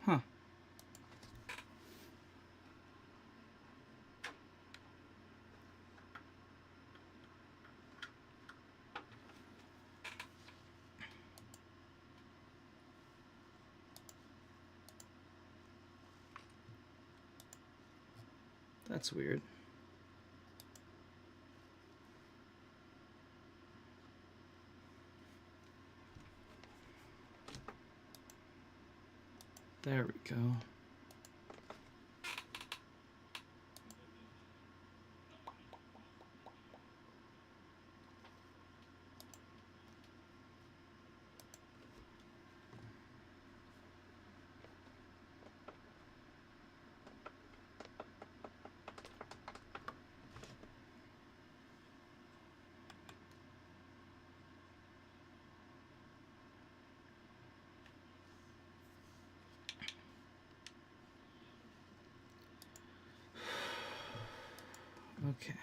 Huh. That's weird. There we go. Okay.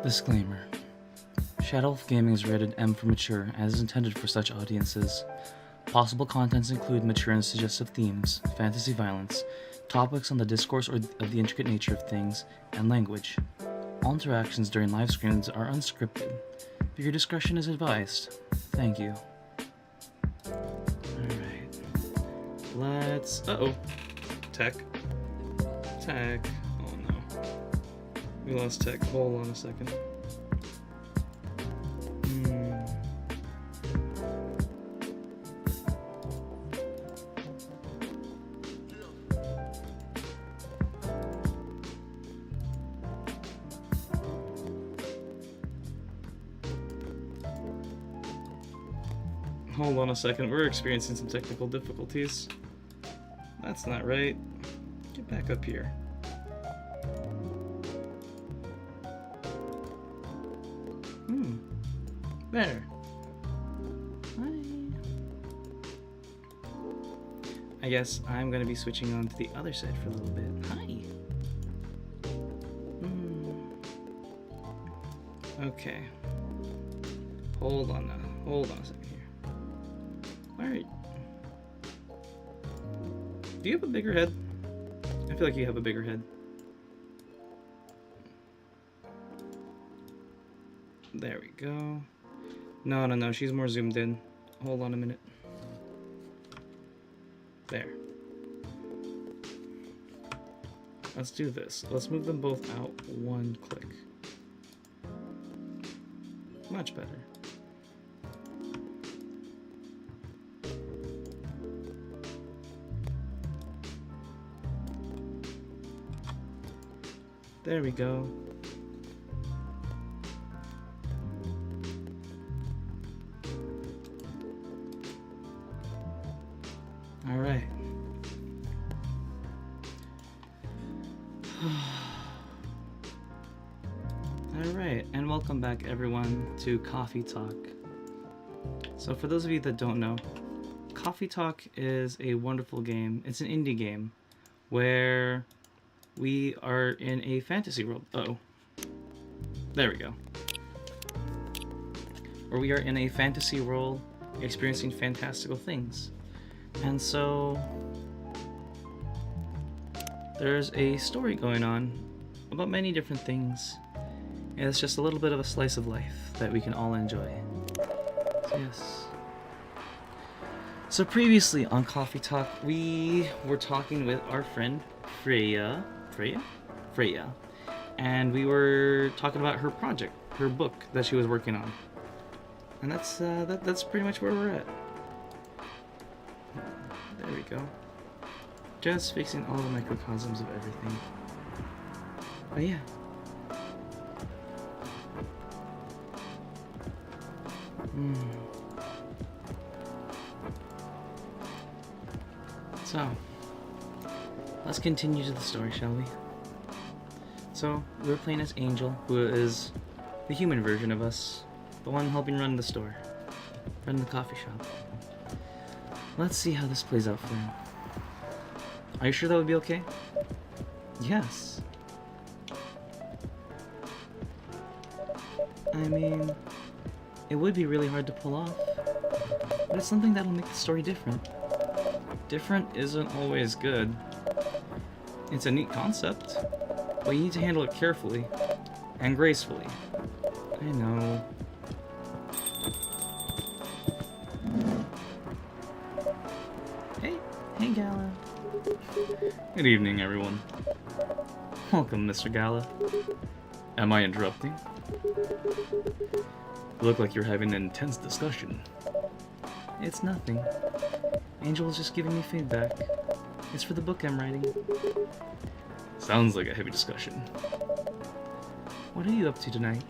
Disclaimer. Shadow Wolf Gaming is rated M for mature and is intended for such audiences. Possible contents include mature and suggestive themes, fantasy violence, topics on the discourse or of the intricate nature of things, and language. All interactions during live screens are unscripted. Your discretion is advised. Thank you. Alright. Let's... Uh-oh. Tech. Oh no. We lost tech. Hold on a second. Hold on a second, we're experiencing some technical difficulties. That's not right. Get back up here. There. Hi. I guess I'm gonna be switching on to the other side for a little bit. Hi. Okay. Hold on a second here. Alright. Do you have a bigger head? I feel like you have a bigger head. There we go. No, she's more zoomed in. Hold on a minute. There. Let's do this. Let's move them both out one click. Much better. There we go. All right. All right, and welcome back everyone to Coffee Talk. So for those of you that don't know, Coffee Talk is a wonderful game. It's an indie game where we are in a fantasy world. Uh-oh. There we go. Where we are in a fantasy world experiencing fantastical things. And so there's a story going on about many different things. And it's just a little bit of a slice of life that we can all enjoy. So yes. So previously on Coffee Talk, we were talking with our friend Freya, and we were talking about her project, her book that she was working on. And that's pretty much where we're at. There we go. Just fixing all the microcosms of everything. But yeah. So, let's continue to the story, shall we? So, we're playing as Angel, who is the human version of us, the one helping run the store, run the coffee shop. Let's see how this plays out for him. Are you sure that would be okay? Yes. I mean, it would be really hard to pull off, but it's something that'll make the story different. Different isn't always good. It's a neat concept, but you need to handle it carefully and gracefully. I know. Hey, Gala. Good evening, everyone. Welcome, Mr. Gala. Am I interrupting? You look like you're having an intense discussion. It's nothing. Angel is just giving me feedback. It's for the book I'm writing. Sounds like a heavy discussion. What are you up to tonight?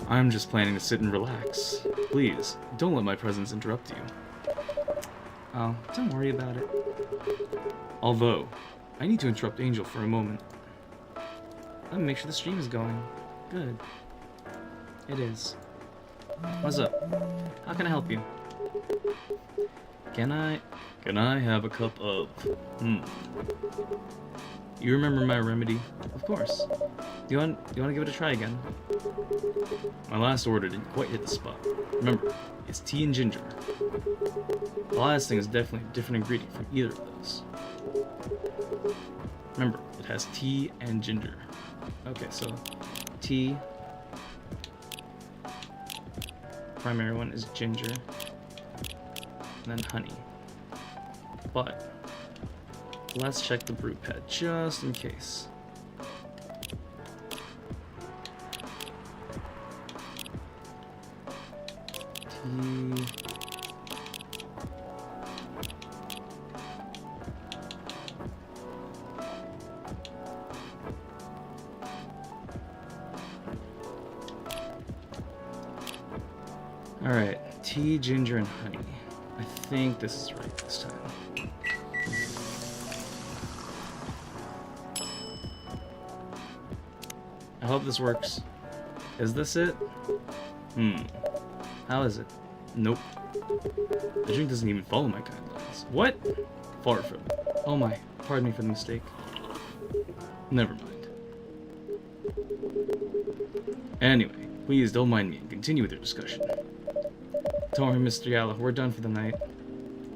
I'm just planning to sit and relax. Please, don't let my presence interrupt you. Oh, don't worry about it. Although, I need to interrupt Angel for a moment. Let me make sure the stream is going. Good. It is. What's up? How can I help you? Can I have a cup of... You remember my remedy? Of course. You want to give it a try again? My last order didn't quite hit the spot. Remember, it's tea and ginger. The last thing is definitely a different ingredient from either of those. Remember, it has tea and ginger. Okay, so tea. Primary one is ginger. And then honey. But let's check the brew pad just in case. Tea. Alright, tea, ginger, and honey. I think this is right this time. I hope this works. Is this it? How is it? Nope. The drink doesn't even follow my guidelines. What? Far from it. Oh my, pardon me for the mistake. Never mind. Anyway, please don't mind me and continue with your discussion. Don't worry, Mr. Yalla, we're done for the night.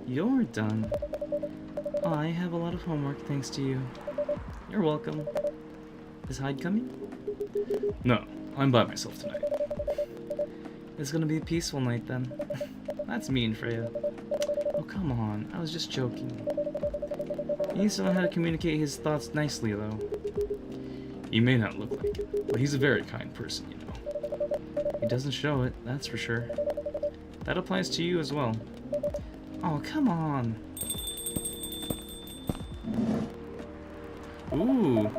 You're done? I have a lot of homework thanks to you. You're welcome. Is Hyde coming? No, I'm by myself tonight. It's gonna be a peaceful night then. That's mean, Freya. Oh, come on, I was just joking. He needs to know how to communicate his thoughts nicely, though. He may not look like it, but he's a very kind person, you know. He doesn't show it, that's for sure. That applies to you as well. Oh, come on. Ooh.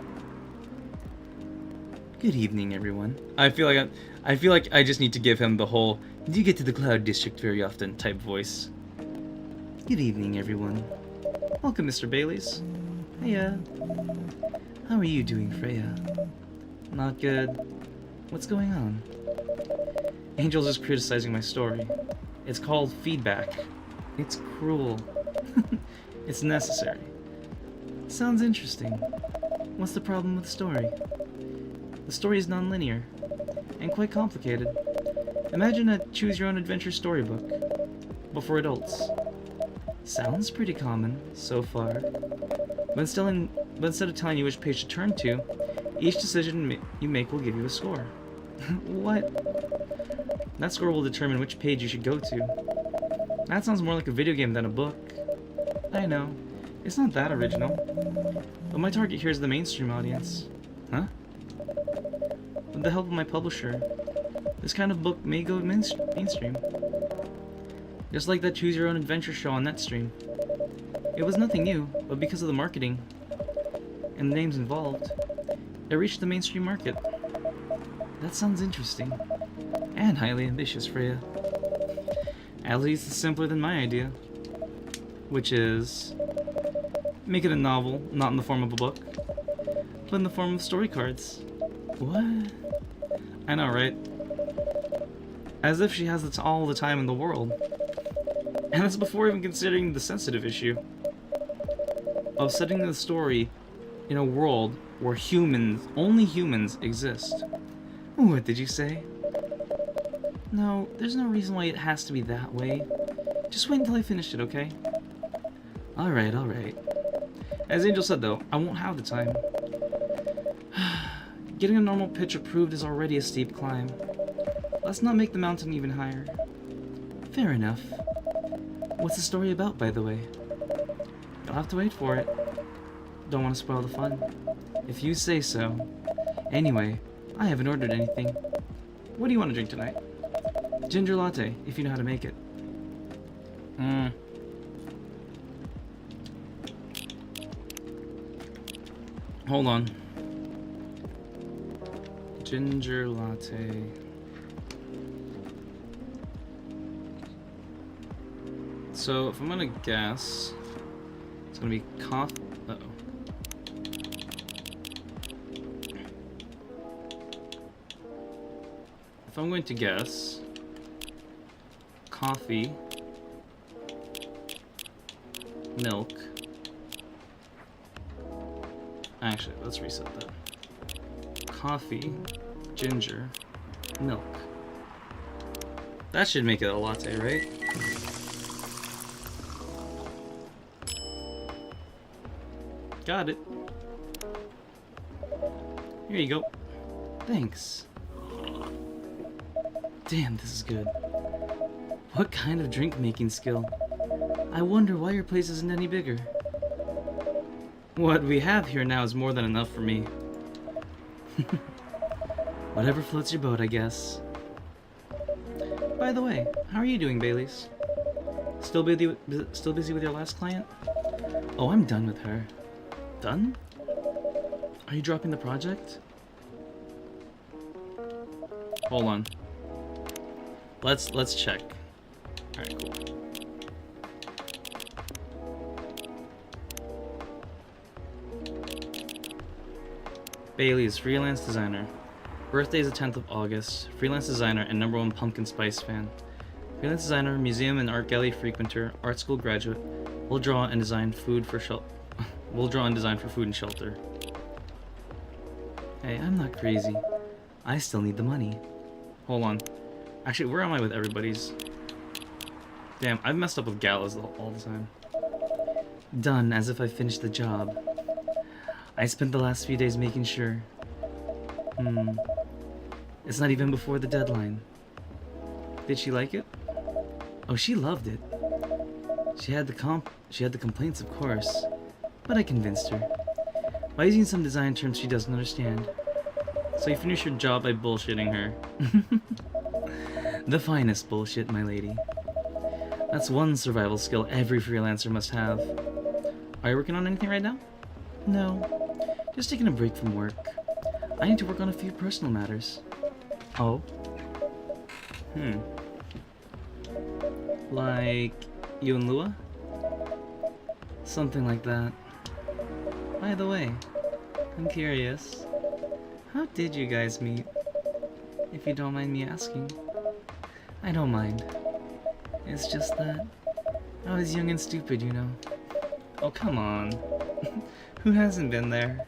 Good evening, everyone. I feel like I just need to give him the whole "Do you get to the Cloud District very often?" type voice. Good evening, everyone. Welcome, Mr. Baileys. Hiya. How are you doing, Freya? Not good. What's going on? Angel's just criticizing my story. It's called feedback. It's cruel. It's necessary. Sounds interesting. What's the problem with the story? The story is non-linear and quite complicated. Imagine a choose-your-own-adventure storybook, but for adults. Sounds pretty common so far. But instead of telling you which page to turn to, each decision you make will give you a score. What? That score will determine which page you should go to. That sounds more like a video game than a book. I know, it's not that original. But my target here is the mainstream audience. Huh? With the help of my publisher, this kind of book may go mainstream. Just like that Choose Your Own Adventure show on NetStream. It was nothing new, but because of the marketing and the names involved, it reached the mainstream market. That sounds interesting. And highly ambitious, Freya. At least it's simpler than my idea. Which is make it a novel, not in the form of a book, but in the form of story cards. What? I know, right? As if she has all the time in the world. And that's before even considering the sensitive issue of setting the story in a world where only humans exist. What did you say? No, there's no reason why it has to be that way. Just wait until I finish it, okay? Alright, alright. As Angel said though, I won't have the time. Getting a normal pitch approved is already a steep climb. Let's not make the mountain even higher. Fair enough. What's the story about, by the way? You'll have to wait for it. Don't want to spoil the fun. If you say so. Anyway, I haven't ordered anything. What do you want to drink tonight? Ginger latte, if you know how to make it. Hold on. Ginger latte. So, if I'm gonna guess, it's gonna be coffee. Uh-oh. If I'm going to guess, coffee, milk, Actually, let's reset that. Coffee, ginger, milk. That should make it a latte, right? Got it. Here you go. Thanks. Damn, this is good. What kind of drink making skill? I wonder why your place isn't any bigger. What we have here now is more than enough for me. Whatever floats your boat, I guess. By the way, how are you doing, Baileys? Still busy with your last client? Oh, I'm done with her. Done? Are you dropping the project? Hold on. Let's check. Alright, cool. Bailey is freelance designer. Birthday is the 10th of August. Freelance designer and #1 pumpkin spice fan. Freelance designer, museum and art gallery frequenter, art school graduate. Will draw and design food for shelter. Will draw and design for food and shelter. Hey, I'm not crazy. I still need the money. Hold on. Actually, where am I with everybody's? Damn, I've messed up with galas all the time. Done, as if I finished the job. I spent the last few days making sure. It's not even before the deadline. Did she like it? Oh, she loved it. She had the complaints, of course, but I convinced her. By using some design terms she doesn't understand. So you finish your job by bullshitting her. The finest bullshit, my lady. That's one survival skill every freelancer must have. Are you working on anything right now? No. Just taking a break from work. I need to work on a few personal matters. Oh? Like you and Lua? Something like that. By the way, I'm curious. How did you guys meet? If you don't mind me asking. I don't mind. It's just that I was young and stupid, you know. Oh, come on. Who hasn't been there?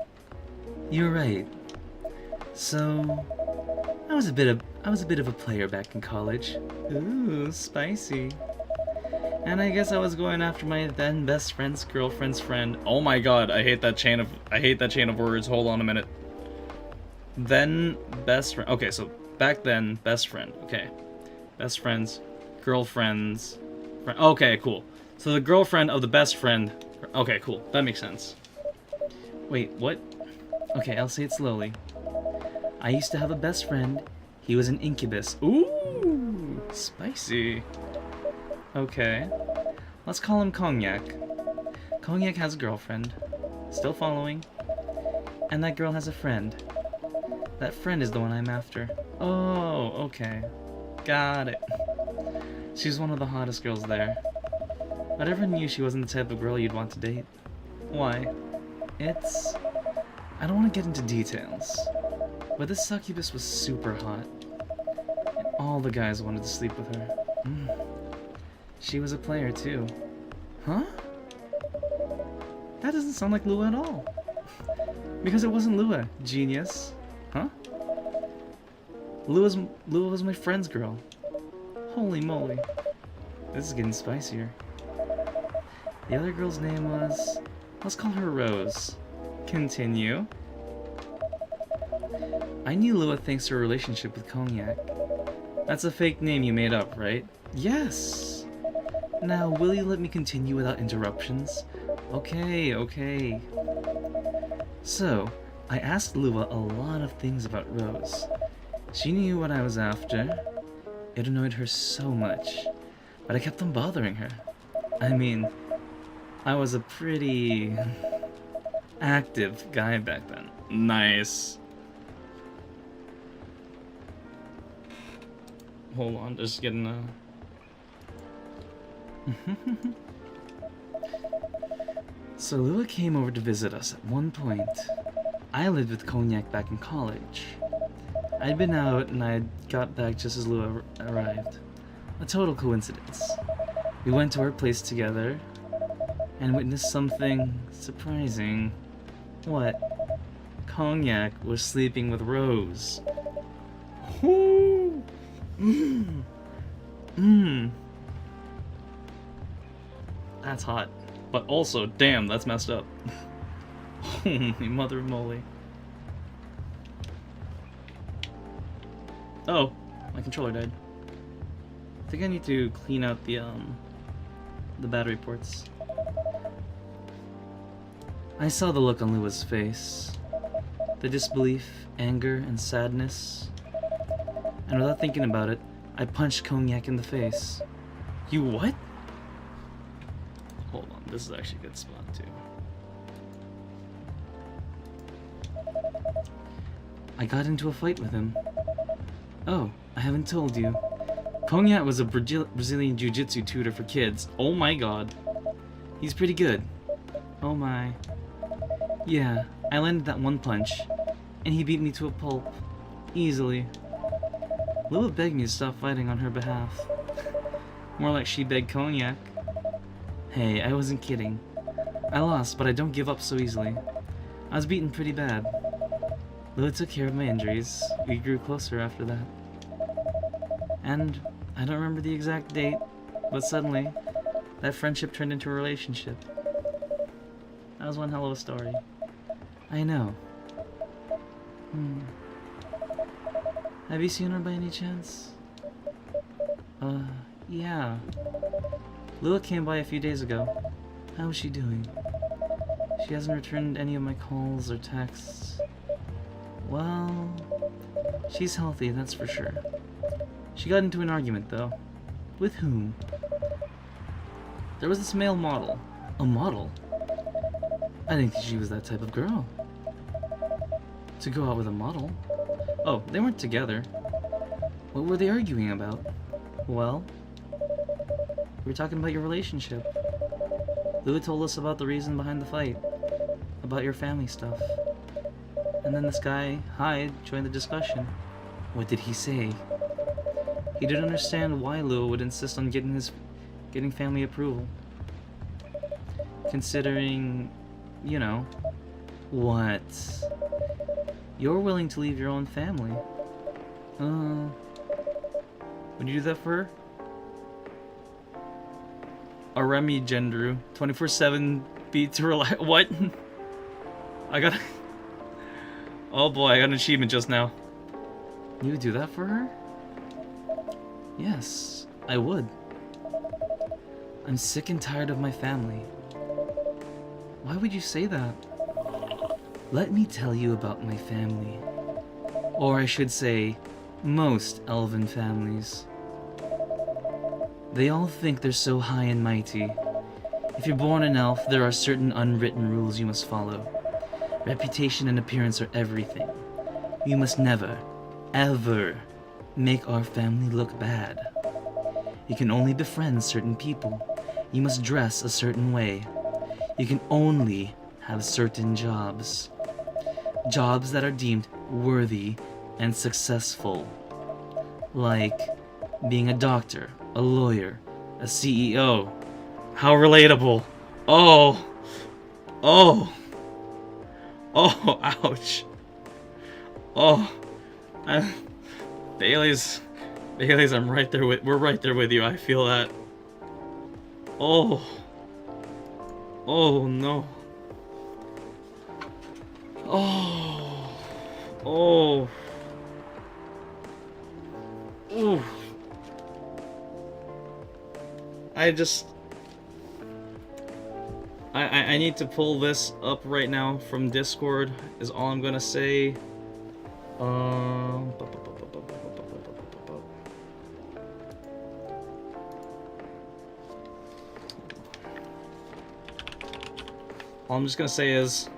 You're right. So, I was a bit of a player back in college. Ooh, spicy. And I guess I was going after my then best friend's girlfriend's friend. Oh my god, I hate that chain of words. Hold on a minute. Then best friend. Okay, so back then best friend. Okay. Best friend's girlfriend's friend. Okay, cool. So the girlfriend of the best friend. Okay, cool. That makes sense. Wait, what? Okay, I'll say it slowly. I used to have a best friend. He was an incubus. Ooh, spicy. Okay. Let's call him Cognac. Cognac has a girlfriend. Still following. And that girl has a friend. That friend is the one I'm after. Oh, okay. Got it. She's one of the hottest girls there. I never knew she wasn't the type of girl you'd want to date. Why? I don't want to get into details, but this succubus was super hot, and all the guys wanted to sleep with her. She was a player too. Huh? That doesn't sound like Lua at all. Because it wasn't Lua, genius. Huh? Lua was my friend's girl. Holy moly. This is getting spicier. The other girl's name was... Let's call her Rose. Continue. I knew Lua thanks to her relationship with Cognac. That's a fake name you made up, right? Yes! Now, will you let me continue without interruptions? Okay. So, I asked Lua a lot of things about Rose. She knew what I was after. It annoyed her so much, but I kept on bothering her. I mean, I was a pretty active guy back then. Nice. Hold on, just getting So Lua came over to visit us at one point. I lived with Cognac back in college. I'd been out and I'd got back just as Lua arrived. A total coincidence. We went to her place together and witnessed something surprising. What? Cognac was sleeping with Rose. Ooh. Mmm. Mmm. That's hot. But also, damn, that's messed up. Holy mother of moly. Oh, my controller died. I think I need to clean out the battery ports. I saw the look on Lua's face. The disbelief, anger, and sadness. And without thinking about it, I punched Cognac in the face. You what? Hold on, this is actually a good spot too. I got into a fight with him. Oh, I haven't told you. Cognac was a Brazilian jiu-jitsu tutor for kids. Oh my god. He's pretty good. Oh my. Yeah, I landed that one punch, and he beat me to a pulp. Easily. Lua begged me to stop fighting on her behalf. More like she begged Cognac. Hey, I wasn't kidding. I lost, but I don't give up so easily. I was beaten pretty bad. Lua took care of my injuries. We grew closer after that. And I don't remember the exact date, but suddenly, that friendship turned into a relationship. That was one hell of a story. I know. Have you seen her by any chance? Yeah. Lua came by a few days ago. How is she doing? She hasn't returned any of my calls or texts. Well, she's healthy, that's for sure. She got into an argument, though. With whom? There was this male model. A model? I didn't think she was that type of girl. To go out with a model? Oh, they weren't together. What were they arguing about? Well, we were talking about your relationship. Lua told us about the reason behind the fight. About your family stuff. And then this guy, Hyde, joined the discussion. What did he say? He didn't understand why Lua would insist on getting family approval. Considering, you know, what? You're willing to leave your own family. Would you do that for her? A Remy Gendru, 24/7 beat to rely. What? I got. Oh boy, I got an achievement just now. You would do that for her? Yes, I would. I'm sick and tired of my family. Why would you say that? Let me tell you about my family. Or I should say, most elven families. They all think they're so high and mighty. If you're born an elf, there are certain unwritten rules you must follow. Reputation and appearance are everything. You must never, ever make our family look bad. You can only befriend certain people. You must dress a certain way. You can only have certain jobs. Jobs that are deemed worthy and successful. Like being a doctor, a lawyer, a CEO. How relatable. Oh. Oh. Oh, ouch. Oh. Bailey's, I'm right there we're right there with you. I feel that. Oh. Oh, no. Oh. Oh. Ooh. I need to pull this up right now from Discord, is all I'm gonna say. All I'm just gonna say is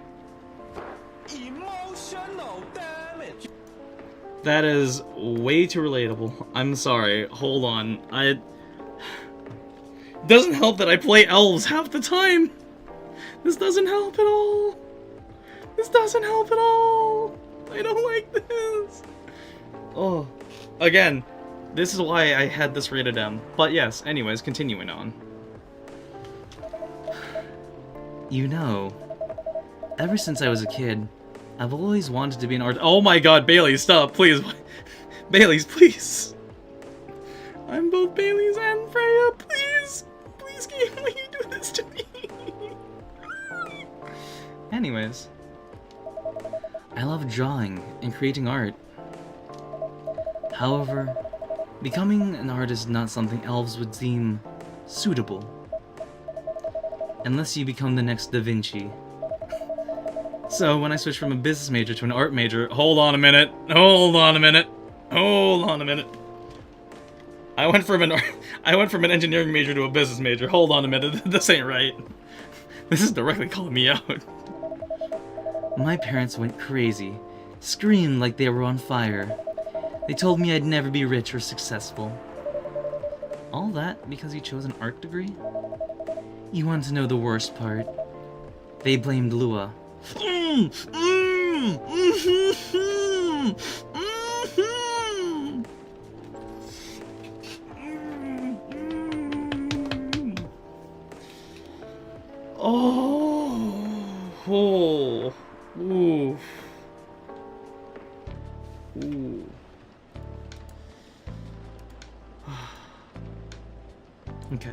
emotional damage. That is way too relatable. I'm sorry. Hold on. Doesn't help that I play elves half the time. This doesn't help at all. This doesn't help at all. I don't like this. Oh. Again, this is why I had this rated M. But yes, anyways, continuing on. You know, ever since I was a kid, I've always wanted to be an artist. Oh my god, Bailey, stop, please. Baileys, please. I'm both Baileys and Freya, please. Please, game, will you do this to me? Anyways. I love drawing and creating art. However, becoming an artist is not something elves would deem suitable. Unless you become the next Da Vinci. So when I switched from a business major to an art major, hold on a minute. I went from an engineering major to a business major. Hold on a minute. This ain't right. This is directly calling me out. My parents went crazy, screamed like they were on fire. They told me I'd never be rich or successful. All that because you chose an art degree? You want to know the worst part? They blamed Lua. Oh. Ooh. Ooh. Okay.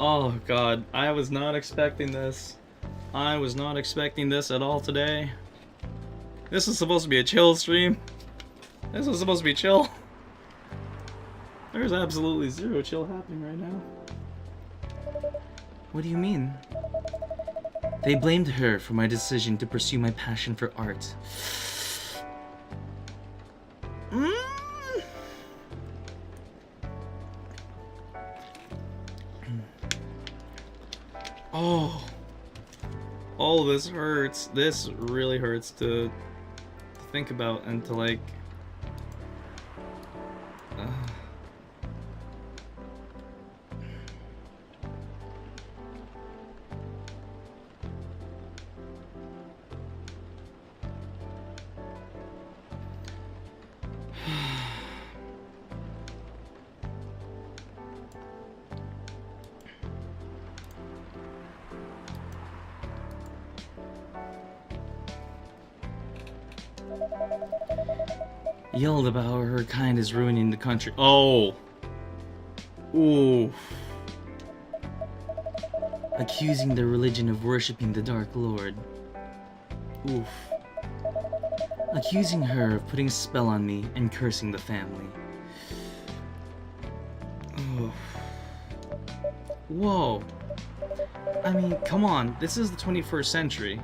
Oh god, I was not expecting this. I was not expecting this at all today. This is supposed to be a chill stream. This was supposed to be chill. There's absolutely zero chill happening right now. What do you mean? They blamed her for my decision to pursue my passion for art. Oh, this hurts. This really hurts to think about and to like... Yelled about how her kind is ruining the country. Oh! Ooh. Accusing the religion of worshipping the Dark Lord. Oof. Accusing her of putting a spell on me and cursing the family. Oof. Whoa. I mean, come on. This is the 21st century.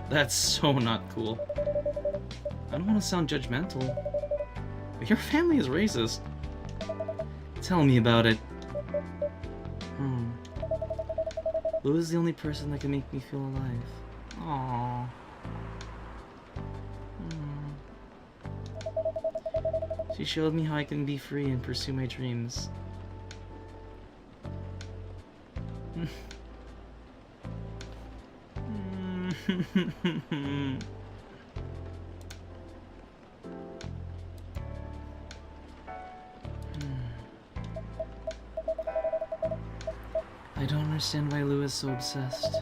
That's so not cool. I don't want to sound judgmental, but your family is racist. Tell me about it. Lua's the only person that can make me feel alive. Aww. She showed me how I can be free and pursue my dreams. I don't understand why Lou is so obsessed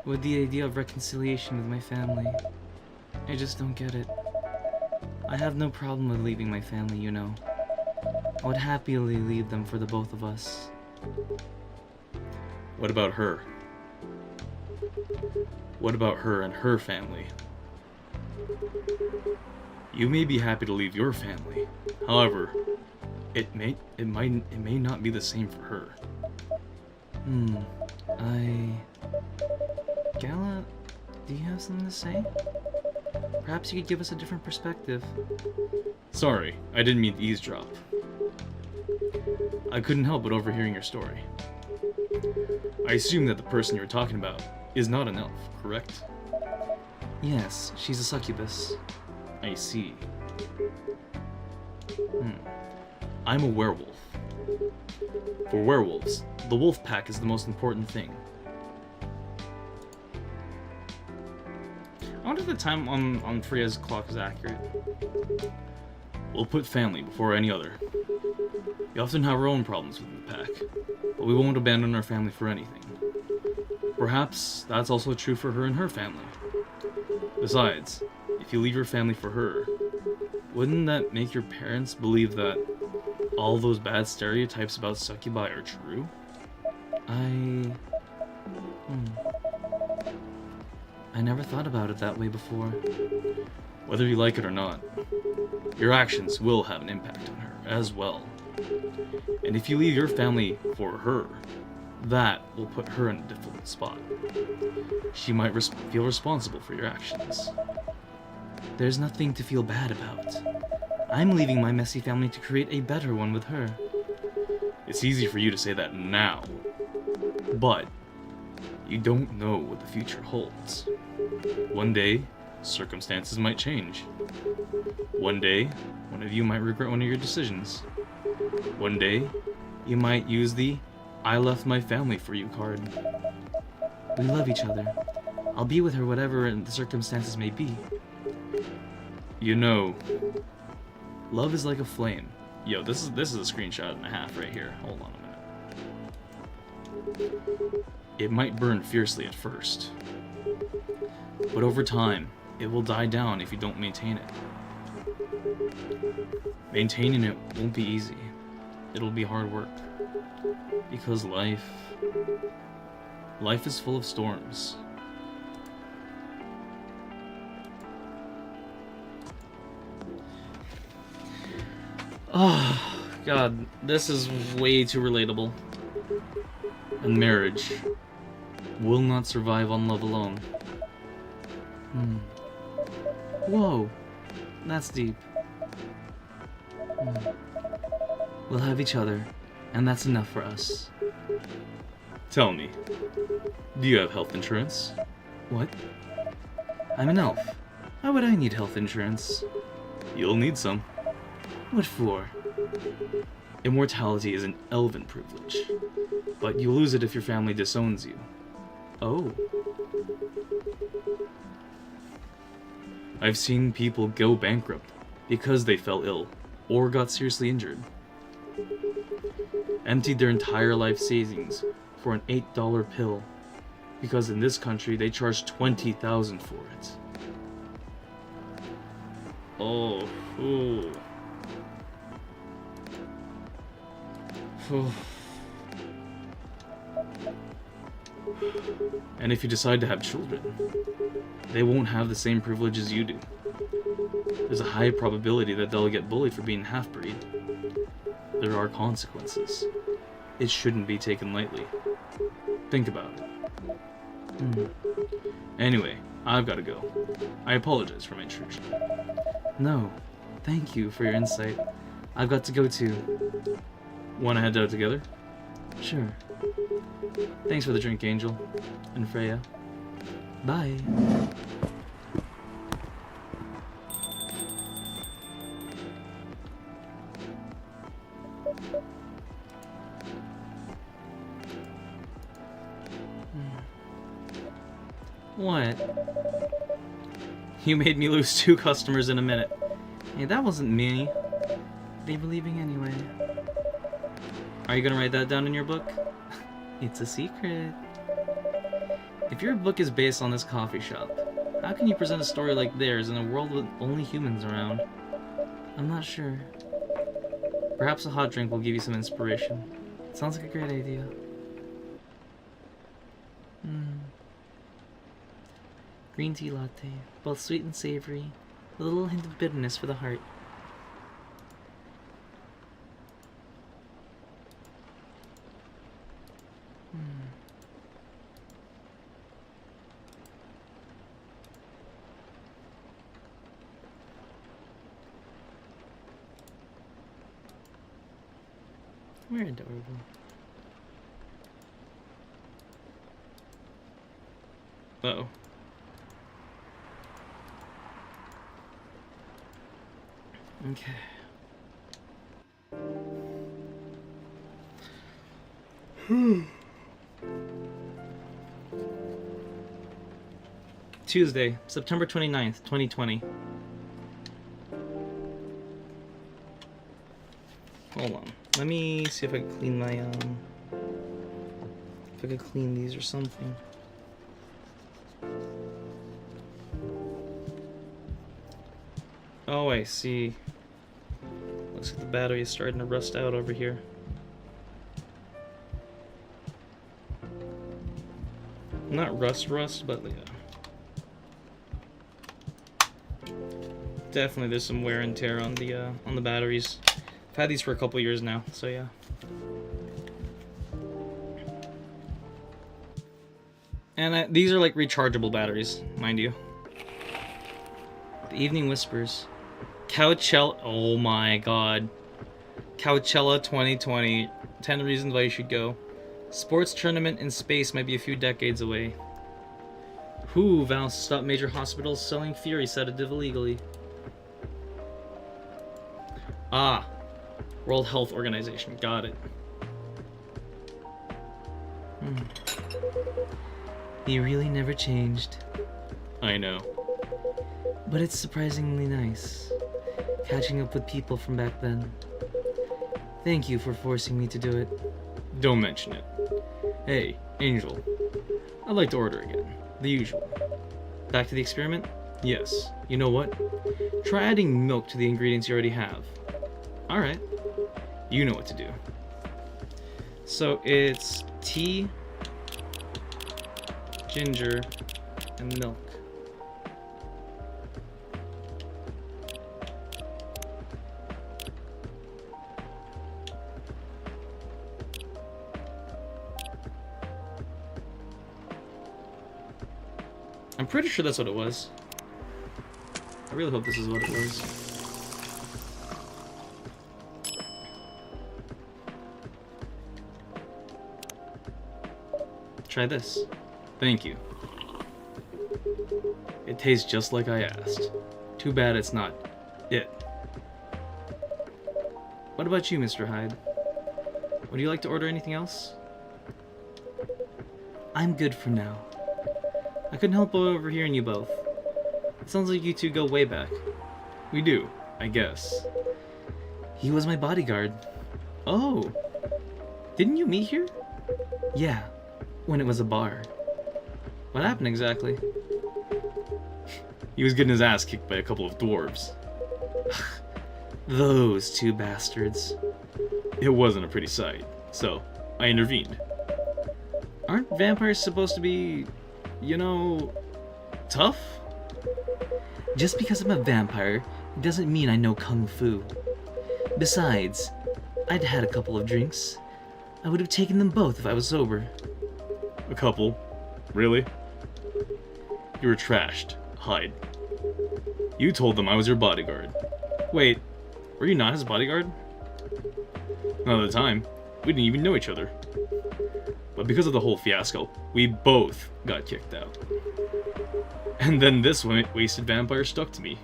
with the idea of reconciliation with my family. I just don't get it. I have no problem with leaving my family, you know. I would happily leave them for the both of us. What about her? What about her and her family? You may be happy to leave your family. However, it may not be the same for her. Gala, do you have something to say? Perhaps you could give us a different perspective. Sorry, I didn't mean to eavesdrop. I couldn't help but overhearing your story. I assume that the person you're talking about is not an elf, correct? Yes, she's a succubus. I see. I'm a werewolf. For werewolves, the wolf pack is the most important thing. I wonder if the time on Freya's clock is accurate. We'll put family before any other. We often have our own problems with the pack, but we won't abandon our family for anything. Perhaps that's also true for her and her family. Besides, if you leave your family for her, wouldn't that make your parents believe that all those bad stereotypes about succubi are true? I never thought about it that way before. Whether you like it or not, your actions will have an impact on her as well. And if you leave your family for her, that will put her in a difficult spot. She might feel responsible for your actions. There's nothing to feel bad about. I'm leaving my messy family to create a better one with her. It's easy for you to say that now, but you don't know what the future holds. One day, circumstances might change. One day, one of you might regret one of your decisions. One day, you might use the "I left my family for you" card. We love each other. I'll be with her whatever the circumstances may be. You know, love is like a flame. Yo, this is a screenshot and a half right here. Hold on a minute. It might burn fiercely at first, but over time, it will die down if you don't maintain it. Maintaining it won't be easy. It'll be hard work. Because life is full of storms. Oh, God, this is way too relatable. And marriage will not survive on love alone. Whoa, that's deep. We'll have each other, and that's enough for us. Tell me, do you have health insurance? What? I'm an elf. Why would I need health insurance? You'll need some. What for? Immortality is an elven privilege, but you lose it if your family disowns you. Oh. I've seen people go bankrupt because they fell ill or got seriously injured. Emptied their entire life savings for an $8 pill because in this country they charge $20,000 for it. Oh, ooh. And if you decide to have children, they won't have the same privileges you do. There's a high probability that they'll get bullied for being half-breed. There are consequences. It shouldn't be taken lightly. Think about it. Anyway, I've got to go. I apologize for my intrusion. No, thank you for your insight. I've got to go too. Want to head out together? Sure. Thanks for the drink, Angel. And Freya. Bye. What? You made me lose 2 customers in a minute. Hey, that wasn't me. They were leaving anyway. Are you gonna write that down in your book? It's a secret. If your book is based on this coffee shop, how can you present a story like theirs in a world with only humans around? I'm not sure. Perhaps a hot drink will give you some inspiration. Sounds like a great idea. Green tea latte, both sweet and savory, with a little hint of bitterness for the heart. We're adorable. Uh-oh. Okay. Tuesday, September 29th, 2020. Hold on. Let me see if I can clean my, if I could clean these or something. Oh, I see. Looks like the battery is starting to rust out over here. Not rust, but yeah. Definitely there's some wear and tear on the batteries. I've had these for a couple years now, so yeah. And these are like rechargeable batteries, mind you. The Evening Whispers. Coachella, oh my god. Coachella 2020. 10 reasons why you should go. Sports tournament in space might be a few decades away. WHO vows to stop major hospitals selling Fury sedative illegally. Ah, World Health Organization. Got it. He really never changed. I know. But it's surprisingly nice, catching up with people from back then. Thank you for forcing me to do it. Don't mention it. Hey, Angel. I'd like to order again. The usual. Back to the experiment? Yes. You know what? Try adding milk to the ingredients you already have. Alright. You know what to do. So it's tea, ginger, and milk. I'm pretty sure that's what it was. I really hope this is what it was. Try this. Thank you. It tastes just like I asked. Too bad it's not it. What about you, Mr. Hyde? Would you like to order anything else? I'm good for now. I couldn't help overhearing you both. It sounds like you two go way back. We do, I guess. He was my bodyguard. Oh. Didn't you meet here? Yeah, when it was a bar. What happened exactly? He was getting his ass kicked by a couple of dwarves. Those two bastards. It wasn't a pretty sight, so I intervened. Aren't vampires supposed to be, you know, tough? Just because I'm a vampire doesn't mean I know kung fu. Besides, I'd had a couple of drinks. I would have taken them both if I was sober. A couple? Really? You were trashed, Hyde. You told them I was your bodyguard. Wait, were you not his bodyguard? Not at the time. We didn't even know each other. But because of the whole fiasco, we both got kicked out. And then this wasted vampire stuck to me.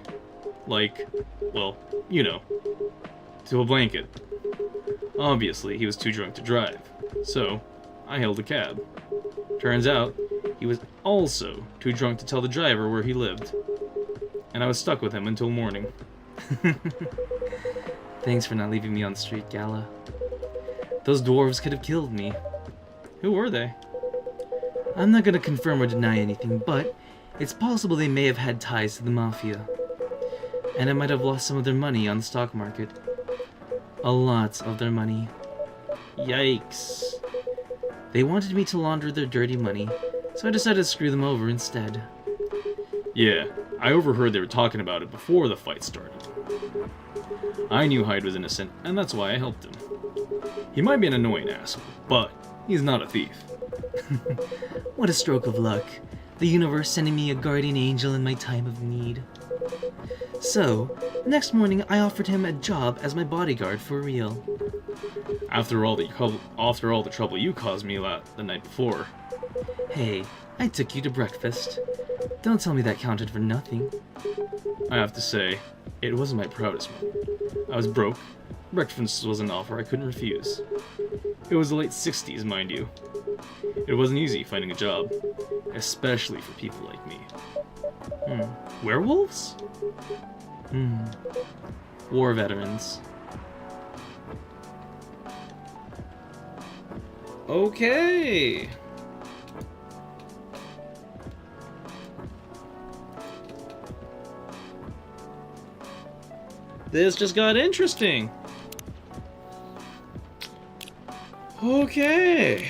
Like, well, you know, to a blanket. Obviously, he was too drunk to drive, so I hailed a cab. Turns out, he was also too drunk to tell the driver where he lived. And I was stuck with him until morning. Thanks for not leaving me on the street, Gala. Those dwarves could have killed me. Who were they? I'm not gonna confirm or deny anything, but it's possible they may have had ties to the Mafia. And I might have lost some of their money on the stock market. A lot of their money. Yikes. They wanted me to launder their dirty money, so I decided to screw them over instead. Yeah, I overheard they were talking about it before the fight started. I knew Hyde was innocent, and that's why I helped him. He might be an annoying asshole, but he's not a thief. What a stroke of luck. The universe sending me a guardian angel in my time of need. So, next morning I offered him a job as my bodyguard for real. After all the trouble you caused me the night before. Hey, I took you to breakfast. Don't tell me that counted for nothing. I have to say, it wasn't my proudest moment. I was broke. Breakfast was an offer I couldn't refuse. It was the late 60s, mind you. It wasn't easy finding a job, especially for people like me. Werewolves? War veterans. Okay. This just got interesting. Okay.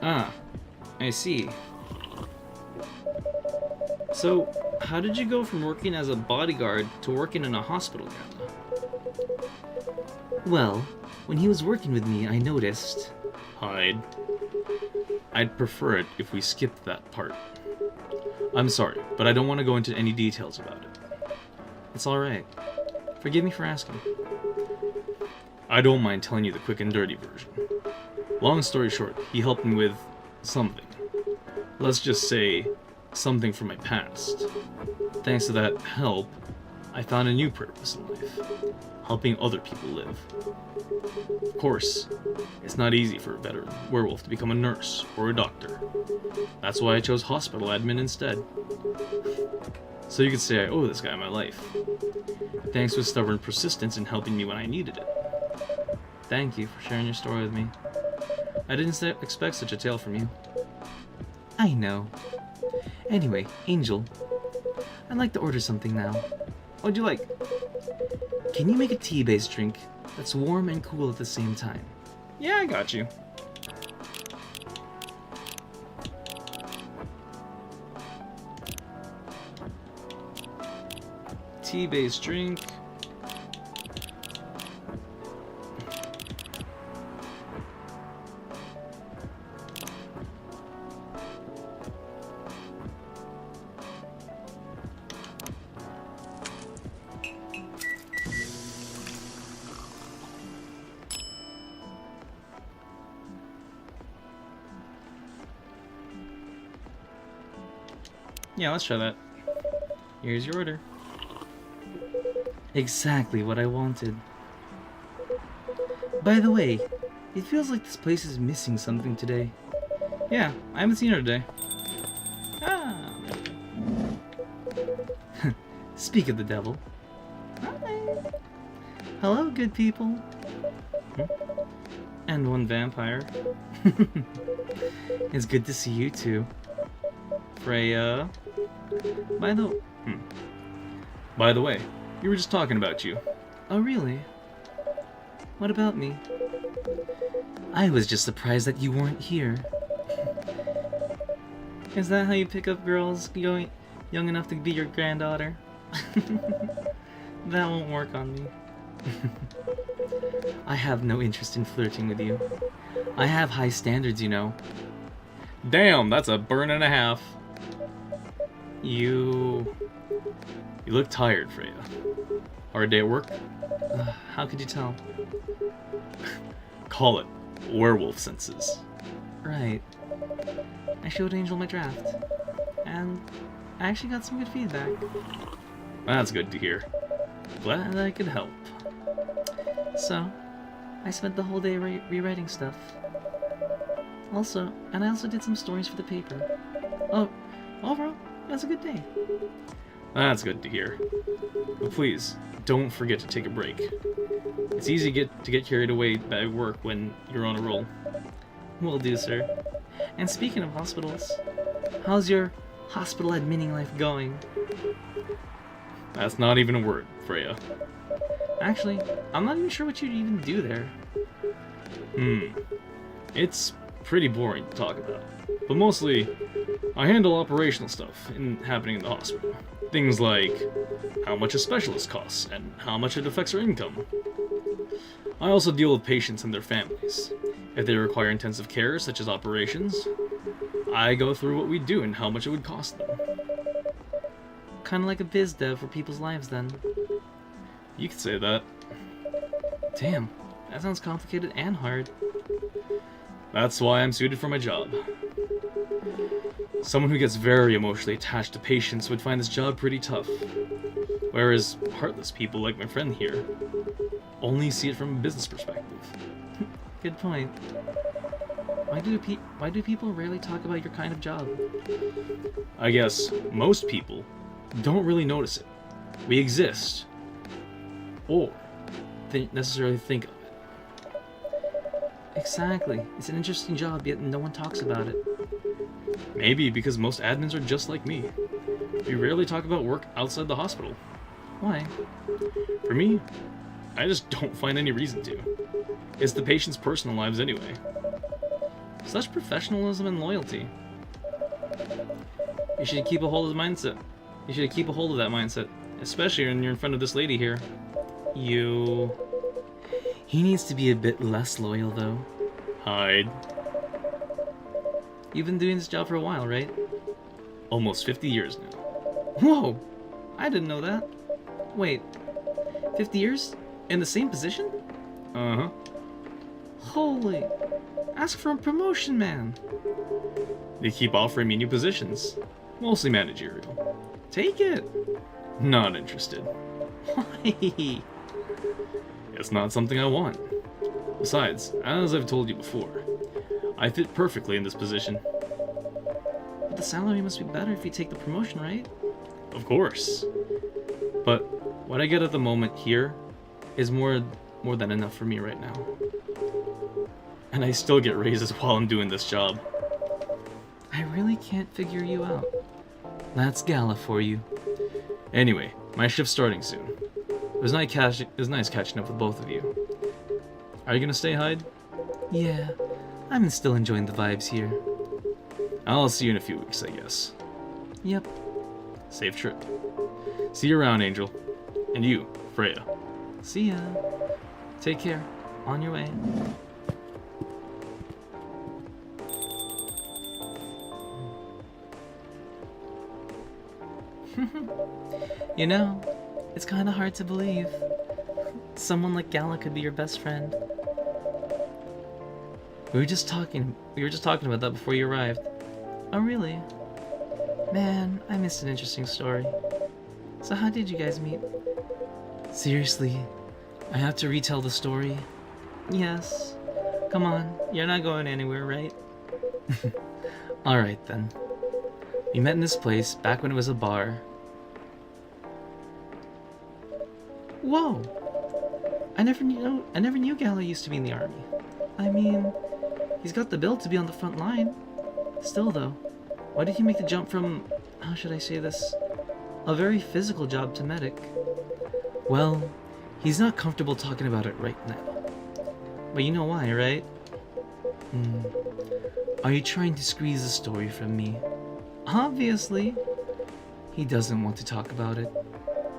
Ah, I see. So, how did you go from working as a bodyguard to working in a hospital, Grandma? Well, when he was working with me, I noticed... Hide. I'd prefer it if we skipped that part. I'm sorry, but I don't want to go into any details about it. It's alright. Forgive me for asking. I don't mind telling you the quick and dirty version. Long story short, he helped me with something. Let's just say, something from my past. Thanks to that help, I found a new purpose in life. Helping other people live. Of course, it's not easy for a veteran werewolf to become a nurse or a doctor. That's why I chose hospital admin instead. So you could say I owe this guy my life. Thanks to his stubborn persistence in helping me when I needed it. Thank you for sharing your story with me. I didn't expect such a tale from you. I know. Anyway, Angel, I'd like to order something now. What'd you like? Can you make a tea-based drink that's warm and cool at the same time? Yeah, I got you. Tea-based drink. Yeah, let's try that. Here's your order. Exactly what I wanted. By the way, it feels like this place is missing something today. Yeah, I haven't seen her today. Ah. Speak of the devil. Hi. Hello, good people. And one vampire. It's good to see you too. Freya. By the way, you were just talking about you. Oh, really? What about me? I was just surprised that you weren't here. Is that how you pick up girls young enough to be your granddaughter? That won't work on me. I have no interest in flirting with you. I have high standards, you know. Damn, that's a burn and a half. You look tired, Freya. Hard day at work? How could you tell? Call it werewolf senses. Right. I showed Angel my draft, and I actually got some good feedback. That's good to hear. Glad I could help. So, I spent the whole day rewriting stuff. I also did some stories for the paper. Oh, overall, that's a good day. That's good to hear. But please, don't forget to take a break. It's easy to get carried away by work when you're on a roll. Will do, sir. And speaking of hospitals, how's your hospital adminning life going? That's not even a word, Freya. Actually, I'm not even sure what you'd even do there. It's pretty boring to talk about. But mostly, I handle operational stuff happening in the hospital. Things like how much a specialist costs and how much it affects our income. I also deal with patients and their families. If they require intensive care, such as operations, I go through what we do and how much it would cost them. Kinda like a biz dev for people's lives, then. You could say that. Damn, that sounds complicated and hard. That's why I'm suited for my job. Someone who gets very emotionally attached to patients would find this job pretty tough. Whereas heartless people like my friend here only see it from a business perspective. Good point. Why do people rarely talk about your kind of job? I guess most people don't really notice it. We exist. Or necessarily think. Exactly. It's an interesting job, yet no one talks about it. Maybe because most admins are just like me. We rarely talk about work outside the hospital. Why? For me, I just don't find any reason to. It's the patient's personal lives anyway. Such professionalism and loyalty. You should keep a hold of the mindset. You should keep a hold of that mindset, especially when you're in front of this lady here. He needs to be a bit less loyal, though. Hide. You've been doing this job for a while, right? Almost 50 years now. Whoa! I didn't know that. Wait, 50 years? In the same position? Uh-huh. Holy... Ask for a promotion, man. They keep offering me new positions. Mostly managerial. Take it. Not interested. Why? It's not something I want. Besides, as I've told you before, I fit perfectly in this position. But the salary must be better if you take the promotion, right? Of course. But what I get at the moment here is more than enough for me right now. And I still get raises while I'm doing this job. I really can't figure you out. That's Gala for you. Anyway, my shift's starting soon. It was nice catching up with both of you. Are you gonna stay, Hyde? Yeah, I'm still enjoying the vibes here. I'll see you in a few weeks, I guess. Yep. Safe trip. See you around, Angel. And you, Freya. See ya. Take care. On your way. You know, it's kind of hard to believe. Someone like Gala could be your best friend. We were just talking about that before you arrived. Oh, really? Man, I missed an interesting story. So how did you guys meet? Seriously, I have to retell the story? Yes. Come on, you're not going anywhere, right? Alright then. We met in this place back when it was a bar. Whoa! I never knew Gala used to be in the army. I mean, he's got the build to be on the front line. Still though, why did he make the jump from, how should I say this, a very physical job to medic? Well, he's not comfortable talking about it right now. But you know why, right? Are you trying to squeeze the story from me? Obviously. He doesn't want to talk about it.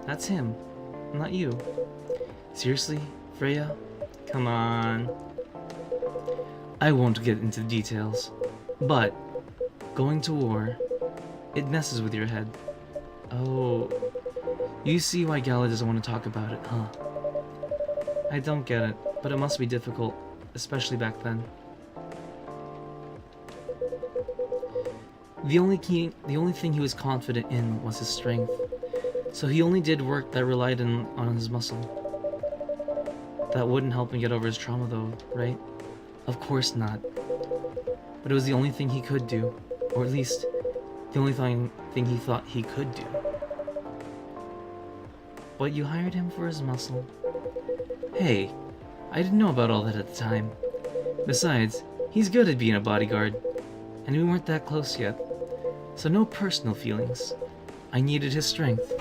That's him, not you. Seriously, Freya? Come on. I won't get into the details, but going to war, it messes with your head. Oh, you see why Gala doesn't want to talk about it, huh? I don't get it, but it must be difficult, especially back then. The only thing he was confident in was his strength, so he only did work that relied on his muscle. That wouldn't help him get over his trauma though, right? Of course not. But it was the only thing he could do, or at least, the only thing he thought he could do. But you hired him for his muscle. Hey, I didn't know about all that at the time. Besides, he's good at being a bodyguard, and we weren't that close yet. So no personal feelings. I needed his strength.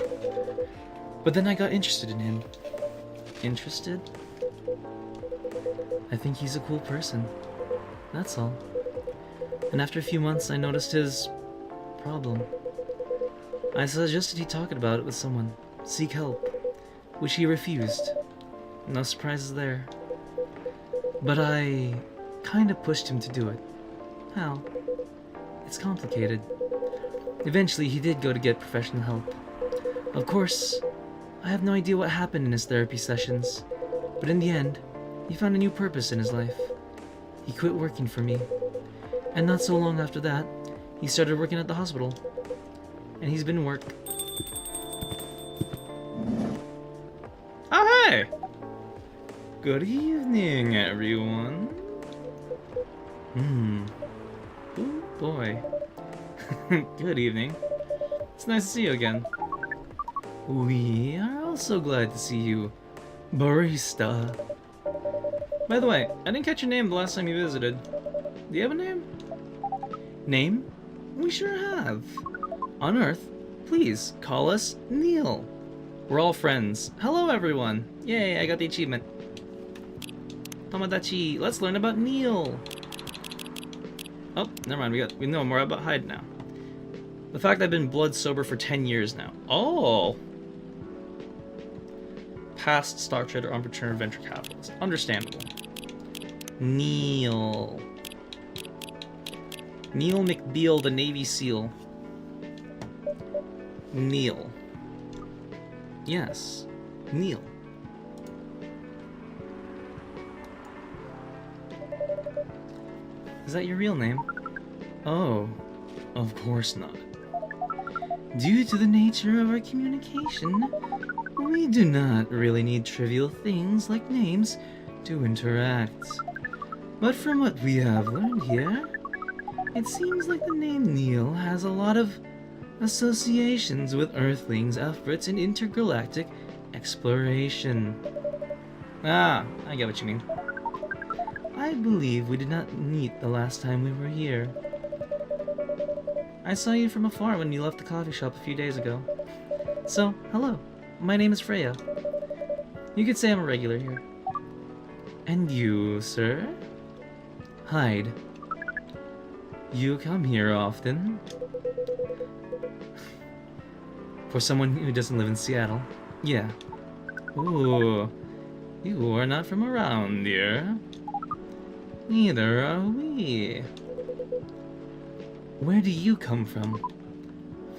But then I got interested in him. Interested? I think he's a cool person. That's all. And after a few months, I noticed his problem. I suggested he talk about it with someone, seek help, which he refused. No surprises there. But I kinda pushed him to do it. How? It's complicated. Eventually, he did go to get professional help. Of course, I have no idea what happened in his therapy sessions, but in the end, he found a new purpose in his life. He quit working for me. And not so long after that, he started working at the hospital. And he's been Oh, hey! Good evening, everyone. Oh, boy. Good evening. It's nice to see you again. We are also glad to see you. Barista. By the way, I didn't catch your name the last time you visited. Do you have a name? Name? We sure have. On Earth, please call us Neil. We're all friends. Hello, everyone. Yay, I got the achievement. Tomodachi, let's learn about Neil. Oh, never mind. We know more about Hyde now. The fact I've been blood sober for 10 years now. Oh. Past Star Trader, entrepreneur, venture capitalist. Understandable. Neil. Neil McBeal, the Navy SEAL. Neil. Yes. Neil. Is that your real name? Oh, of course not. Due to the nature of our communication, we do not really need trivial things like names to interact. But from what we have learned here, it seems like the name Neil has a lot of associations with Earthlings' efforts in intergalactic exploration. Ah, I get what you mean. I believe we did not meet the last time we were here. I saw you from afar when you left the coffee shop a few days ago. So, hello. My name is Freya. You could say I'm a regular here. And you, sir? Hyde. You come here often? For someone who doesn't live in Seattle. Yeah. Ooh. You are not from around here. Neither are we. Where do you come from?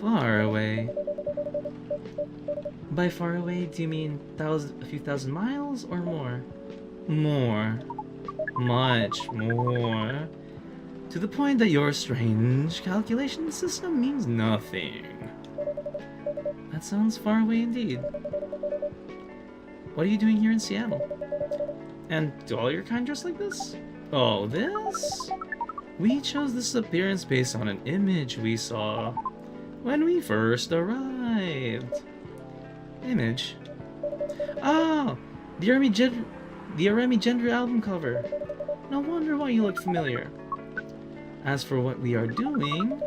Far away. By far away, do you mean a few thousand miles or more? More. Much more. To the point that your strange calculation system means nothing. That sounds far away indeed. What are you doing here in Seattle? And do all your kind dress like this? Oh, this? We chose this appearance based on an image we saw when we first arrived. Image? Oh! The Army Gender album cover. No wonder why you look familiar. As for what we are doing,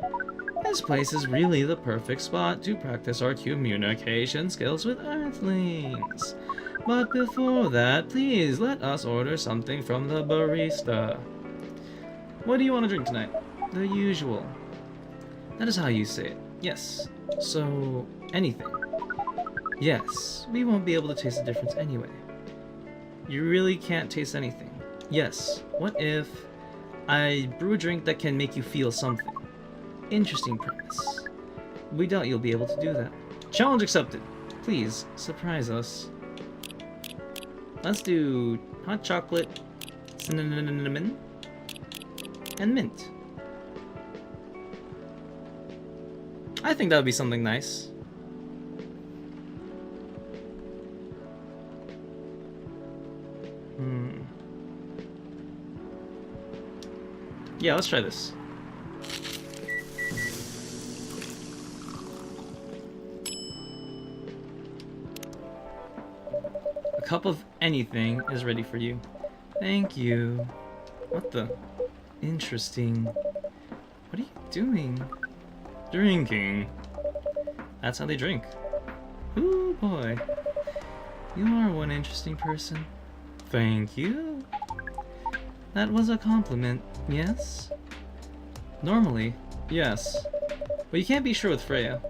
this place is really the perfect spot to practice our communication skills with Earthlings. But before that, please let us order something from the barista. What do you want to drink tonight? The usual. That is how you say it. Yes. So, anything. Yes, we won't be able to taste the difference anyway. You really can't taste anything. Yes. What if I brew a drink that can make you feel something? Interesting premise. We doubt you'll be able to do that. Challenge accepted. Please, surprise us. Let's do hot chocolate, cinnamon, and mint. I think that would be something nice. Yeah, let's try this. A cup of anything is ready for you. Thank you. What the? Interesting. What are you doing? Drinking. That's how they drink. Ooh, boy. You are one interesting person. Thank you. That was a compliment, yes? Normally, yes. But you can't be sure with Freya.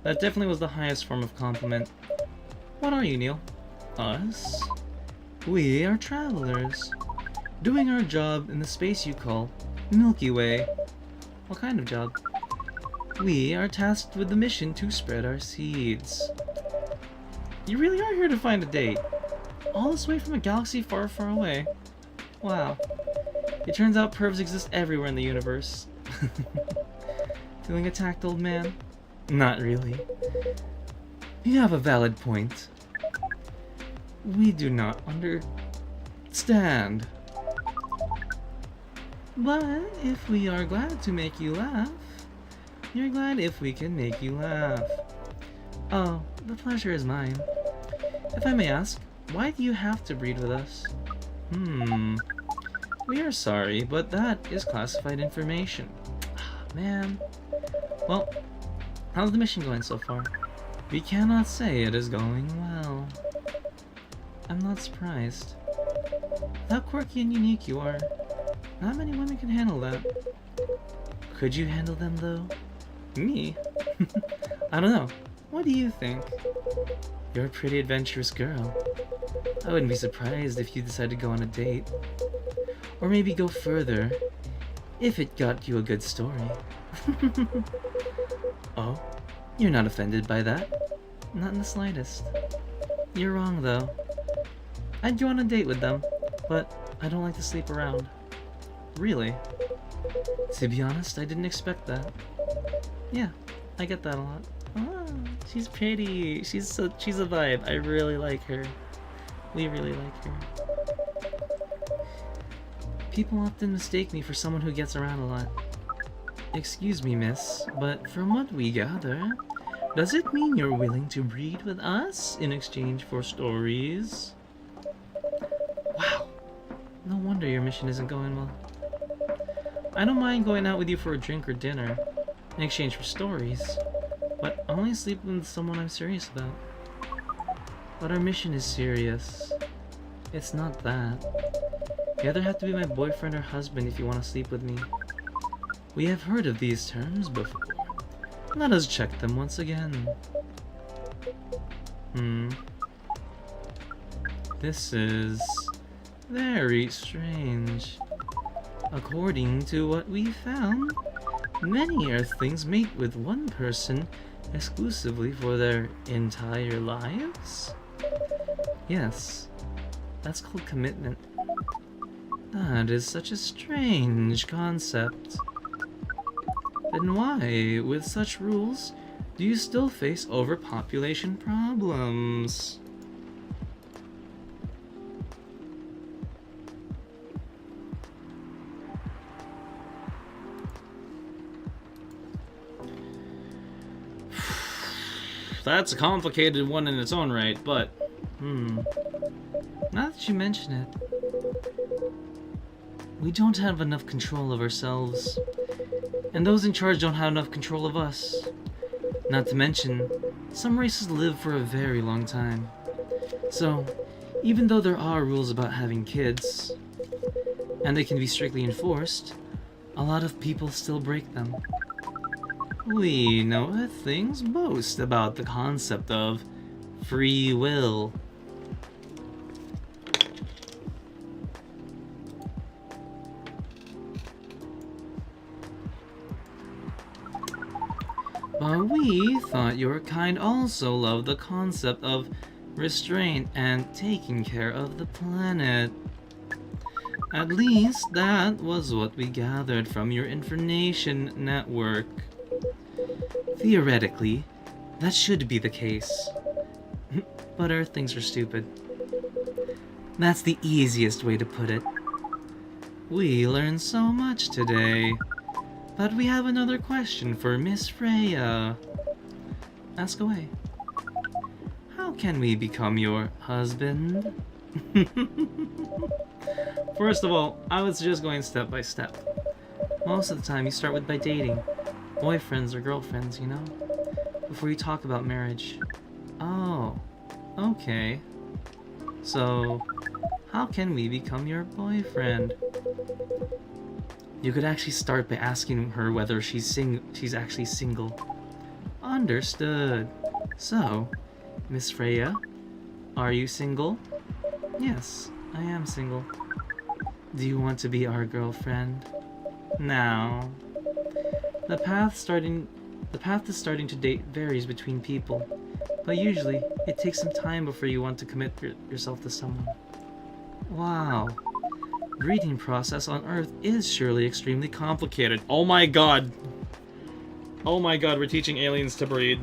That definitely was the highest form of compliment. What are you, Neil? Us? We are travelers, doing our job in the space you call Milky Way. What kind of job? We are tasked with the mission to spread our seeds. You really are here to find a date? All this way from a galaxy far, far away. Wow. It turns out pervs exist everywhere in the universe. Feeling attacked, old man? Not really. You have a valid point. We do not understand. But if we are glad to make you laugh, you're glad if we can make you laugh. Oh, the pleasure is mine. If I may ask, Why do you have to breed with us? We are sorry, but that is classified information. Man. Well, how's the mission going so far? We cannot say it is going well. I'm not surprised. How quirky and unique you are. Not many women can handle that. Could you handle them, though? Me? I don't know. What do you think? You're a pretty adventurous girl. I wouldn't be surprised if you decided to go on a date. Or maybe go further, if it got you a good story. Oh? You're not offended by that? Not in the slightest. You're wrong, though. I'd go on a date with them, but I don't like to sleep around. Really? To be honest, I didn't expect that. Yeah, I get that a lot. Oh, she's pretty. She's a vibe. I really like her. We really like her. People often mistake me for someone who gets around a lot. Excuse me, miss, but from what we gather, does it mean you're willing to breed with us in exchange for stories? Wow. No wonder your mission isn't going well. I don't mind going out with you for a drink or dinner in exchange for stories, but only sleep with someone I'm serious about. But our mission is serious. It's not that. You either have to be my boyfriend or husband if you want to sleep with me. We have heard of these terms before. Let us check them once again. This is very strange. According to what we found, many Earthlings mate with one person exclusively for their entire lives? Yes, that's called commitment. That is such a strange concept. Then why, with such rules, do you still face overpopulation problems? That's a complicated one in its own right, but, now that you mention it, we don't have enough control of ourselves, and those in charge don't have enough control of us. Not to mention, some races live for a very long time. So, even though there are rules about having kids, and they can be strictly enforced, a lot of people still break them. We know that things boast about the concept of free will. But we thought your kind also loved the concept of restraint and taking care of the planet. At least that was what we gathered from your information network. Theoretically, that should be the case. But Earthlings are stupid. That's the easiest way to put it. We learned so much today. But we have another question for Miss Freya. Ask away. How can we become your husband? First of all, I would suggest going step by step. Most of the time you start with by dating. Boyfriends or girlfriends, you know? Before you talk about marriage. Oh, okay. So, how can we become your boyfriend? You could actually start by asking her whether she's actually single. Understood. So, Miss Freya, are you single? Yes, I am single. Do you want to be our girlfriend? Now. The path to starting to date varies between people, but usually it takes some time before you want to commit yourself to someone. Wow. Breeding process on Earth is surely extremely complicated. Oh my god. Oh my god, we're teaching aliens to breed.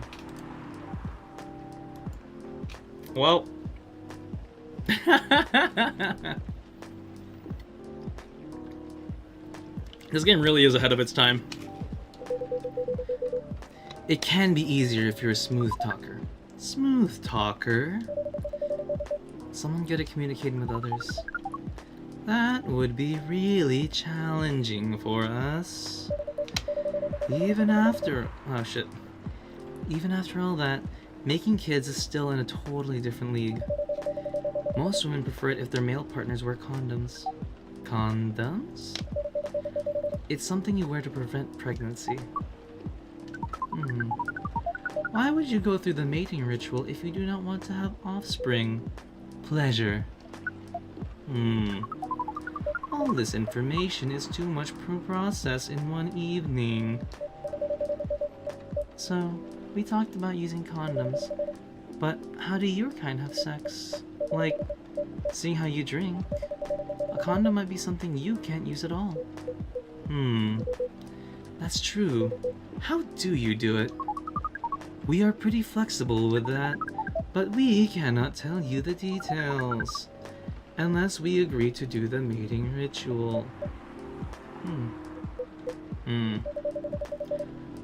Well. This game really is ahead of its time. It can be easier if you're a smooth talker. Smooth talker? Someone good at communicating with others. That would be really challenging for us. Even after... oh shit. Even after all that, making kids is still in a totally different league. Most women prefer it if their male partners wear condoms. Condoms? It's something you wear to prevent pregnancy. Why would you go through the mating ritual if you do not want to have offspring? Pleasure. All this information is too much to process in one evening. So, we talked about using condoms, but how do your kind have sex? Like, seeing how you drink. A condom might be something you can't use at all. That's true. How do you do it? We are pretty flexible with that, but we cannot tell you the details. Unless we agree to do the mating ritual.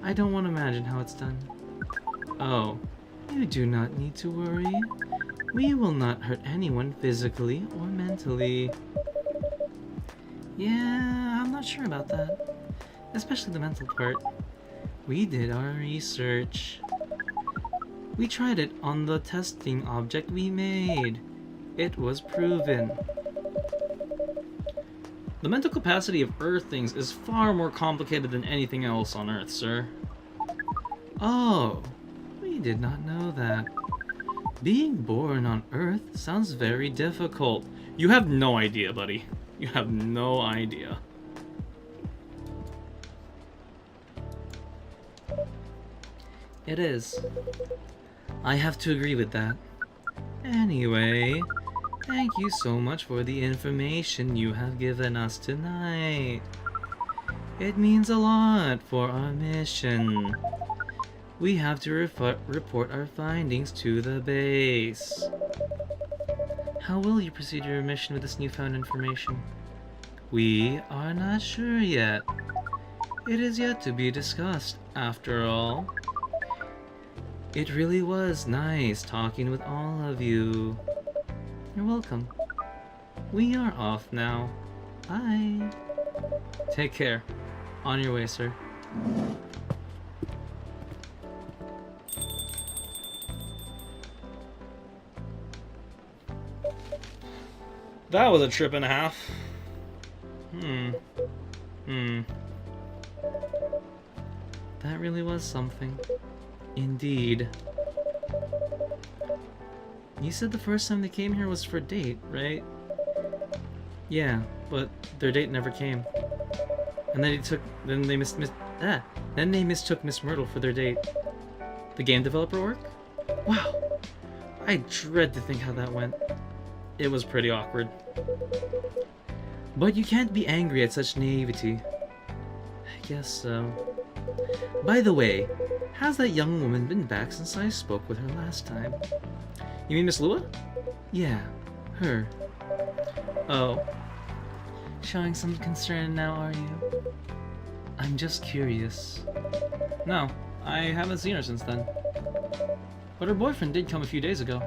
I don't want to imagine how it's done. Oh, you do not need to worry. We will not hurt anyone physically or mentally. Yeah, I'm not sure about that. Especially the mental part. We did our research. We tried it on the testing object we made. It was proven. The mental capacity of Earth things is far more complicated than anything else on Earth, sir. Oh, we did not know that. Being born on Earth sounds very difficult. You have no idea, buddy. You have no idea. It is. I have to agree with that. Anyway, thank you so much for the information you have given us tonight. It means a lot for our mission. We have to report our findings to the base. How will you proceed your mission with this newfound information? We are not sure yet. It is yet to be discussed, after all. It really was nice talking with all of you. You're welcome. We are off now. Bye. Take care. On your way, sir. That was a trip and a half. That really was something. Indeed. You said the first time they came here was for a date, right? Yeah, but their date never came. And then they mistook Miss Myrtle for their date. The game developer work? Wow. I dread to think how that went. It was pretty awkward. But you can't be angry at such naivety. I guess so. By the way, has that young woman been back since I spoke with her last time? You mean Miss Lua? Yeah, her. Oh. Showing some concern now, are you? I'm just curious. No, I haven't seen her since then. But her boyfriend did come a few days ago.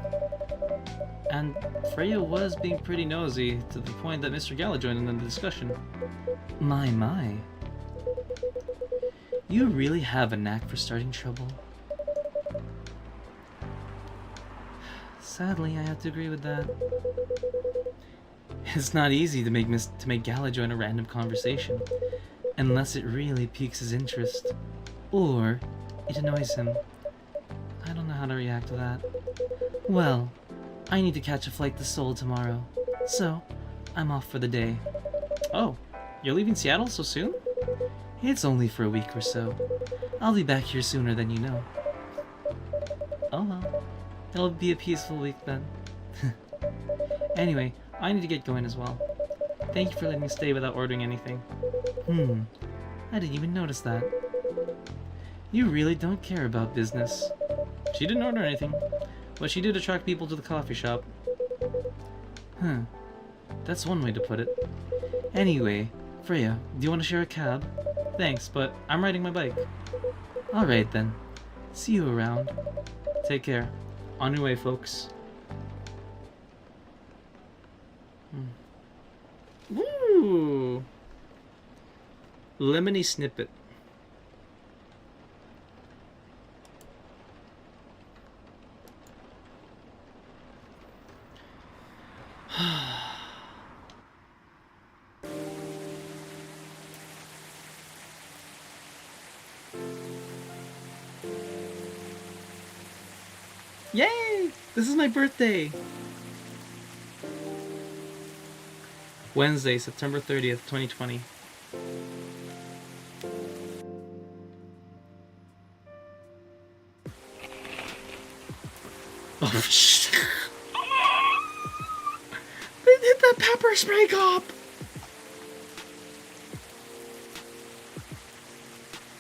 And Freya was being pretty nosy, to the point that Mr. Gala joined in the discussion. My. You really have a knack for starting trouble. Sadly, I have to agree with that. It's not easy to make Gala join a random conversation, unless it really piques his interest, or it annoys him. I don't know how to react to that. Well, I need to catch a flight to Seoul tomorrow, so I'm off for the day. Oh, you're leaving Seattle so soon? It's only for a week or so. I'll be back here sooner than you know. Oh well, it'll be a peaceful week then. Anyway, I need to get going as well. Thank you for letting me stay without ordering anything. I didn't even notice that. You really don't care about business. She didn't order anything, but she did attract people to the coffee shop. That's one way to put it. Anyway, Freya, do you want to share a cab? Thanks, but I'm riding my bike. Alright then. See you around. Take care. On your way, folks. Woo! Lemony Snippet. Yay! This is my birthday! Wednesday, September 30th, 2020. Oh, shit. They did the pepper spray cop!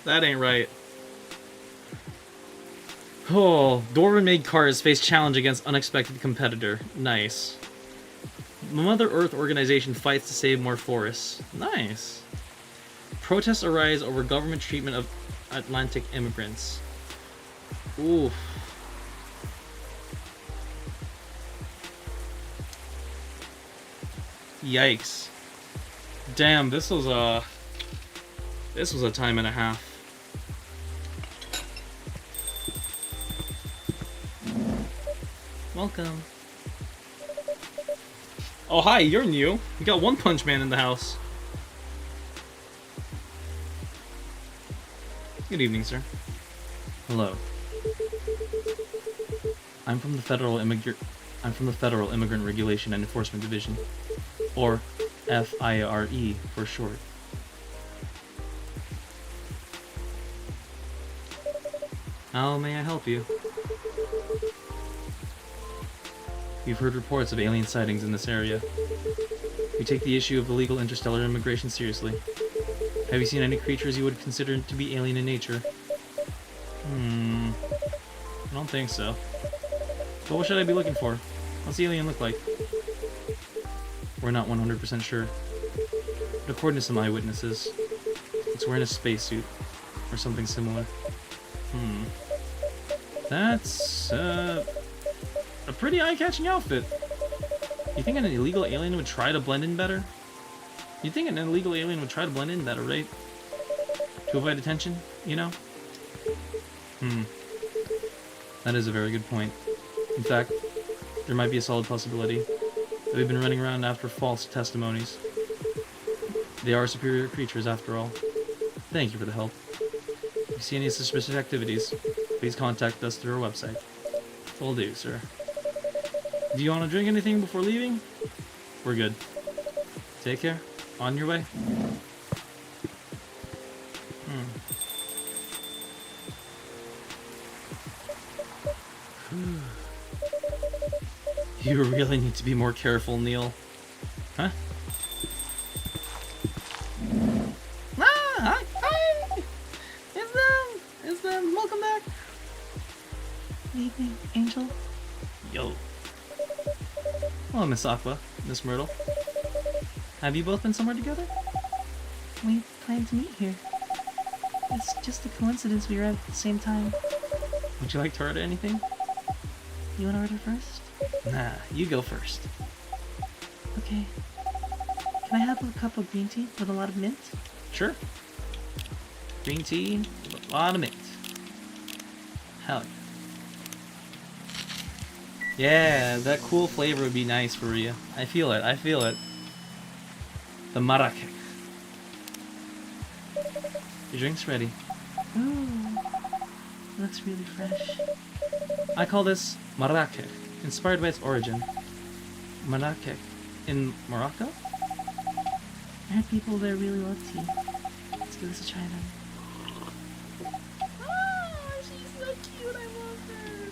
That ain't right. Oh, Dwarven-made cars face challenge against unexpected competitor. Nice. Mother Earth organization fights to save more forests. Nice. Protests arise over government treatment of Atlantic immigrants. Oof. Yikes. Damn, this was a time and a half. Welcome. Oh, hi, you're new. You got One Punch Man in the house. Good evening, sir. Hello. I'm from the Federal Immigrant Regulation and Enforcement Division, or FIRE for short. How may I help you? We've heard reports of alien sightings in this area. We take the issue of illegal interstellar immigration seriously. Have you seen any creatures you would consider to be alien in nature? I don't think so. But what should I be looking for? What's the alien look like? We're not 100% sure. But according to some eyewitnesses, it's wearing a spacesuit, or something similar. That's, a pretty eye-catching outfit. You think an illegal alien would try to blend in better? You think an illegal alien would try to blend in better, right? To avoid attention, you know? That is a very good point. In fact, there might be a solid possibility that we've been running around after false testimonies. They are superior creatures, after all. Thank you for the help. If you see any suspicious activities, please contact us through our website. Will do, sir. Do you want to drink anything before leaving? We're good. Take care. On your way. You really need to be more careful, Neil. Huh? Ah! Hi! It's them! Welcome back! Good evening, Angel. Yo. Hello, Miss Aqua, Miss Myrtle. Have you both been somewhere together? We planned to meet here. It's just a coincidence we arrived at the same time. Would you like to order anything? You want to order first? Nah, you go first. Okay. Can I have a cup of green tea with a lot of mint? Sure. Green tea with a lot of mint. Hell yeah. Yeah, that cool flavor would be nice for you. I feel it, I feel it. The marake. Your drink's ready. Ooh. Looks really fresh. I call this marake, inspired by its origin. Marake. In Morocco? I heard people there really love tea. Let's give this a try then. Oh, she's so cute. I love her.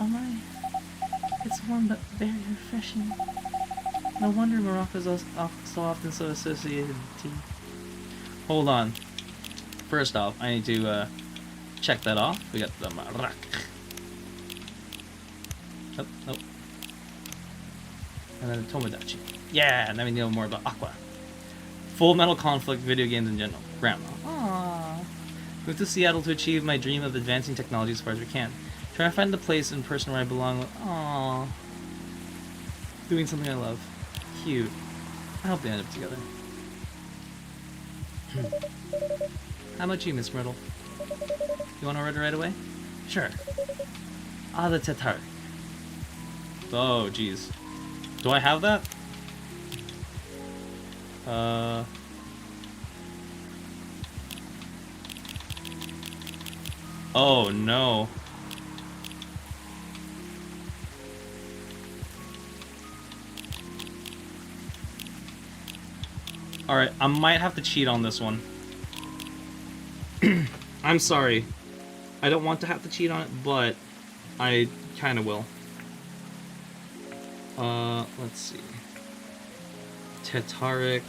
Oh my. It's warm but very refreshing. No wonder Morocco's so often so associated with tea. Hold on. First off, I need to check that off. We got the marake. Oh. And then the Tomodachi. Yeah, now we know more about Aqua. Full Metal Conflict, video games in general. Grandma. Aww. Moved to Seattle to achieve my dream of advancing technology as far as we can. Trying to find the place and person where I belong. Aww. Doing something I love. cute. I hope they end up together. How about you, Miss Myrtle? You want to order right away? Sure. Ah, the tatar. Oh, jeez. Do I have that? Oh, no. Alright, I might have to cheat on this one. I'm sorry. I don't want to have to cheat on it, but I kind of will. Let's see. Tetaric.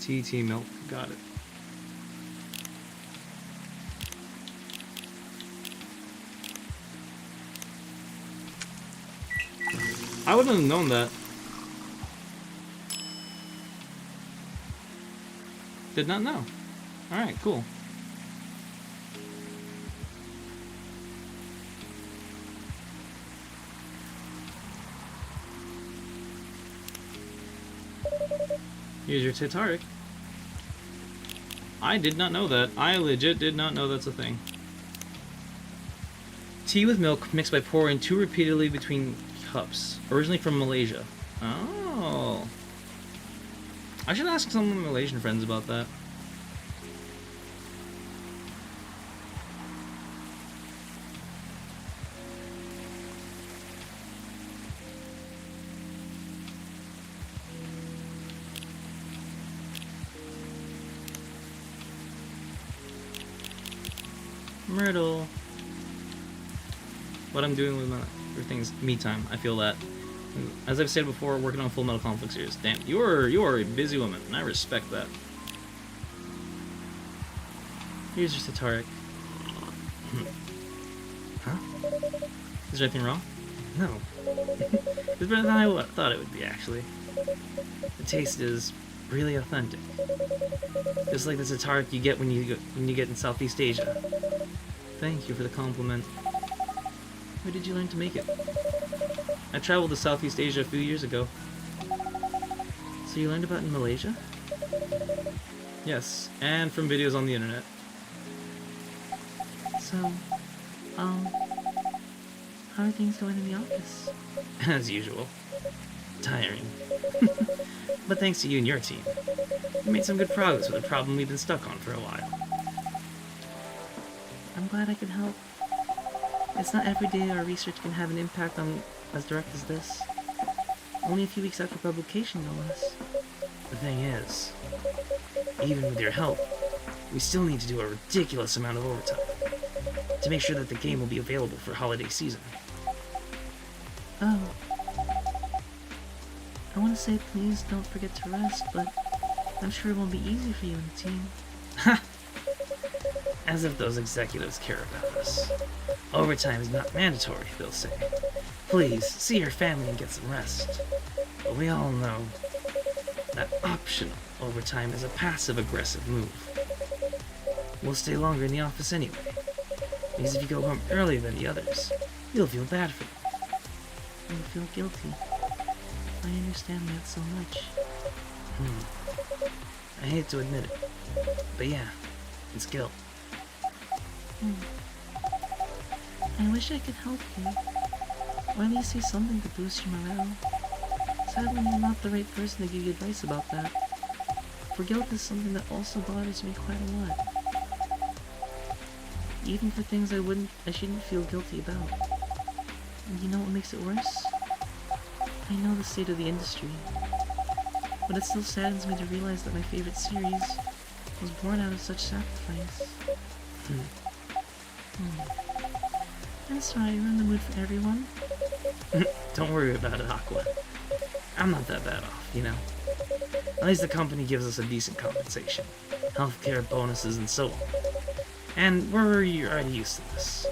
TT milk, got it. I wouldn't have known that. Did not know. Alright, cool. Here's your Titaric. I did not know that. I legit did not know that's a thing. Tea with milk mixed by pouring too repeatedly between cups. Originally from Malaysia. Oh. I should ask some of my Malaysian friends about that. Myrtle. What I'm doing with my things, me time. I feel that. As I've said before, working on Full Metal Conflict series. Damn, you are a busy woman, and I respect that. Here's your Sataric. Huh? Is there anything wrong? No. It's better than I thought it would be, actually. The taste is really authentic. Just like the Sataric you get when you get in Southeast Asia. Thank you for the compliment. Where did you learn to make it? I traveled to Southeast Asia a few years ago. So you learned about it in Malaysia? Yes, and from videos on the internet. So, how are things going in the office? As usual. Tiring. But thanks to you and your team, we made some good progress with a problem we've been stuck on for a while. I'm glad I could help. It's not every day our research can have an impact on as direct as this. Only a few weeks after publication, no less. The thing is, even with your help, we still need to do a ridiculous amount of overtime to make sure that the game will be available for holiday season. Oh. I want to say please don't forget to rest, but I'm sure it won't be easy for you and the team. Ha! As if those executives care about us. Overtime is not mandatory, they'll say. Please, see your family and get some rest. But we all know that optional overtime is a passive-aggressive move. We'll stay longer in the office anyway, because if you go home earlier than the others, you'll feel bad for them. You'll feel guilty. I understand that so much. I hate to admit it, but yeah, it's guilt. I wish I could help you, or at least say something to boost your morale. Sadly, I'm not the right person to give you advice about that, for guilt is something that also bothers me quite a lot. Even for things I shouldn't feel guilty about. And you know what makes it worse? I know the state of the industry, but it still saddens me to realize that my favorite series was born out of such sacrifice. I'm sorry, you're in the mood for everyone. Don't worry about it, Aqua. I'm not that bad off, you know. At least the company gives us a decent compensation, healthcare, bonuses, and so on. And we're already used to this.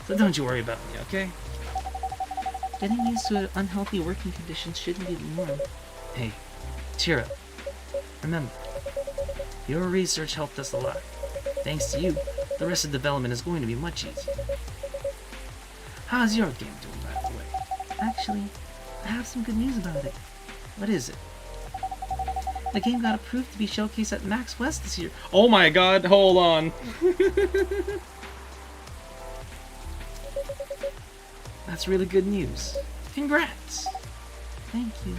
So don't you worry about me, okay? Getting used to unhealthy working conditions shouldn't be the norm. Hey, cheer up. Remember, Your research helped us a lot. Thanks to you, the rest of development is going to be much easier. How's your game doing, by the way? Actually, I have some good news about it. What is it? The game got approved to be showcased at Max West this year. Oh my god, hold on. That's really good news. Congrats! Thank you.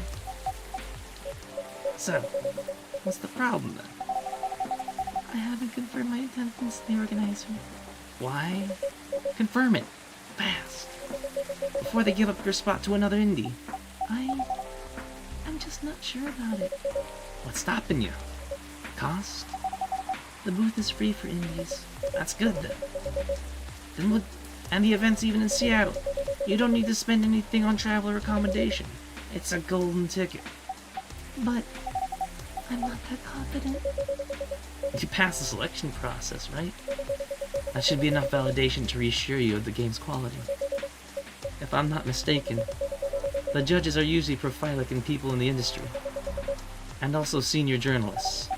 So, what's the problem then? I haven't confirmed my attendance to the organizer. Why? Confirm it. Fast. Before they give up your spot to another indie. I'm just not sure about it. What's stopping you? Cost? The booth is free for indies. That's good then. And the event's even in Seattle. You don't need to spend anything on travel or accommodation. It's a golden ticket. But I'm not that confident. You passed the selection process, right? That should be enough validation to reassure you of the game's quality. If I'm not mistaken, the judges are usually prophylactic in people in the industry. And also senior journalists.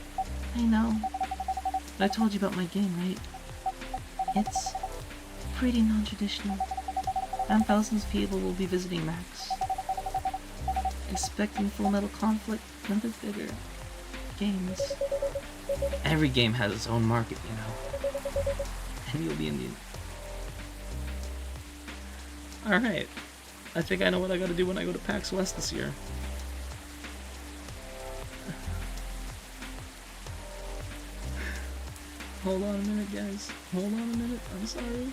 I know. But I told you about my game, right? It's pretty non-traditional. And thousands of people will be visiting Max. Expecting Full Metal Conflict and other bigger games. Every game has its own market, you know. And you'll be in the... Alright. I think I know what I gotta do when I go to PAX West this year. Hold on a minute, guys. Hold on a minute. I'm sorry.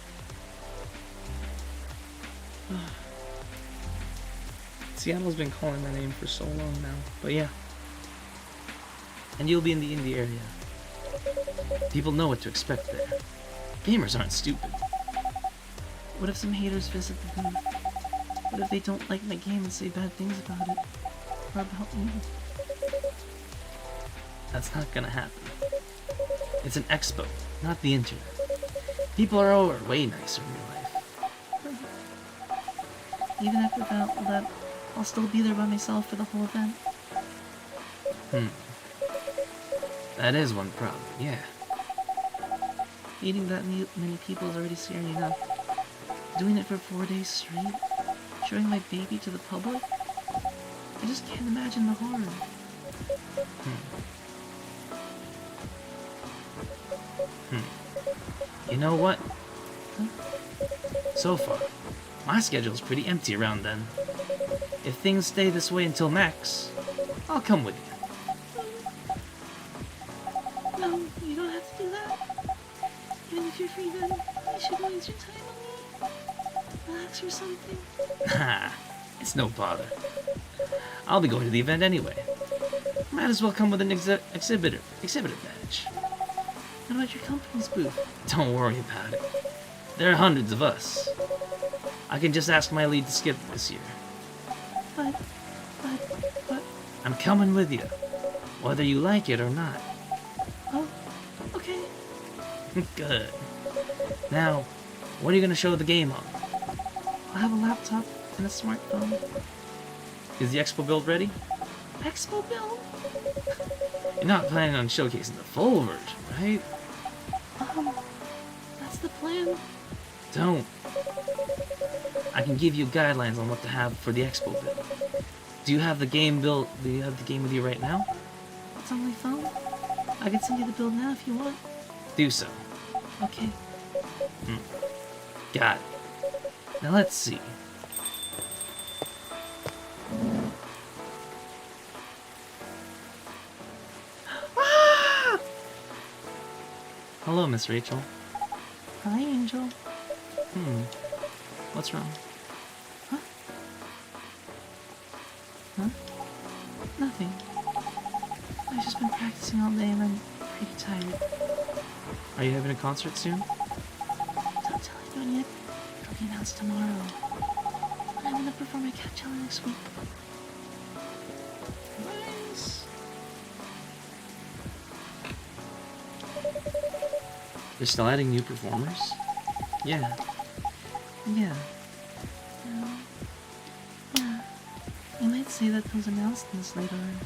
Seattle's been calling my name for so long now. But yeah. And you'll be in the indie area. People know what to expect there. Gamers aren't stupid. What if some haters visit the booth? What if they don't like my game and say bad things about it? Or about me? That's not gonna happen. It's an expo, not the internet. People are over way nicer in real life. Even after that, I'll still be there by myself for the whole event. That is one problem, yeah. Meeting that many people is already scary enough. Doing it for 4 days straight? Showing my baby to the public? I just can't imagine the horror. You know what? Huh? So far, my schedule's pretty empty around then. If things stay this way until Max, I'll come with you. No, you don't have to do that. Even if you're free then, you should waste your time on me. Relax or something. Nah, it's no bother. I'll be going to the event anyway. Might as well come with an exhibitor badge. What about your company's booth? Don't worry about it. There are hundreds of us. I can just ask my lead to skip this year. But... I'm coming with you, whether you like it or not. Oh, okay. Good. Now, what are you going to show the game on? I have a laptop and a smartphone. Is the expo build ready? Expo build? You're not planning on showcasing the full version, right? That's the plan. Don't. I can give you guidelines on what to have for the expo build. Do you have the game built? Do you have the game with you right now? It's on my phone. I can send you the build now if you want. Do so. Okay. Got it. Now let's see. Hello, Miss Rachel. Hi, Angel. What's wrong? Huh? Nothing. I've just been practicing all day and I'm pretty tired. Are you having a concert soon? Don't tell anyone yet. It'll be announced tomorrow. I'm gonna perform at Coachella next week. Nice. They're still adding new performers? Yeah. Yeah. You might say that those announcements later on.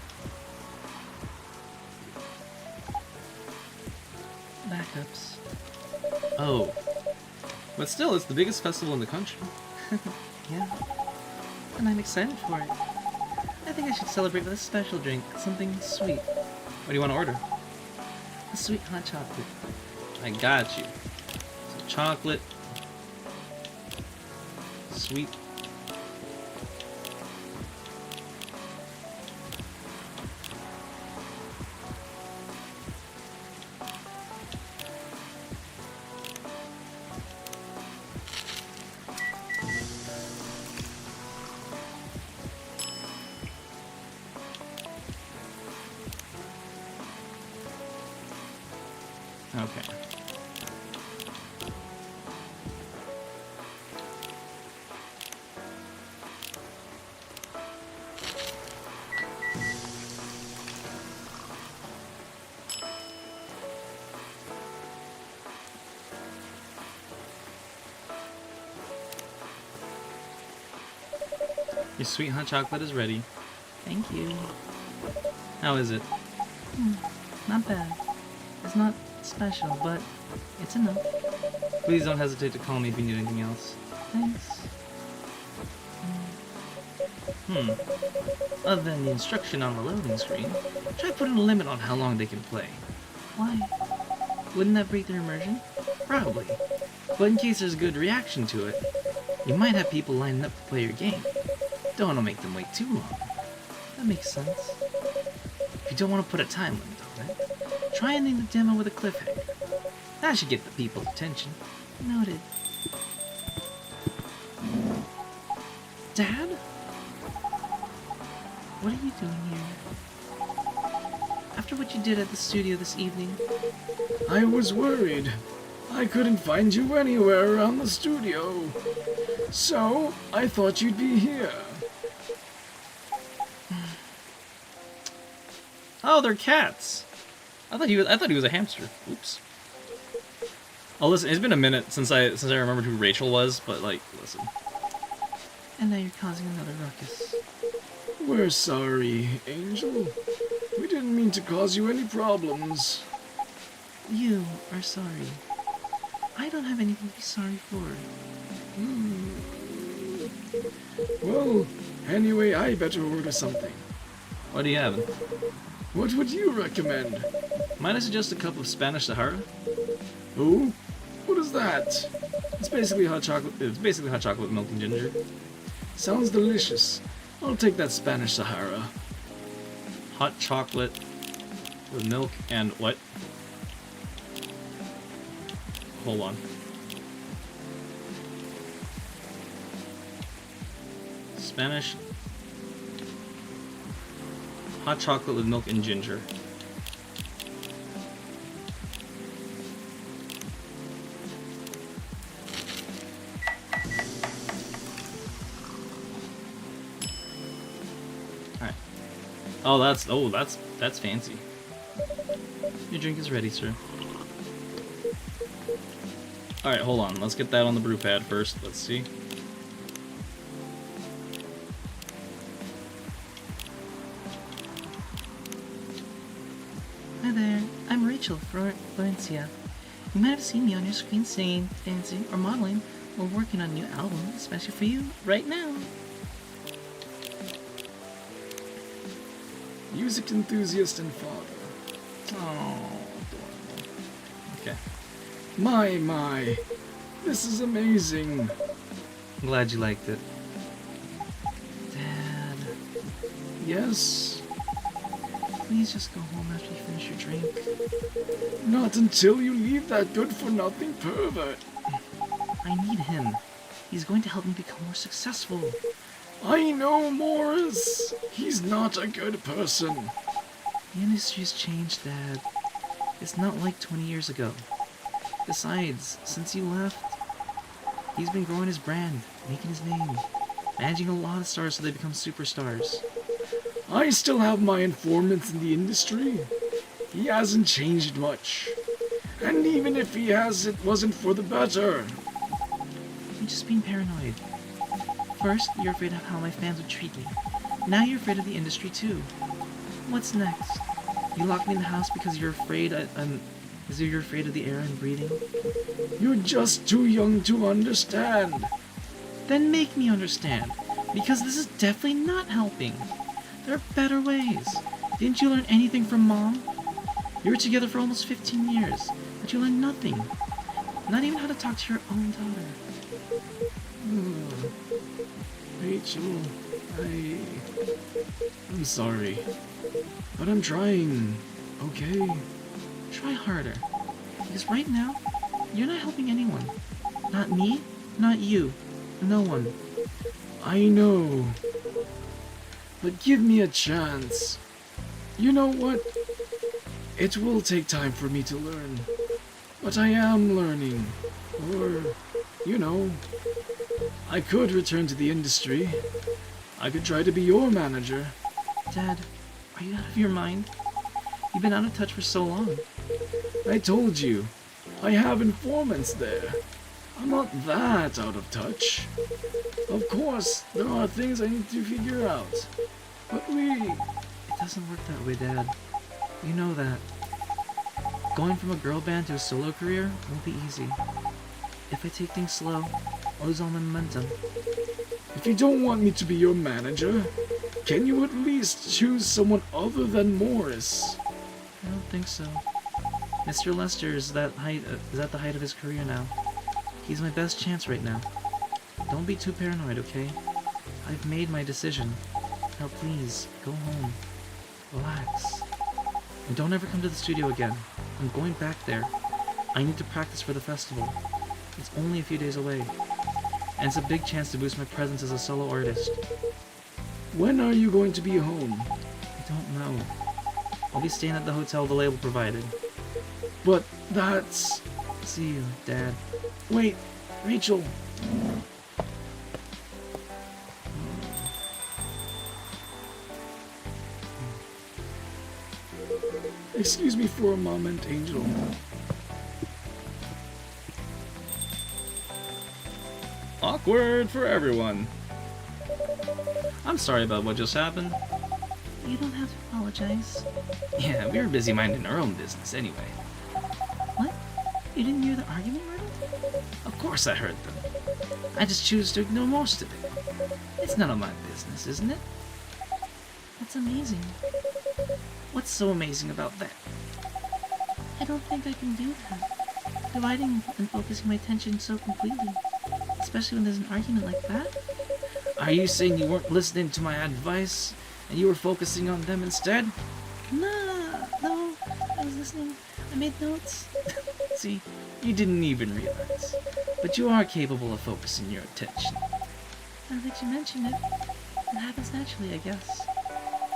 backups. Oh. But still, it's the biggest festival in the country. Yeah. And I'm excited for it. I think I should celebrate with a special drink, something sweet. What do you want to order? A sweet hot chocolate. I got you. So chocolate. Sweet. Okay. Your sweet hot chocolate is ready. Thank you. How is it? Not bad. It's not special, but it's enough. Please don't hesitate to call me if you need anything else. Thanks. Other than the instruction on the loading screen, try putting a limit on how long they can play. Why? Wouldn't that break their immersion? Probably. But in case there's a good reaction to it, you might have people lining up to play your game. Don't want to make them wait too long. That makes sense. If you don't want to put a time limit on it, try ending the demo with a cliffhanger. That should get the people's attention. Noted. Dad? What are you doing here? After what you did at the studio this evening, I was worried. I couldn't find you anywhere around the studio. So, I thought you'd be here. Oh, they're cats. I thought he was a hamster. Oops. Oh, listen, it's been a minute since I remembered who Rachel was, but like, listen. and now you're causing another ruckus. We're sorry, Angel. We didn't mean to cause you any problems. You are sorry. I don't have anything to be sorry for. Well, anyway, I better order something. What do you have? What would you recommend? Might I suggest a cup of Spanish Sahara? Oh? What is that? It's basically hot chocolate. It's basically hot chocolate with milk and ginger. Sounds delicious. I'll take that Spanish Sahara. Hot chocolate with milk and what? Hold on. Spanish hot chocolate with milk and ginger. Alright. Oh, that's fancy. Your drink is ready, sir. Alright, hold on. Let's get that on the brew pad first. Let's see. Hi there, I'm Rachel from Valencia. You might have seen me on your screen singing, dancing, or modeling while working on a new album, especially for you, right now. Music enthusiast and father. Oh, adorable. Okay. My. This is amazing. I'm glad you liked it. Dad, Yes? please just go home after you finish your drink. Not until you leave that good-for-nothing pervert. I need him. He's going to help me become more successful. I know Morris. He's not a good person. The industry's changed, Dad. It's not like 20 years ago. Besides, since you left, he's been growing his brand, making his name, managing a lot of stars so they become superstars. I still have my informants in the industry. He hasn't changed much. And even if he has, it wasn't for the better. You're just being paranoid. First, you're afraid of how my fans would treat me. Now you're afraid of the industry too. What's next? You locked me in the house because you're afraid As if you're afraid of the air I'm breathing? You're just too young to understand. Then make me understand, because this is definitely not helping. There are better ways. Didn't you learn anything from Mom? You were together for almost 15 years, but you learned nothing. Not even how to talk to your own daughter. Rachel, I'm sorry. But I'm trying, okay? Try harder. Because right now, you're not helping anyone. Not me, not you, no one. I know. But give me a chance. You know what? It will take time for me to learn. But I am learning. Or, you know, I could return to the industry. I could try to be your manager. Dad, are you out of your mind? You've been out of touch for so long. I told you, I have informants there. I'm not that out of touch. Of course, there are things I need to figure out. But It doesn't work that way, Dad. You know that. Going from a girl band to a solo career won't be easy. If I take things slow, I'll lose all my momentum. if you don't want me to be your manager, can you at least choose someone other than Morris? I don't think so. Mr. Lester is at the height of his career now. He's my best chance right now. Don't be too paranoid, okay? I've made my decision. Now please, go home. Relax. And don't ever come to the studio again. I'm going back there. I need to practice for the festival. It's only a few days away. And it's a big chance to boost my presence as a solo artist. When are you going to be home? I don't know. I'll be staying at the hotel the label provided. But that's... See you, Dad. Wait, Rachel. Excuse me for a moment, Angel. Awkward for everyone. I'm sorry about what just happened. You don't have to apologize. Yeah, we were busy minding our own business anyway. What? You didn't hear the argument, Myrtle? Of course I heard them. I just choose to ignore most of it. It's none of my business, isn't it? That's amazing. What's so amazing about that? I don't think I can do that. Dividing and focusing my attention so completely. Especially when there's an argument like that. Are you saying you weren't listening to my advice and you were focusing on them instead? No, I was listening. I made notes. See, you didn't even realize. But you are capable of focusing your attention. Now that you mention it, it happens naturally, I guess.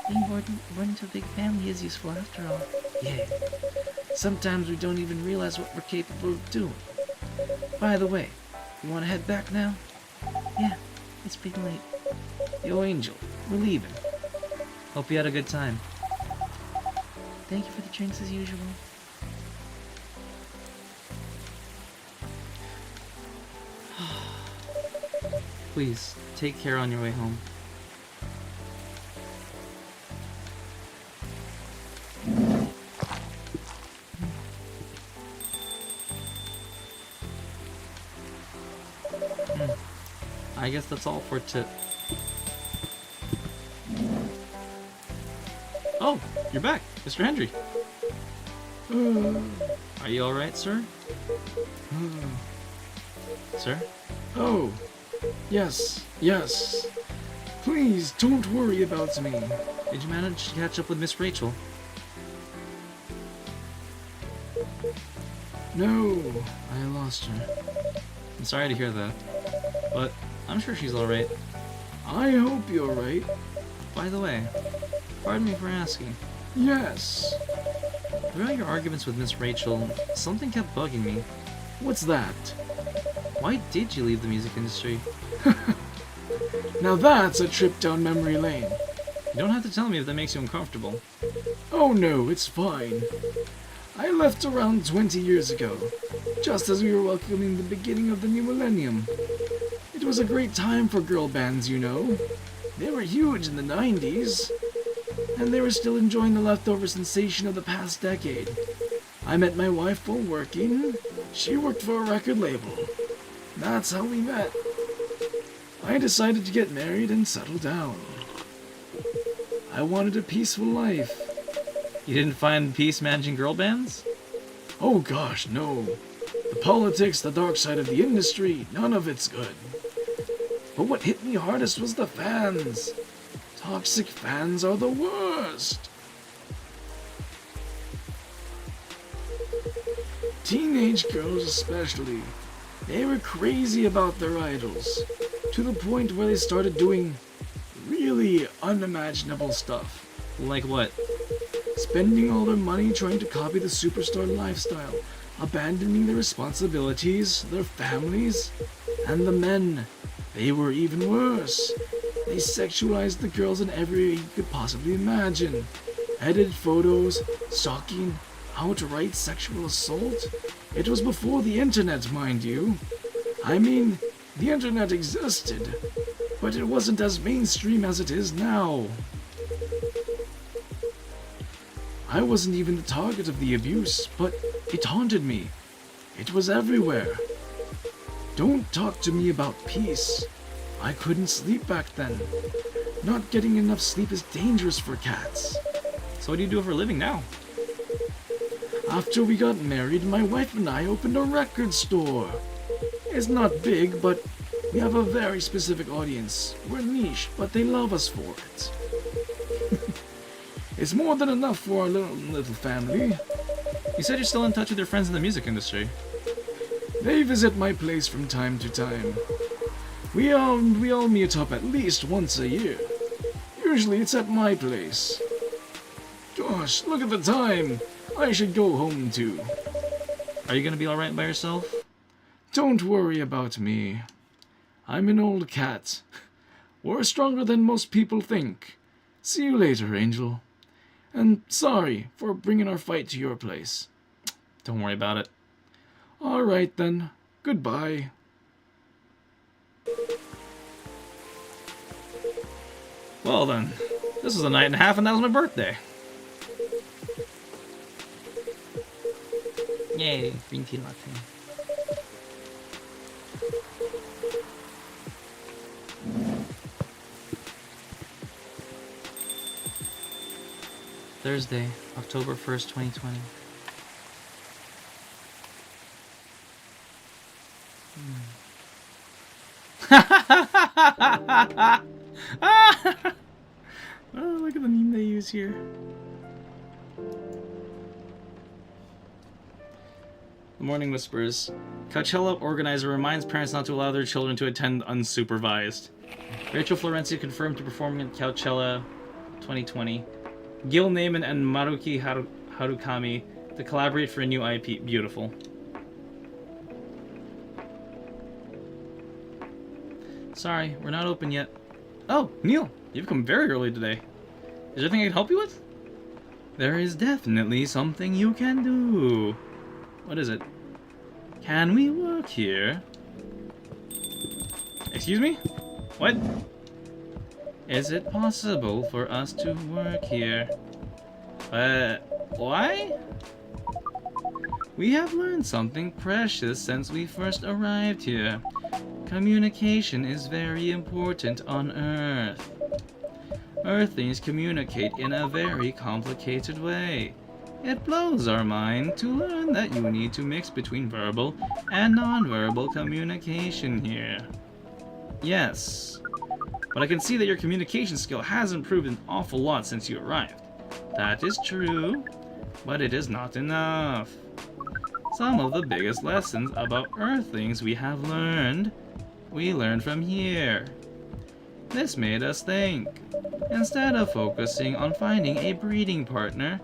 Being born into a big family is useful after all. Yeah. Sometimes we don't even realize what we're capable of doing. By the way, you want to head back now? Yeah, it's pretty late. Yo, Angel, we're leaving. Hope you had a good time. Thank you for the drinks as usual. Please, take care on your way home. I guess that's all for Oh, you're back, Mr. Hendry. Are you alright, sir? Sir? Oh, yes. Please, don't worry about me. Did you manage to catch up with Miss Rachel? No. I lost her. I'm sorry to hear that, but I'm sure she's alright. I hope you're right. By the way, pardon me for asking. Yes. Throughout your arguments with Miss Rachel, something kept bugging me. What's that? Why did you leave the music industry? Now that's a trip down memory lane. You don't have to tell me if that makes you uncomfortable. Oh no, it's fine. I left around 20 years ago, just as we were welcoming the beginning of the new millennium. It was a great time for girl bands, you know. They were huge in the 90s, and they were still enjoying the leftover sensation of the past decade. I met my wife while working. She worked for a record label. That's how we met. I decided to get married and settle down. I wanted a peaceful life. You didn't find peace managing girl bands? Oh gosh, no. The politics, the dark side of the industry, none of it's good. But what hit me hardest was the fans. Toxic fans are the worst. Teenage girls especially. They were crazy about their idols, to the point where they started doing really unimaginable stuff. Like what? Spending all their money trying to copy the superstar lifestyle, abandoning their responsibilities, their families, and the men. They were even worse. They sexualized the girls in every way you could possibly imagine. Edited photos, stalking, outright sexual assault. It was before the internet, mind you. I mean, the internet existed, but it wasn't as mainstream as it is now. I wasn't even the target of the abuse, but it haunted me. It was everywhere. Don't talk to me about peace. I couldn't sleep back then. Not getting enough sleep is dangerous for cats. So what do you do for a living now? After we got married, my wife and I opened a record store. It's not big, but we have a very specific audience. We're niche, but they love us for it. It's more than enough for our little family. You said you're still in touch with your friends in the music industry. They visit my place from time to time. We all meet up at least once a year. Usually it's at my place. Gosh, look at the time. I should go home too. Are you gonna be alright by yourself? Don't worry about me. I'm an old cat. We're stronger than most people think. See you later, Angel. And sorry for bringing our fight to your place. Don't worry about it. All right then. Goodbye. Well then, this was a night and a half and that was my birthday. Yay, green tea latte. Thursday, October 1st, 2020. Oh, look at the meme they use here. The Morning Whispers. Coachella organizer reminds parents not to allow their children to attend unsupervised. Rachel Florencia confirmed to performing at Coachella 2020. Gil Naiman and Maruki Harukami to collaborate for a new IP. Beautiful. Sorry, we're not open yet. Oh, Neil, you've come very early today. Is there anything I can help you with? There is definitely something you can do. What is it? Can we work here? Excuse me? What? Is it possible for us to work here? Why? We have learned something precious since we first arrived here. Communication is very important on Earth. Earthlings communicate in a very complicated way. It blows our mind to learn that you need to mix between verbal and non-verbal communication here. Yes, but I can see that your communication skill has improved an awful lot since you arrived. That is true, but it is not enough. Some of the biggest lessons about Earthlings we have learned, we learned from here. This made us think. Instead of focusing on finding a breeding partner,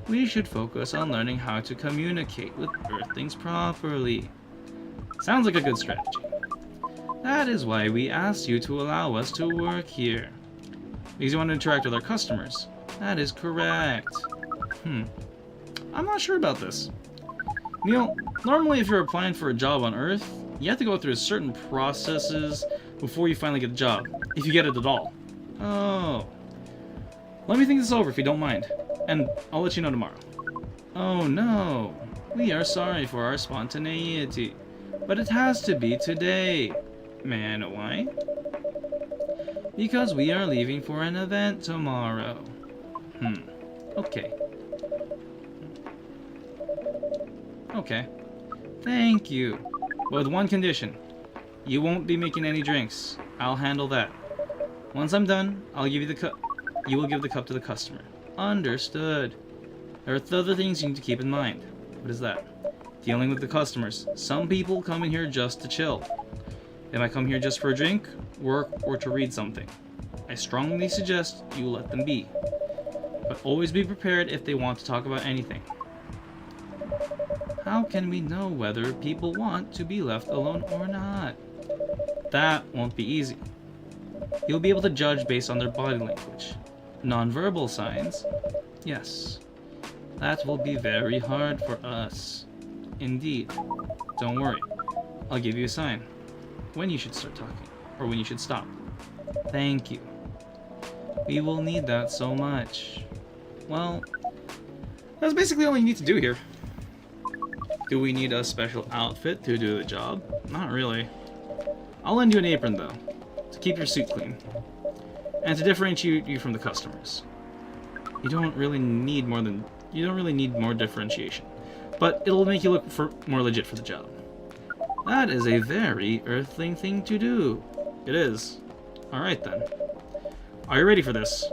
we should focus on learning how to communicate with Earthlings properly. Sounds like a good strategy. That is why we asked you to allow us to work here. Because you want to interact with our customers. That is correct. I'm not sure about this. Neil, normally if you're applying for a job on Earth, you have to go through certain processes before you finally get the job. If you get it at all. Oh. Let me think this over if you don't mind. And I'll let you know tomorrow. Oh no, we are sorry for our spontaneity, but it has to be today. May I know why? Because we are leaving for an event tomorrow. Okay. Okay. Thank you. But with one condition. You won't be making any drinks. I'll handle that. Once I'm done, I'll give you the cup. You will give the cup to the customer. Understood. There are other things you need to keep in mind. What is that? Dealing with the customers. Some people come in here just to chill. They might come here just for a drink, work, or to read something. I strongly suggest you let them be. But always be prepared if they want to talk about anything. How can we know whether people want to be left alone or not? That won't be easy. You'll be able to judge based on their body language. Non-verbal signs, yes. That will be very hard for us. Indeed. Don't worry. I'll give you a sign. When you should start talking, or when you should stop. Thank you. We will need that so much. Well, that's basically all you need to do here. Do we need a special outfit to do the job? Not really. I'll lend you an apron though, to keep your suit clean, and to differentiate you from the customers. You don't really need more differentiation, but it'll make you look more legit for the job. That is a very Earthling thing to do. It is. All right then. Are you ready for this?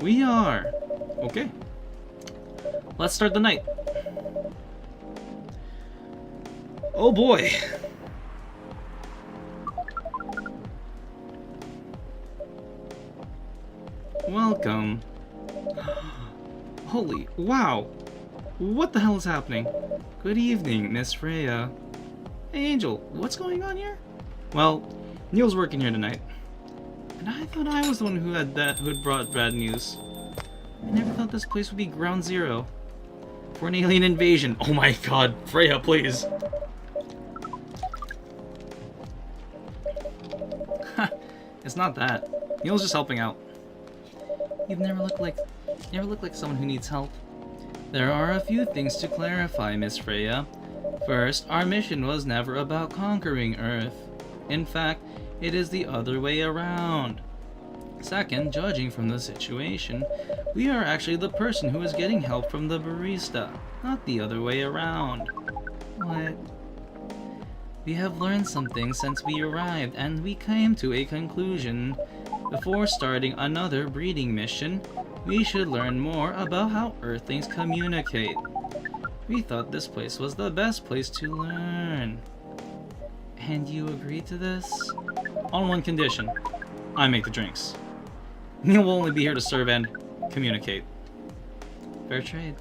We are. Okay. Let's start the night. Oh boy. Welcome. Holy, wow. What the hell is happening? Good evening, Miss Freya. Hey Angel, what's going on here? Well, Neil's working here tonight. And I thought I was the one who had brought bad news. I never thought this place would be ground zero for an alien invasion. Oh my god, Freya, please. It's not that. Neil's just helping out. You've never looked like someone who needs help. There are a few things to clarify, Miss Freya. First, our mission was never about conquering Earth. In fact, it is the other way around. Second, judging from the situation, we are actually the person who is getting help from the barista, not the other way around. What? We have learned something since we arrived, and we came to a conclusion. Before starting another breeding mission, we should learn more about how Earthlings communicate. We thought this place was the best place to learn. And you agreed to this? On one condition. I make the drinks. Neil will only be here to serve and communicate. Fair trade.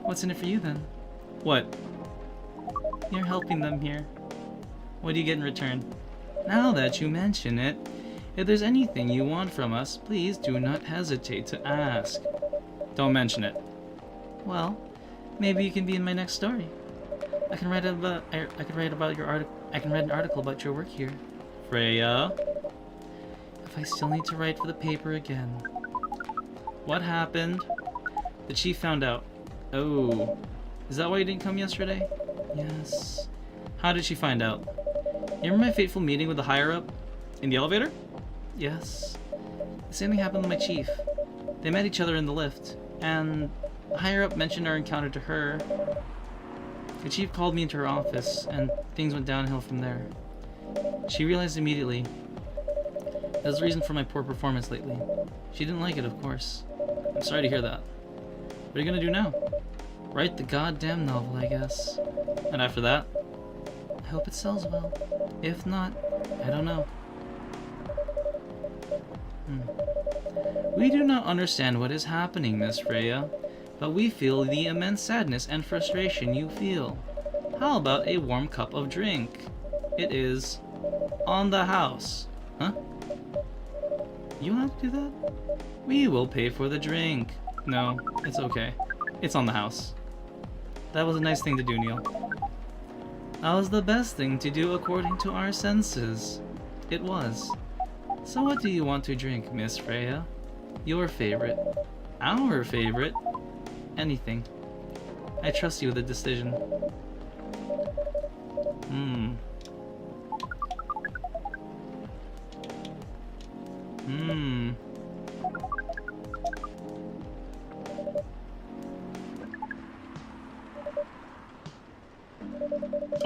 What's in it for you then? What? You're helping them here. What do you get in return? Now that you mention it, if there's anything you want from us, please do not hesitate to ask. Don't mention it. Well, maybe you can be in my next story. I can write an article about your work here. Freya? If I still need to write for the paper again. What happened? The chief found out. Oh. Is that why you didn't come yesterday? Yes. How did she find out? You remember my fateful meeting with the higher-up? In the elevator? Yes. The same thing happened with my chief. They met each other in the lift, and the higher-up mentioned our encounter to her. The chief called me into her office, and things went downhill from there. She realized immediately. That was the reason for my poor performance lately. She didn't like it, of course. I'm sorry to hear that. What are you gonna do now? Write the goddamn novel, I guess. And after that? I hope it sells well. If not, I don't know. We do not understand what is happening, Miss Freya, but we feel the immense sadness and frustration you feel. How about a warm cup of drink? It is on the house. Huh? You want to do that? We will pay for the drink. No, it's okay. It's on the house. That was a nice thing to do, Neil. That was the best thing to do according to our senses. It was. So what do you want to drink, Miss Freya? Your favorite. Our favorite? Anything. I trust you with the decision.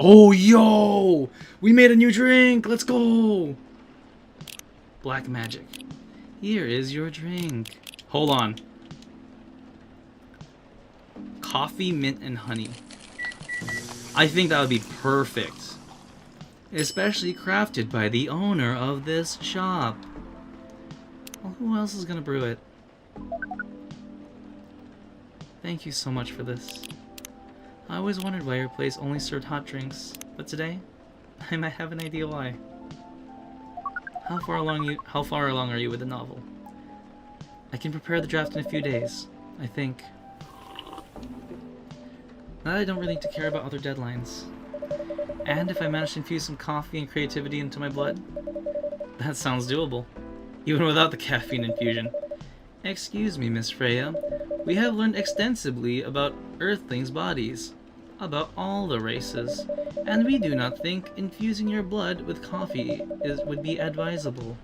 Oh, yo! We made a new drink! Let's go! Black magic. Here is your drink. Hold on. Coffee, mint, and honey. I think that would be perfect. Especially crafted by the owner of this shop. Well, who else is gonna brew it? Thank you so much for this. I always wondered why your place only served hot drinks, but today, I might have an idea why. How far along are you with the novel? I can prepare the draft in a few days, I think. Now that I don't really need to care about other deadlines. And if I manage to infuse some coffee and creativity into my blood, that sounds doable, even without the caffeine infusion. Excuse me, Miss Freya. We have learned extensively about Earthlings' bodies, about all the races, and we do not think infusing your blood with coffee would be advisable.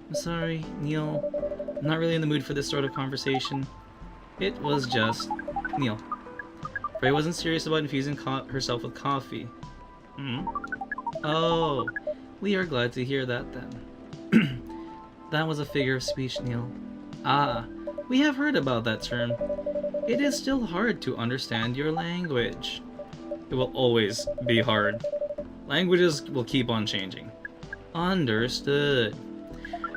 I'm sorry, Neil. I'm not really in the mood for this sort of conversation. It was just... Neil. Freya wasn't serious about infusing herself with coffee. Oh, we are glad to hear that then. That was a figure of speech, Neil. Ah, we have heard about that term. It is still hard to understand your language. It will always be hard. Languages will keep on changing. Understood.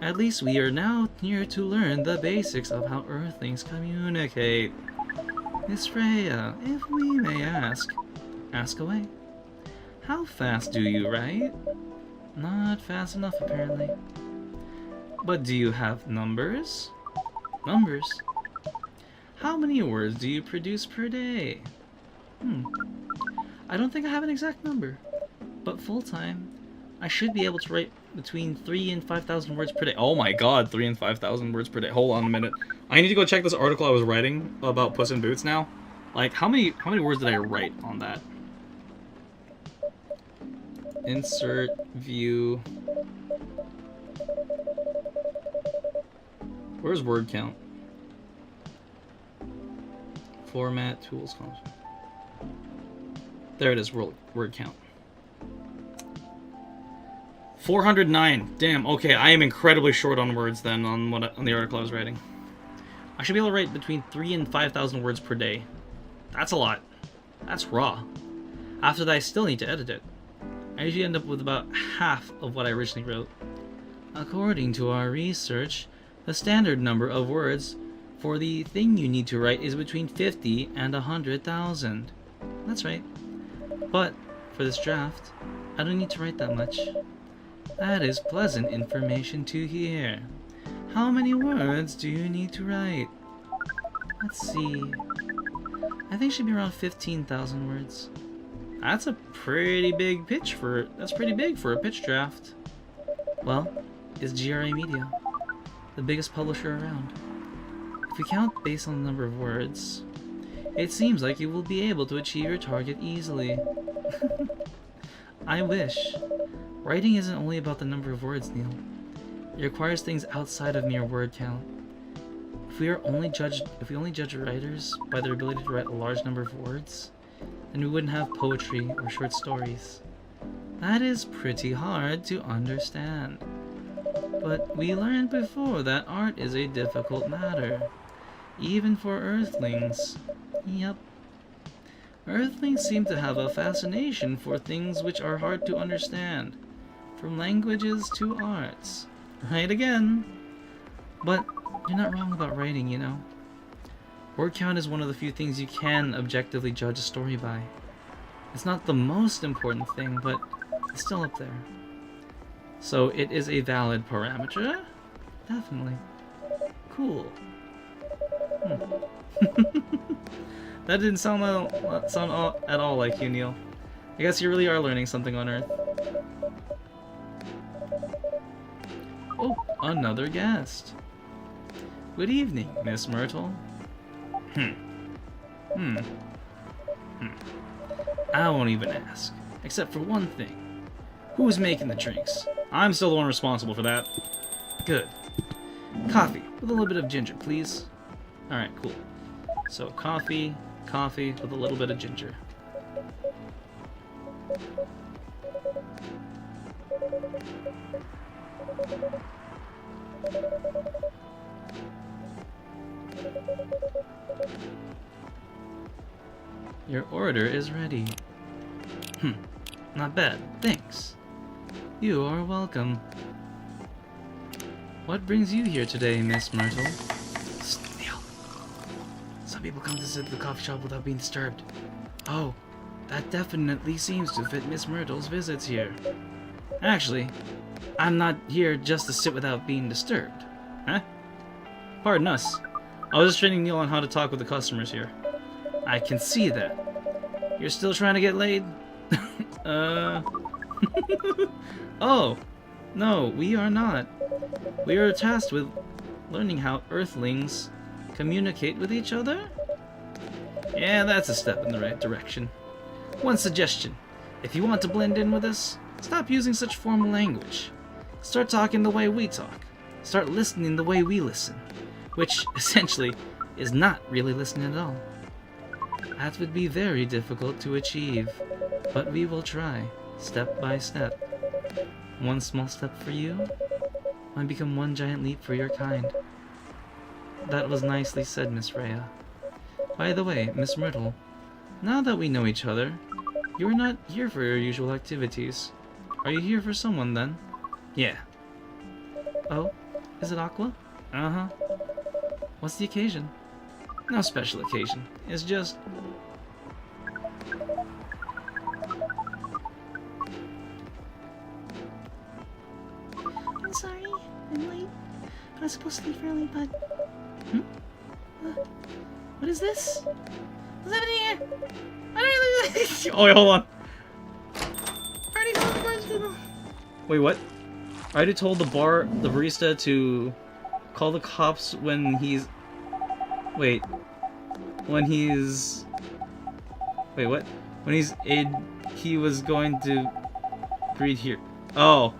At least we are now here to learn the basics of how Earthlings communicate. Miss Freya, if we may ask away. How fast do you write? Not fast enough, apparently. But do you have numbers? Numbers? How many words do you produce per day? I don't think I have an exact number, but full-time, I should be able to write between 3,000 and 5,000 words per day. Oh my god, 3,000 and 5,000 words per day. Hold on a minute. I need to go check this article I was writing about Puss in Boots now. Like, how many words did I write on that? Insert, view. Where's word count? Format, tools, function. There it is, word count. 409. Damn, okay, I am incredibly short on words then on the article I was writing. I should be able to write between 3,000 and 5,000 words per day. That's a lot. That's raw. After that, I still need to edit it. I usually end up with about half of what I originally wrote. According to our research, the standard number of words for the thing you need to write is between 50 and 100,000. That's right. But for this draft, I don't need to write that much. That is pleasant information to hear. How many words do you need to write? Let's see. I think it should be around 15,000 words. That's a pretty big that's pretty big for a pitch draft. Well, it's GRA Media, the biggest publisher around. If we count based on the number of words, it seems like you will be able to achieve your target easily. I wish. Writing isn't only about the number of words, Neil. It requires things outside of mere word count. If we only judge writers by their ability to write a large number of words, then we wouldn't have poetry or short stories. That is pretty hard to understand. But we learned before that art is a difficult matter, even for Earthlings. Yep. Earthlings seem to have a fascination for things which are hard to understand, from languages to arts. Right again. But you're not wrong about writing, you know. Word count is one of the few things you can objectively judge a story by. It's not the most important thing, but it's still up there. So it is a valid parameter? Definitely. Cool. That didn't sound at all like you, Neil. I guess you really are learning something on Earth. Oh, another guest. Good evening, Miss Myrtle. Hmm. I won't even ask. Except for one thing. Who's making the drinks? I'm still the one responsible for that. Good. Coffee, with a little bit of ginger, please. Alright, cool. So, coffee with a little bit of ginger. Your order is ready. Not bad, thanks. You are welcome. What brings you here today, Miss Myrtle? Neil. Some people come to visit the coffee shop without being disturbed. Oh, that definitely seems to fit Miss Myrtle's visits here. Actually, I'm not here just to sit without being disturbed. Huh? Pardon us. I was just training Neil on how to talk with the customers here. I can see that. You're still trying to get laid? Oh, no, we are not. We are tasked with learning how Earthlings communicate with each other? Yeah, that's a step in the right direction. One suggestion. If you want to blend in with us, stop using such formal language. Start talking the way we talk. Start listening the way we listen. Which, essentially, is not really listening at all. That would be very difficult to achieve, but we will try, step by step. One small step for you might become one giant leap for your kind. That was nicely said, Miss Rhea. By the way, Miss Myrtle, now that we know each other, you're not here for your usual activities. Are you here for someone, then? Yeah. Oh? Is it Aqua? Uh-huh. What's the occasion? No special occasion. It's just... I'm sorry, I'm late. I was supposed to leave early, but... What is this? What's happening here? Oh, wait, hold on. Already told the bartender. Wait, what? I already told the barista to call the cops when he's... Wait. When he's... Wait, what? When he was going to breed here. Oh.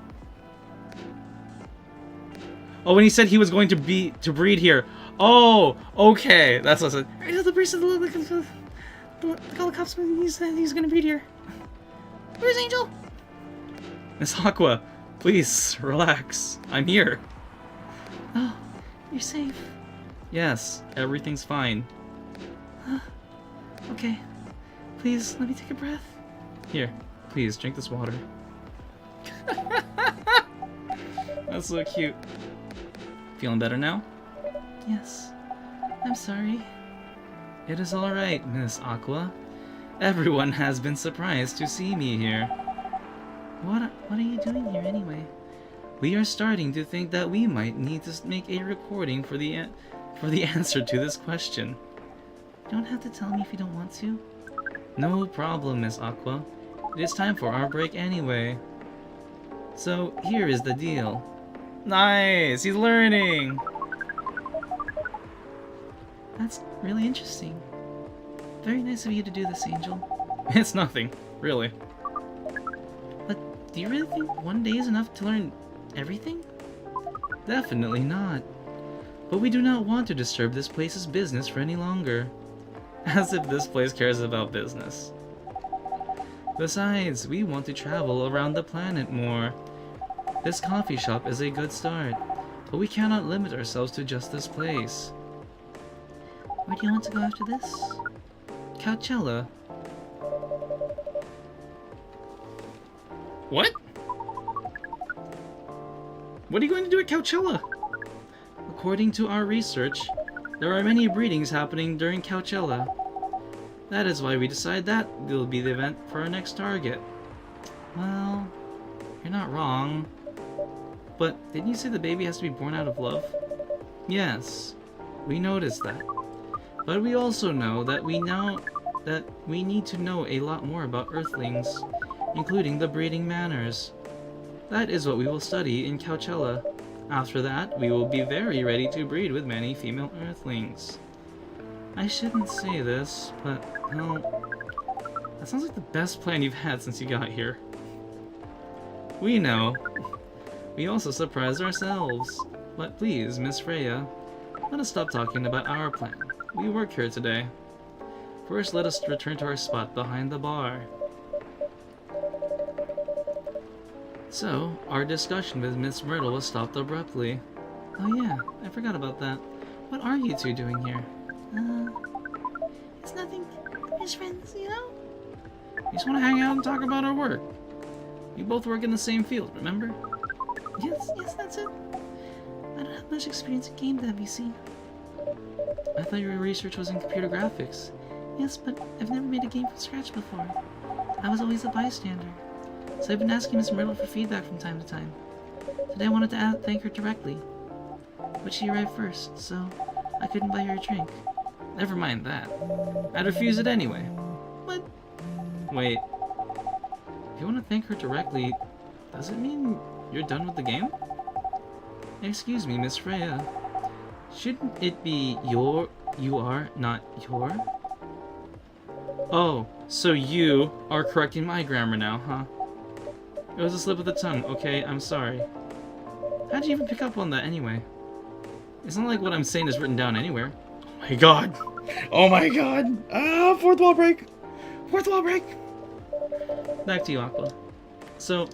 Oh, when he said he was going to breed here. Oh, okay. That's what I said. I told the bartender to call the cops when he said he's gonna breed here. Where's Angel? Miss Aqua, please, relax. I'm here. Oh, you're safe. Yes, everything's fine. Okay. Please, let me take a breath. Here, please, drink this water. That's so cute. Feeling better now? Yes. I'm sorry. It is alright, Miss Aqua. Everyone has been surprised to see me here. What are you doing here anyway? We are starting to think that we might need to make a recording for the answer to this question. You don't have to tell me if you don't want to. No problem, Miss Aqua. It is time for our break anyway. So, here is the deal. Nice! He's learning! That's really interesting. Very nice of you to do this, Angel. It's nothing, really. But do you really think one day is enough to learn everything? Definitely not. But we do not want to disturb this place's business for any longer. As if this place cares about business. Besides, we want to travel around the planet more. This coffee shop is a good start, but we cannot limit ourselves to just this place. Where do you want to go after this? Coachella. What? What are you going to do at Coachella? According to our research, there are many breedings happening during Coachella. That is why we decided that will be the event for our next target. Well, you're not wrong. But didn't you say the baby has to be born out of love? Yes, we noticed that. But we also know that we need to know a lot more about Earthlings, including the breeding manners. That is what we will study in I shouldn't say this, but, well, that sounds like the best plan you've had since you got here. We know. We also surprised ourselves. But please, Miss Freya, let us stop talking about our plan. We work here today. First, let us return to our spot behind the bar. So, our discussion with Miss Myrtle was stopped abruptly. Oh yeah, I forgot about that. What are you two doing here? It's nothing. We're just friends, you know? We just want to hang out and talk about our work. We both work in the same field, remember? Yes, that's it. I don't have much experience in game dev, you see. I thought your research was in computer graphics. Yes, but I've never made a game from scratch before. I was always a bystander. So I've been asking Miss Myrtle for feedback from time to time. Today I wanted to thank her directly. But she arrived first, so I couldn't buy her a drink. Never mind that. I'd refuse it anyway. What? Wait. If you want to thank her directly, does it mean you're done with the game? Excuse me, Miss Freya. Shouldn't it be you are, not your? Oh, so you are correcting my grammar now, huh? It was a slip of the tongue, okay? I'm sorry. How'd you even pick up on that anyway? It's not like what I'm saying is written down anywhere. Oh my god! Oh my god! Ah, fourth wall break! Fourth wall break! Back to you, Aqua. So,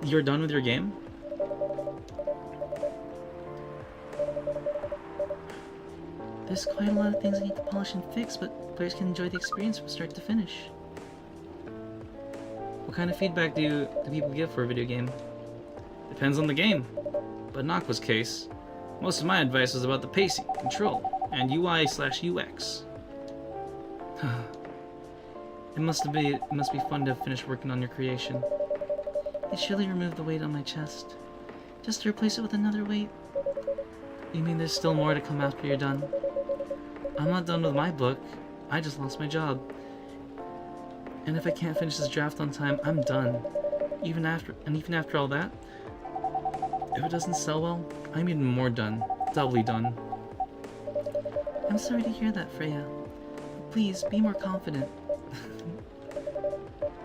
you're done with your game? There's quite a lot of things I need to polish and fix, but players can enjoy the experience from start to finish. What kind of feedback do people give for a video game? Depends on the game. But in Aqua's case, most of my advice was about the pacing, control, and UI/UX. It must be fun to finish working on your creation. It surely removed the weight on my chest. Just to replace it with another weight. You mean there's still more to come after you're done? I'm not done with my book. I just lost my job. And if I can't finish this draft on time, I'm done. Even after all that, if it doesn't sell well, I'm even more done. Doubly done. I'm sorry to hear that, Freya. Please, be more confident.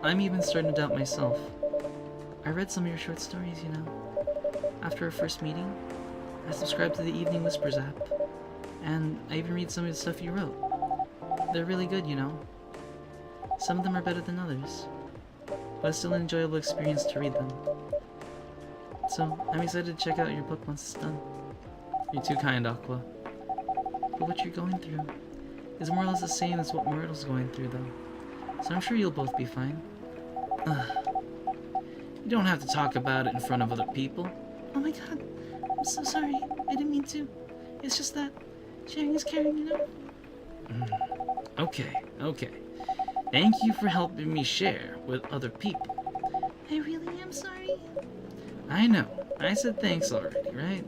I'm even starting to doubt myself. I read some of your short stories, you know. After our first meeting, I subscribed to the Evening Whispers app. And I even read some of the stuff you wrote. They're really good, you know. Some of them are better than others. But it's still an enjoyable experience to read them. So, I'm excited to check out your book once it's done. You're too kind, Aqua. But what you're going through is more or less the same as what Myrtle's going through, though. So I'm sure you'll both be fine. You don't have to talk about it in front of other people. Oh my god, I'm so sorry. I didn't mean to. It's just that sharing is caring, you know? Okay. Thank you for helping me share with other people. I really am sorry. I know. I said thanks already, right?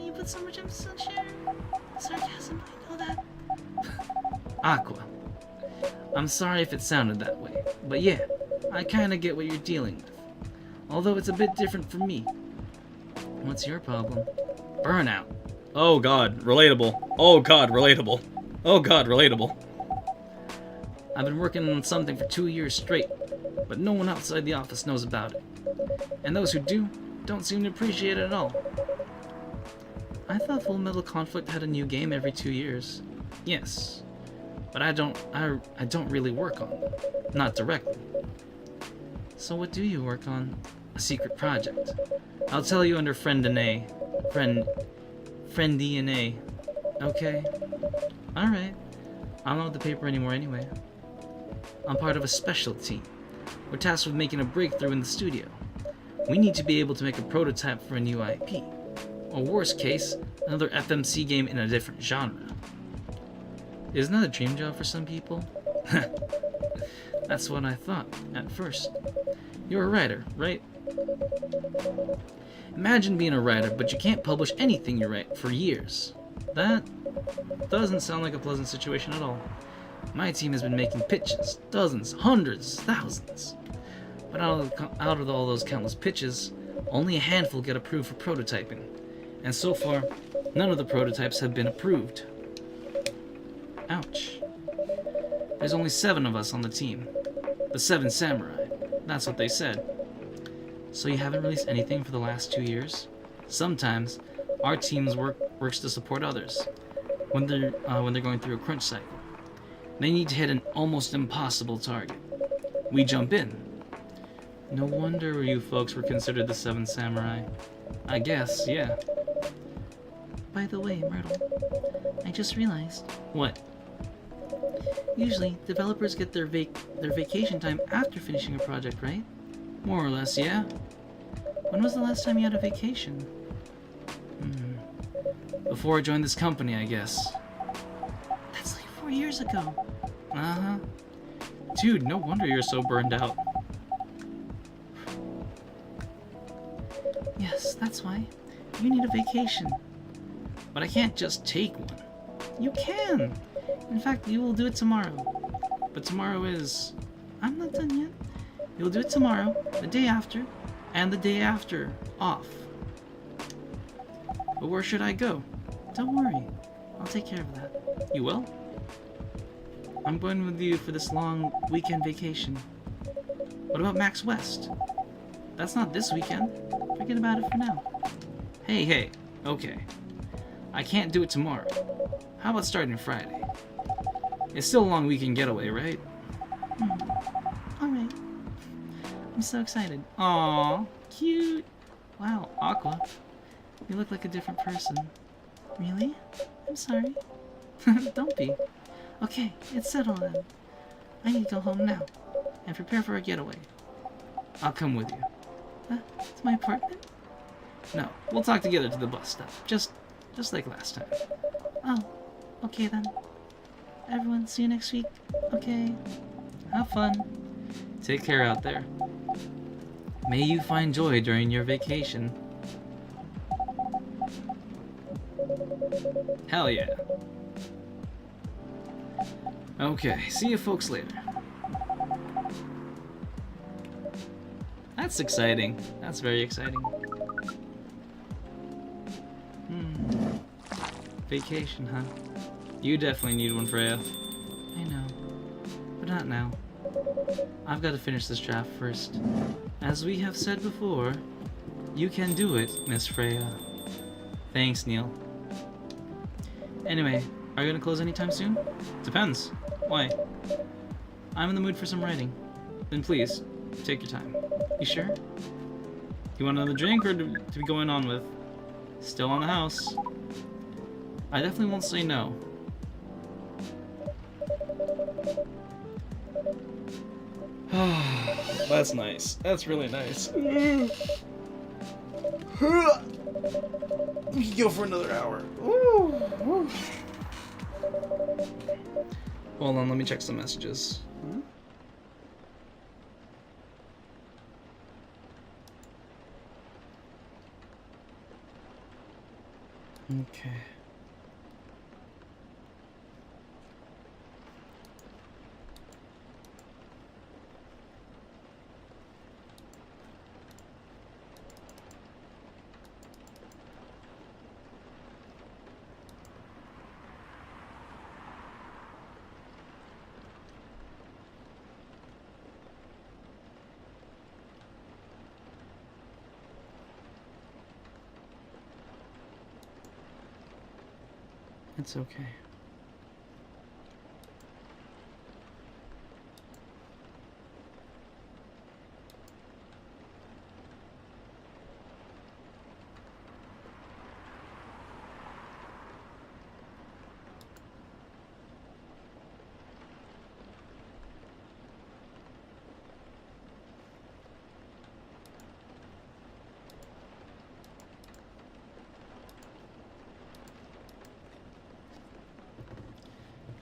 You put so much emphasis on sharing. Sarcasm, I know that. Aqua. I'm sorry if it sounded that way, but yeah, I kinda get what you're dealing with. Although it's a bit different for me. What's your problem? Burnout. Oh god, relatable. Oh god, relatable. Oh god, relatable. I've been working on something for 2 years straight, but no one outside the office knows about it. And those who do, don't seem to appreciate it at all. I thought Full Metal Conflict had a new game every 2 years. Yes, but I don't really work on them. Not directly. So what do you work on? A secret project. I'll tell you under Friend DNA. Friend DNA. Okay? Alright. I'm not with the paper anymore anyway. I'm part of a special team. We're tasked with making a breakthrough in the studio. We need to be able to make a prototype for a new IP. Or worst case, another FMC game in a different genre. Isn't that a dream job for some people? That's what I thought, at first. You're a writer, right? Imagine being a writer, but you can't publish anything you write for years. That doesn't sound like a pleasant situation at all. My team has been making pitches, dozens, hundreds, thousands. But out of all those countless pitches, only a handful get approved for prototyping. And so far, none of the prototypes have been approved. Ouch. There's only 7 of us on the team. The 7 samurai. That's what they said. So you haven't released anything for the last 2 years? Sometimes our teams works to support others when they're going through a crunch cycle. They need to hit an almost impossible target. We jump in. No wonder you folks were considered the 7 samurai. I guess, yeah. By the way, Myrtle, I just realized. What? Usually, developers get their vacation time after finishing a project, right? More or less, yeah. When was the last time you had a vacation? Before I joined this company, I guess. That's like 4 years ago. Uh-huh. Dude, no wonder you're so burned out. Yes, that's why. You need a vacation. But I can't just take one. You can! In fact, you will do it tomorrow. But tomorrow is... I'm not done yet. You'll do it tomorrow, the day after, and the day after, off. But where should I go? Don't worry. I'll take care of that. You will? I'm going with you for this long weekend vacation. What about Max West? That's not this weekend. Forget about it for now. Hey, okay. I can't do it tomorrow. How about starting Friday? It's still a long weekend getaway, right? Alright. I'm so excited. Aww, Cute. Wow, Aqua. You look like a different person. Really? I'm sorry. Don't be. Okay, it's settled then. I need to go home now and prepare for a getaway. I'll come with you. To my apartment? No, we'll talk together to the bus stop. Just like last time. Oh, okay then. Everyone, see you next week. Okay. Have fun. Take care out there. May you find joy during your vacation. Hell yeah. Okay, see you folks later. That's exciting. That's very exciting. Vacation, huh? You definitely need one, Freya. I know. But not now. I've got to finish this draft first. As we have said before, you can do it, Miss Freya. Thanks, Neil. Anyway, are you gonna close anytime soon? Depends. Why? I'm in the mood for some writing. Then please, take your time. You sure? You want another drink or to be going on with? Still on the house. I definitely won't say no. That's nice. That's really nice. We can go for another hour. Hold on, let me check some messages. Okay. It's okay.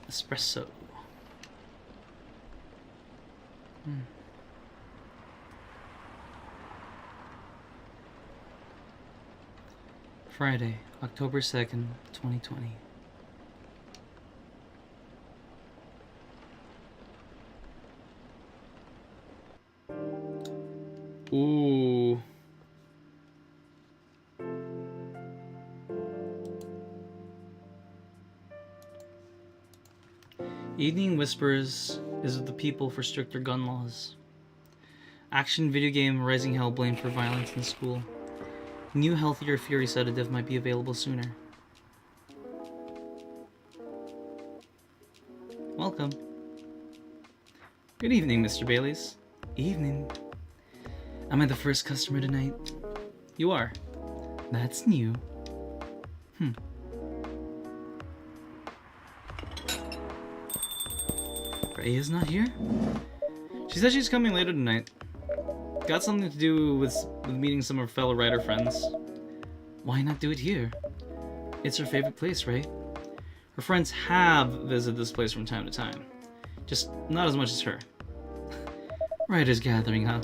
Espresso. Friday, October 2nd, 2020. Ooh. Evening Whispers is of the people for stricter gun laws. Action video game Rising Hell blamed for violence in school. New healthier Fury sedative might be available sooner. Welcome. Good evening, Mr. Baileys. Evening. Am I the first customer tonight? You are. That's new. Freya's not here? She said she's coming later tonight. Got something to do with meeting some of her fellow writer friends. Why not do it here? It's her favorite place, right? Her friends have visited this place from time to time. Just not as much as her. Writers gathering, huh?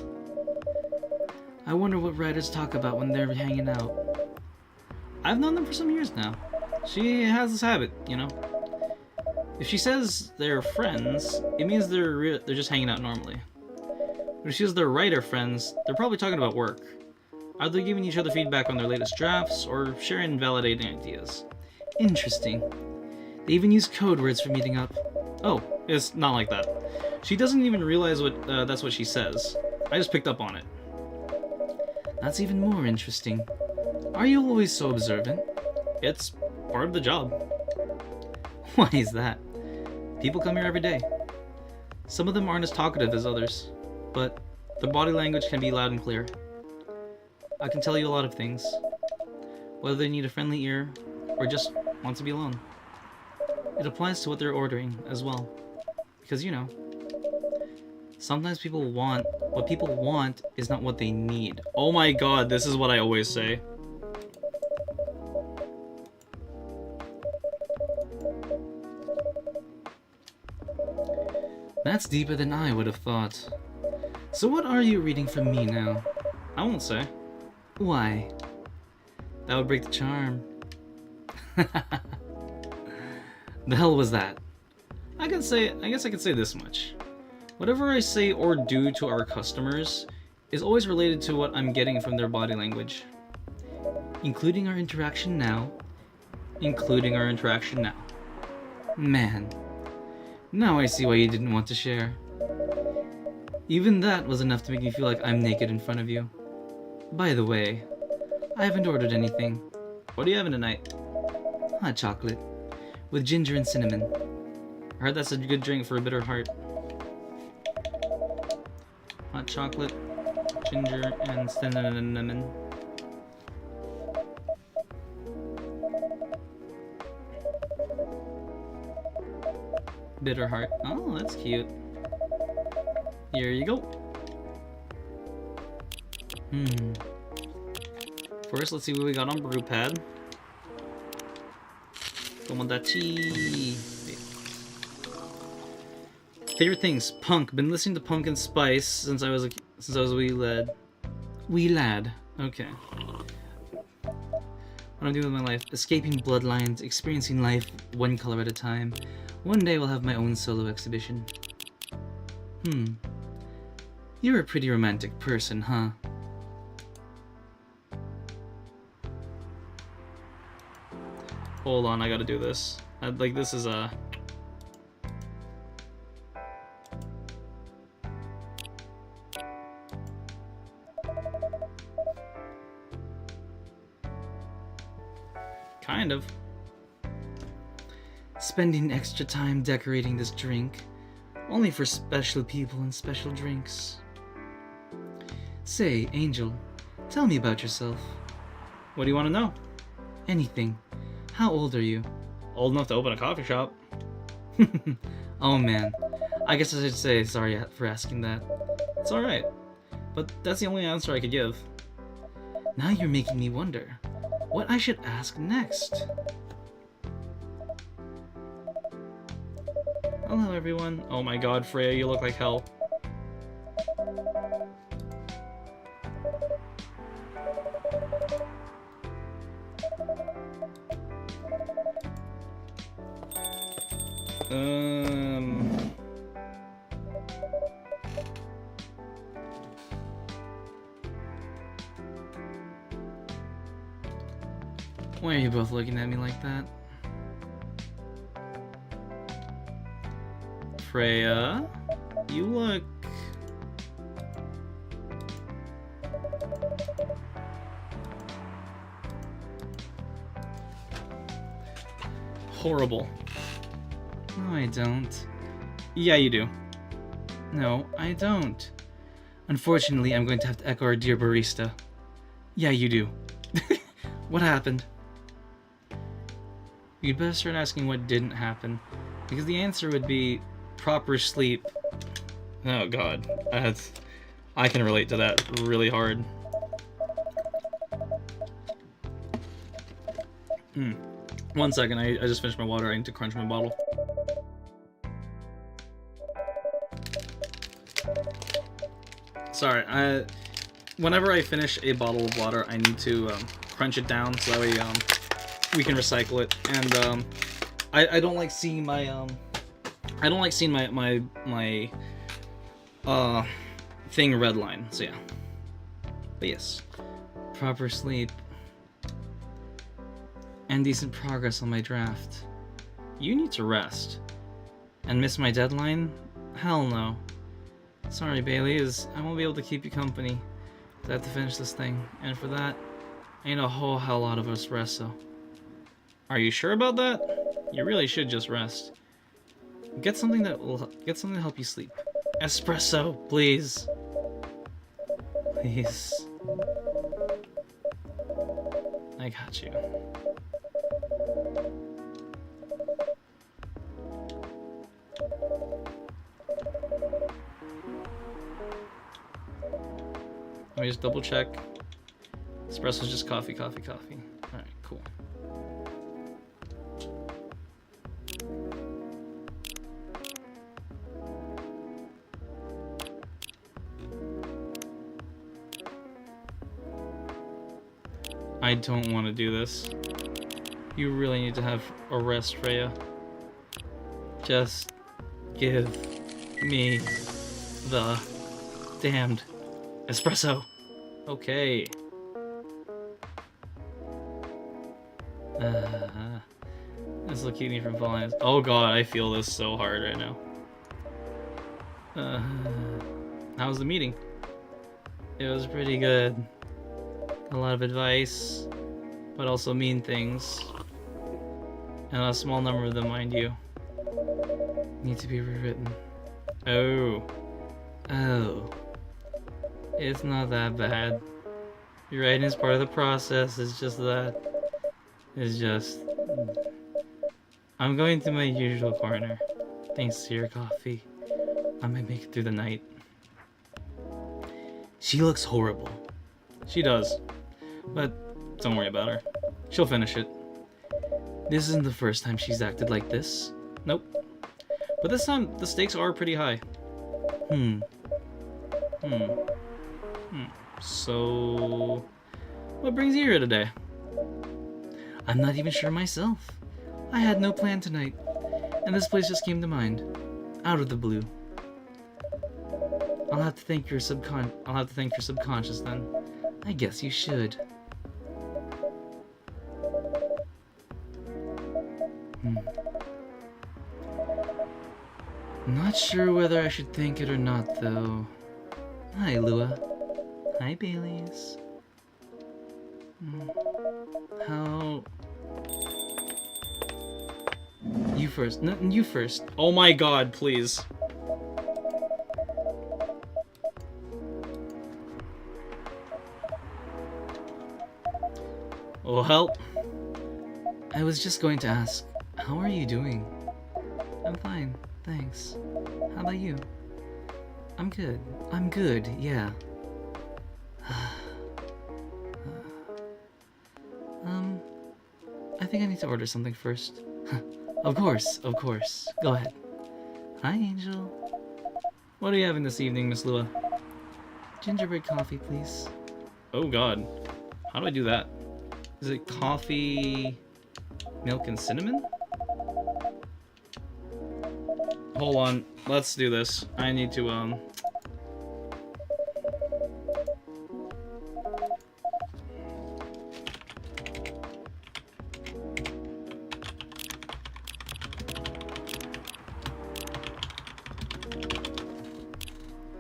I wonder what writers talk about when they're hanging out. I've known them for some years now. She has this habit, you know? If she says they're friends, it means they're just hanging out normally. But if she says they're writer friends, they're probably talking about work. Either giving each other feedback on their latest drafts, or sharing and validating ideas. Interesting. They even use code words for meeting up. Oh, it's not like that. She doesn't even realize that's what she says. I just picked up on it. That's even more interesting. Are you always so observant? It's part of the job. Why is that? People come here every day. Some of them aren't as talkative as others, but their body language can be loud and clear. I can tell you a lot of things, whether they need a friendly ear or just want to be alone. It applies to what they're ordering as well, because you know, sometimes what people want is not what they need. Oh my god, this is what I always say. That's deeper than I would have thought. So what are you reading from me now? I won't say. Why? That would break the charm. The hell was that? I guess I could say this much. Whatever I say or do to our customers is always related to what I'm getting from their body language. Including our interaction now. Man. Now I see why you didn't want to share. Even that was enough to make me feel like I'm naked in front of you. By the way, I haven't ordered anything. What are you having tonight? Hot chocolate. With ginger and cinnamon. I heard that's a good drink for a bitter heart. Hot chocolate, ginger, and cinnamon. Bitter heart. Oh, that's cute. Here you go. First, let's see what we got on BrewPad. Tomodachi. Favorite things: punk. Been listening to Punk and Spice since I was a wee lad. Wee lad. Okay. What I'm doing with my life: escaping bloodlines, experiencing life one color at a time. One day we'll have my own solo exhibition. You're a pretty romantic person, huh? Hold on, I gotta do this. This is a... Kind of. Spending extra time decorating this drink, only for special people and special drinks. Say, Angel, tell me about yourself. What do you want to know? Anything. How old are you? Old enough to open a coffee shop. Oh man, I guess I should say sorry for asking that. It's alright, but that's the only answer I could give. Now you're making me wonder what I should ask next. Hello everyone. Oh my god, Freya, you look like hell. Why are you both looking at me like that? Freya. You look... horrible. No, I don't. Yeah, you do. No, I don't. Unfortunately, I'm going to have to echo our dear barista. Yeah, you do. What happened? You'd better start asking what didn't happen, because the answer would be proper sleep. Oh god, I can relate to that really hard. One second, I just finished my water. I need to crunch my bottle. Sorry, whenever I finish a bottle of water, I need to crunch it down so that way we can recycle it. And I don't like seeing my my thing redline. So yeah. But yes, proper sleep and decent progress on my draft. You need to rest. And miss my deadline? Hell no. Sorry, Bailey, I won't be able to keep you company. I have to finish this thing, and for that, I need a whole hell lot of espresso. Are you sure about that? You really should just rest. Get something to help you sleep. Espresso, please. Please. I got you. Let me just double check. Espresso's just coffee, coffee, coffee. Alright, cool. I don't want to do this. You really need to have a rest, Freya. Just give me the damned espresso. Okay. This will keep me from falling. Oh god, I feel this so hard right now. How was the meeting? It was pretty good. A lot of advice, but also mean things. And a small number of them, mind you, need to be rewritten. Oh. It's not that bad. Rewriting is part of the process. It's just that. It's just... I'm going to my usual corner. Thanks to your coffee. I might make it through the night. She looks horrible. She does. But don't worry about her. She'll finish it. This isn't the first time she's acted like this. Nope. But this time, the stakes are pretty high. So... what brings you here today? I'm not even sure myself. I had no plan tonight, and this place just came to mind. Out of the blue. I'll have to thank your subconscious then. I guess you should. Not sure whether I should thank it or not, though. Hi, Lua. Hi, Baileys. How... You first. No, you first. Oh my god, please. Well, I was just going to ask, how are you doing? I'm fine, thanks. How about you? I'm good. I'm good, yeah. I think I need to order something first. Of course. Go ahead. Hi, Angel. What are you having this evening, Miss Lua? Gingerbread coffee, please. Oh god. How do I do that? Is it coffee, milk, and cinnamon? Hold on. Let's do this. I need to,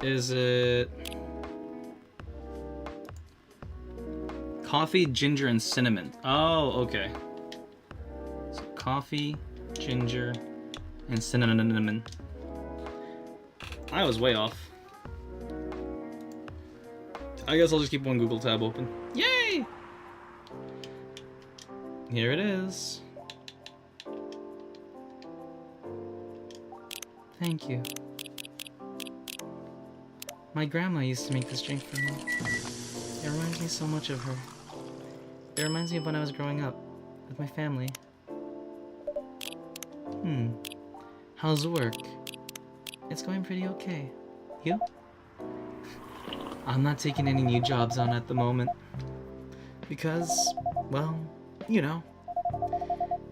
Is it coffee, ginger, and cinnamon? Oh, okay. So coffee, ginger, and cinnamon. I was way off. I guess I'll just keep one Google tab open. Yay! Here it is. Thank you. My grandma used to make this drink for me. It reminds me so much of her. It reminds me of when I was growing up with my family. How's work? It's going pretty okay. You? I'm not taking any new jobs on at the moment. Because, well, you know.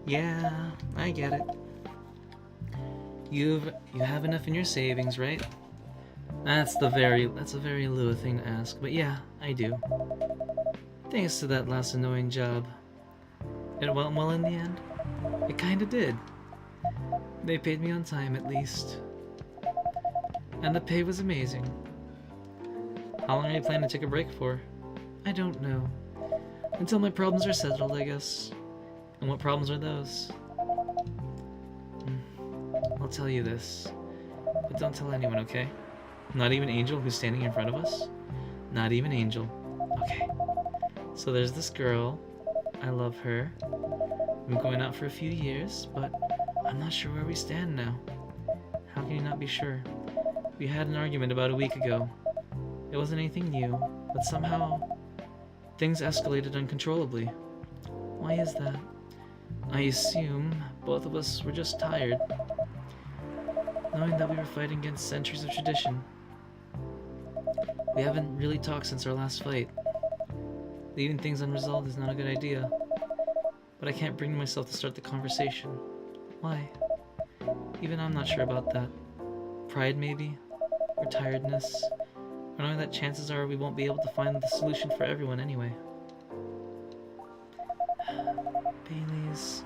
Yeah, I get it. You have enough in your savings, right? That's a very Lua thing to ask, but yeah, I do. Thanks to that last annoying job. It went well in the end? It kinda did. They paid me on time at least. And the pay was amazing. How long are you planning to take a break for? I don't know. Until my problems are settled, I guess. And what problems are those? I'll tell you this. But don't tell anyone, okay? Not even Angel, who's standing in front of us? Not even Angel. Okay. So there's this girl. I love her. We've been going out for a few years, but I'm not sure where we stand now. How can you not be sure? We had an argument about a week ago. It wasn't anything new, but somehow things escalated uncontrollably. Why is that? I assume both of us were just tired, knowing that we were fighting against centuries of tradition. We haven't really talked since our last fight. Leaving things unresolved is not a good idea, but I can't bring myself to start the conversation. Why? Even I'm not sure about that. Pride, maybe? Or tiredness? Or knowing that chances are we won't be able to find the solution for everyone anyway. Bailey's...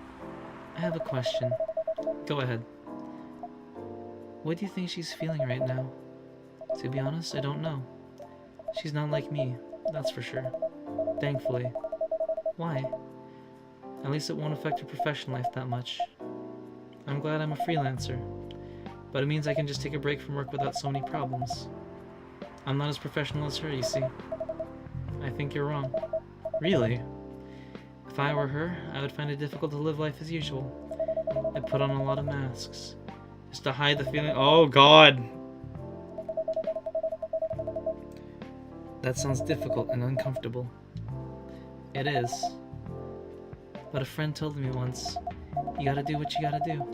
I have a question. Go ahead. What do you think she's feeling right now? To be honest, I don't know. She's not like me, that's for sure. Thankfully. Why? At least it won't affect her professional life that much. I'm glad I'm a freelancer, but it means I can just take a break from work without so many problems. I'm not as professional as her, you see. I think you're wrong. Really? If I were her, I would find it difficult to live life as usual. I'd put on a lot of masks, just to hide the feeling. Oh god! That sounds difficult and uncomfortable. It is. But a friend told me once, you gotta do what you gotta do.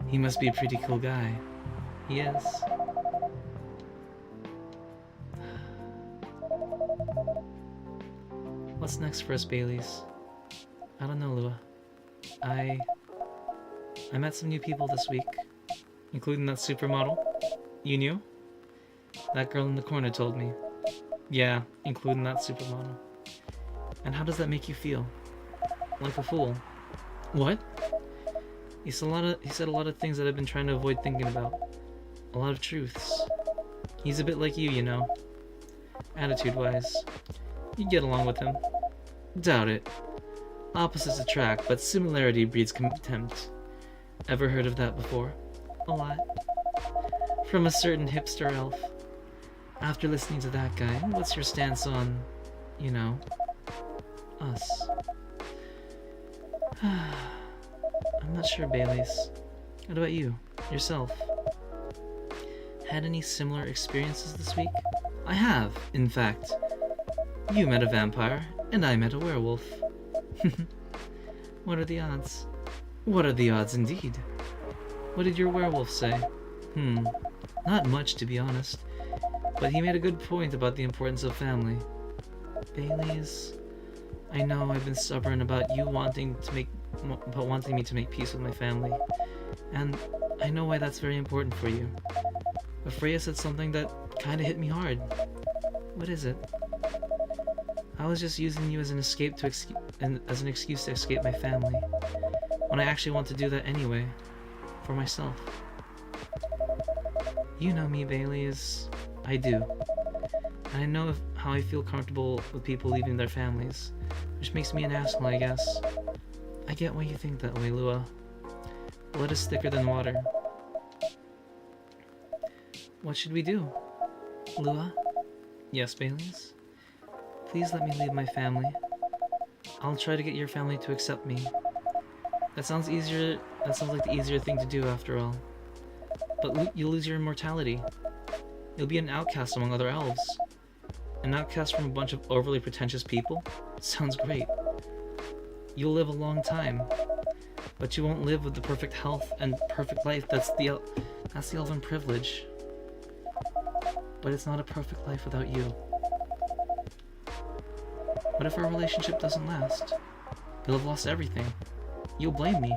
He must be a pretty cool guy. He is. What's next for us, Baileys? I don't know, Lua. I met some new people this week, including that supermodel. You knew? That girl in the corner told me. Yeah, including that supermodel. And how does that make you feel? Like a fool. What? He said a lot of things that I've been trying to avoid thinking about. A lot of truths. He's a bit like you know. Attitude-wise. You get along with him. Doubt it. Opposites attract, but similarity breeds contempt. Ever heard of that before? A lot. From a certain hipster elf. After listening to that guy, what's your stance on, you know, us? I'm not sure, Baileys. What about you? Yourself? Had any similar experiences this week? I have, in fact. You met a vampire, and I met a werewolf. What are the odds? What are the odds indeed? What did your werewolf say? Not much, to be honest. But he made a good point about the importance of family. Baileys, I know I've been stubborn about you wanting me to make peace with my family. And I know why that's very important for you. But Freya said something that kinda hit me hard. What is it? I was just using you as an excuse to escape my family, when I actually want to do that anyway, for myself. You know me, Baileys. I do. And I know how I feel comfortable with people leaving their families, which makes me an asshole, I guess. I get why you think that way, Lua. Blood is thicker than water. What should we do? Lua? Yes, Baileys? Please let me leave my family. I'll try to get your family to accept me. That sounds easier. That sounds like the easier thing to do after all. But you'll lose your immortality. You'll be an outcast among other elves. An outcast from a bunch of overly pretentious people? Sounds great. You'll live a long time. But you won't live with the perfect health and perfect life. That's the elven privilege. But it's not a perfect life without you. What if our relationship doesn't last? You'll have lost everything. You'll blame me.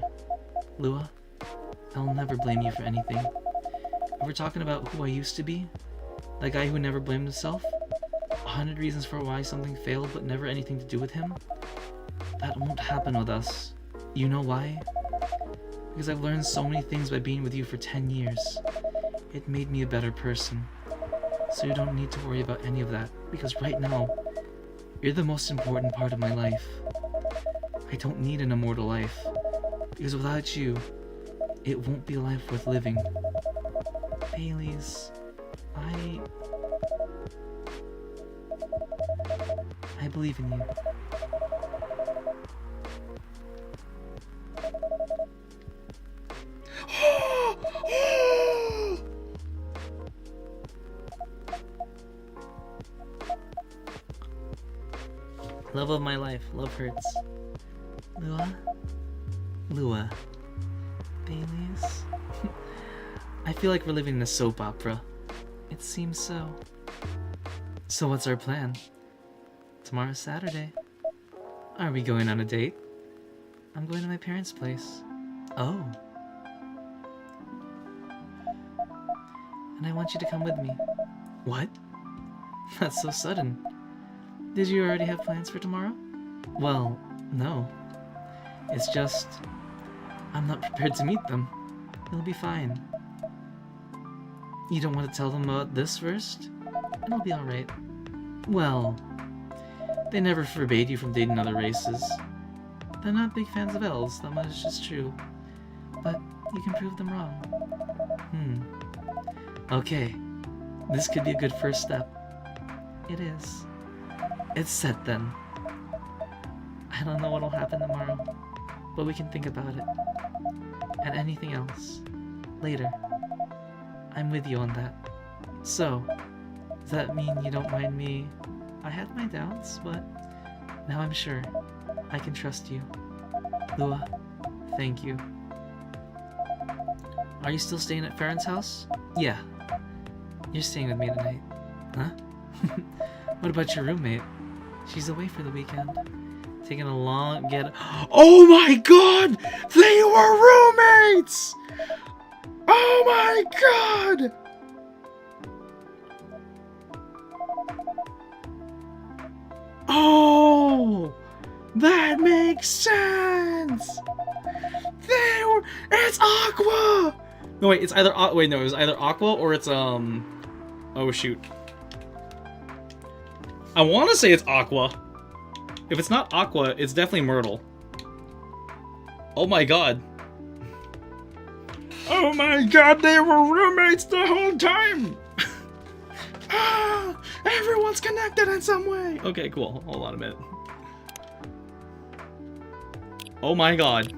Lua, I'll never blame you for anything. If we're talking about who I used to be, that guy who never blamed himself, 100 reasons for why something failed but never anything to do with him, that won't happen with us. You know why? Because I've learned so many things by being with you for 10 years. It made me a better person. So you don't need to worry about any of that, because right now, you're the most important part of my life. I don't need an immortal life, because without you, it won't be a life worth living. Baileys, I believe in you. Love of my life, love hurts. Lua? Lua. Baileys? I feel like we're living in a soap opera. It seems so. So what's our plan? Tomorrow's Saturday. Are we going on a date? I'm going to my parents' place. Oh. And I want you to come with me. What? That's so sudden. Did you already have plans for tomorrow? Well, no. It's just, I'm not prepared to meet them. It'll be fine. You don't want to tell them about this first? It'll be alright. Well, they never forbade you from dating other races. They're not big fans of elves, that much is true. But you can prove them wrong. Okay, this could be a good first step. It is. It's set then. I don't know what'll happen tomorrow, but we can think about it. And anything else. Later. I'm with you on that. So, does that mean you don't mind me? I had my doubts, but now I'm sure. I can trust you. Lua, thank you. Are you still staying at Farron's house? Yeah. You're staying with me tonight. Huh? What about your roommate? She's away for the weekend. Taking a long get. Oh my god! They were roommates! Oh my god! Oh! That makes sense! They were. It's Aqua! No, wait, it's either wait, no, it was either Aqua or it's oh shoot. I want to say it's Aqua. If it's not Aqua, it's definitely Myrtle. Oh my god. Oh my god, they were roommates the whole time! Everyone's connected in some way! Okay, cool. Hold on a minute. Oh my god.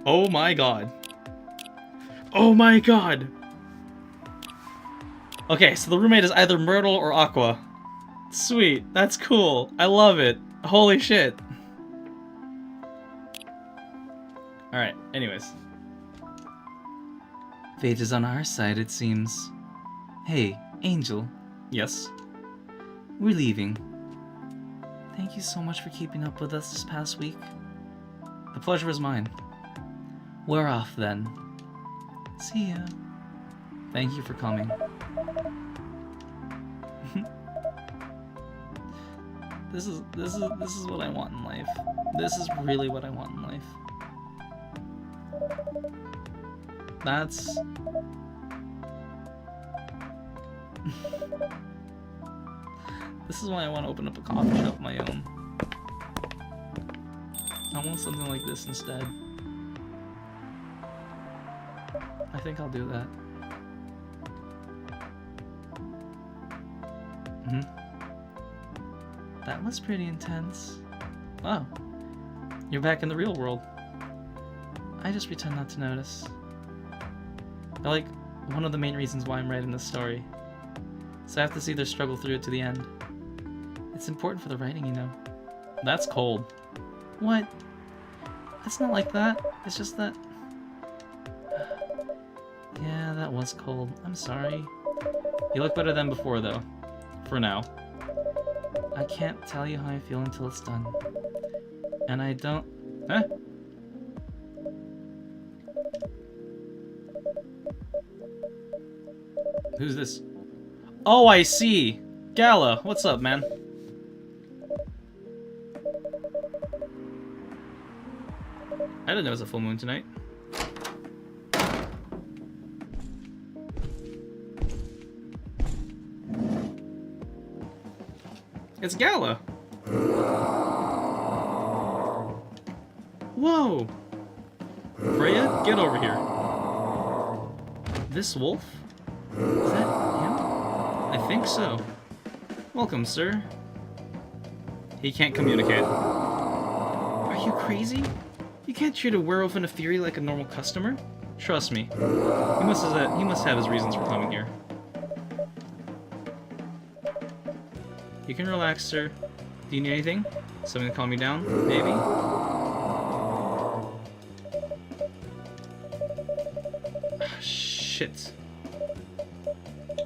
Oh my god. Oh my god! Okay, so the roommate is either Myrtle or Aqua. Sweet. That's cool. I love it. Holy shit. Alright, anyways. Fate is on our side, it seems. Hey, Angel. Yes? We're leaving. Thank you so much for keeping up with us this past week. The pleasure is mine. We're off then. See ya. Thank you for coming. This is what I want in life. This is really what I want in life. This is why I want to open up a coffee shop of my own. I want something like this instead. I think I'll do that. That was pretty intense. Wow. You're back in the real world. I just pretend not to notice. I like one of the main reasons why I'm writing this story. So I have to see their struggle through it to the end. It's important for the writing, you know. That's cold. What? It's not like that. It's just that... Yeah, that was cold. I'm sorry. You look better than before, though. For now. I can't tell you how I feel until it's done. And I don't... Huh? Who's this? Oh, I see! Gala, what's up, man? I didn't know it was a full moon tonight. It's Gala! Whoa! Freya, get over here. This Wulf? Is that him? I think so. Welcome, sir. He can't communicate. Are you crazy? You can't treat a werewolf and a fury like a normal customer. Trust me. He must have his reasons for coming here. You can relax, sir. Do you need anything? Something to calm you down? Maybe? Shit.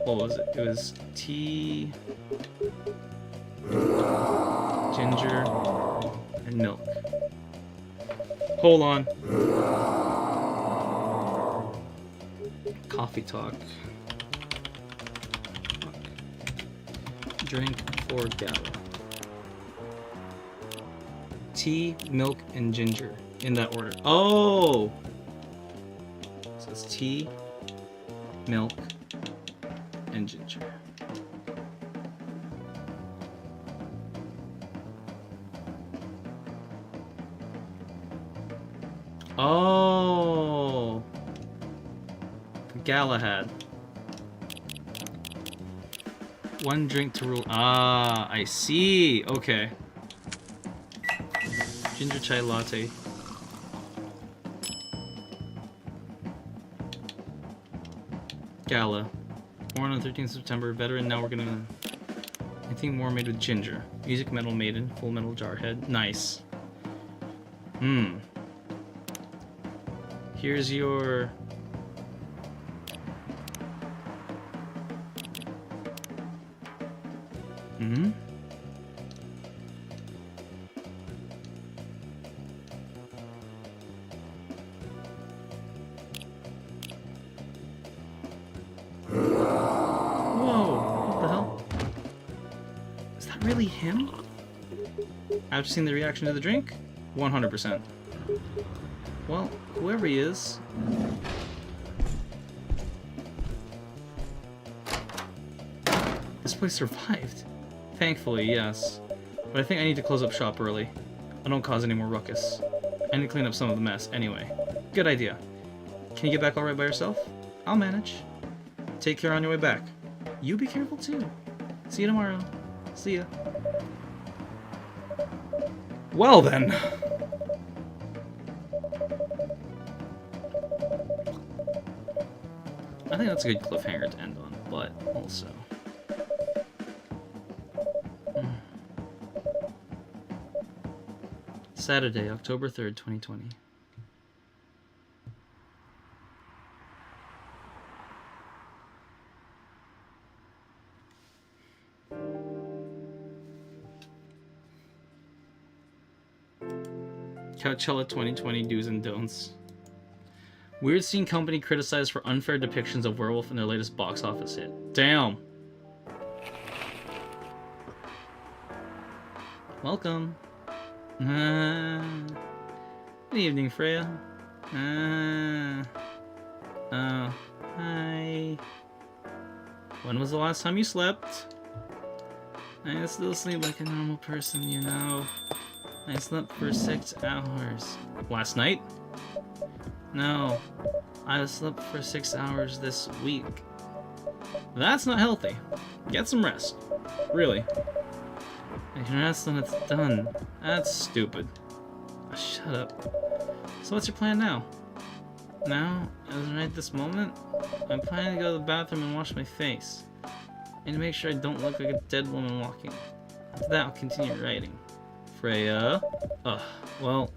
What was it? It was tea, ginger, and milk. Hold on. Coffee talk. Drink for Gala. Tea, milk, and ginger. In that order. Oh! So it's tea, milk, and ginger. Oh! Galahad. One drink to rule. Ah, I see. Okay. Ginger chai latte. Gala. Born on 13th September. Veteran. Now we're gonna. Anything more made with ginger. Music metal maiden. Full metal jarhead. Nice. Here's your. Really him? After seeing the reaction to the drink? 100%. Well, whoever he is... This place survived. Thankfully, yes. But I think I need to close up shop early. I don't cause any more ruckus. I need to clean up some of the mess anyway. Good idea. Can you get back alright by yourself? I'll manage. Take care on your way back. You be careful too. See you tomorrow. See ya. Well then. I think that's a good cliffhanger to end on, but also... Saturday, October 3rd, 2020. Coachella 2020 do's and don'ts. Weird Scene Company criticized for unfair depictions of werewolf in their latest box office hit. Damn. Welcome. Good evening, Freya. Oh, hi. When was the last time you slept? I still sleep like a normal person, you know. I slept for 6 hours. Last night? No. I slept for 6 hours this week. That's not healthy. Get some rest. Really. I can rest when it's done. That's stupid. Shut up. So what's your plan now? Now, as right this moment, I'm planning to go to the bathroom and wash my face. And to make sure I don't look like a dead woman walking. After that, I'll continue writing. Freya? Ugh, well,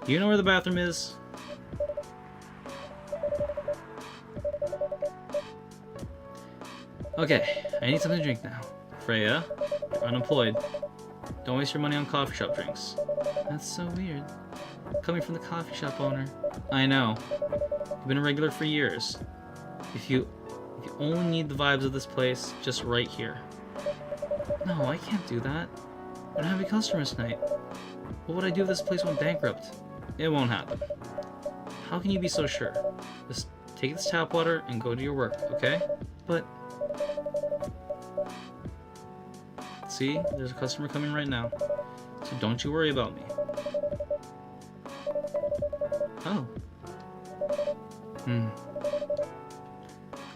you know where the bathroom is? Okay, I need something to drink now. Freya, you're unemployed. Don't waste your money on coffee shop drinks. That's so weird. Coming from the coffee shop owner. I know. You've been a regular for years. If you only need the vibes of this place, just right here. No, I can't do that. I don't have any customers tonight. What would I do if this place went bankrupt? It won't happen. How can you be so sure? Just take this tap water and go to your work, okay? But... See, there's a customer coming right now. So don't you worry about me. Oh.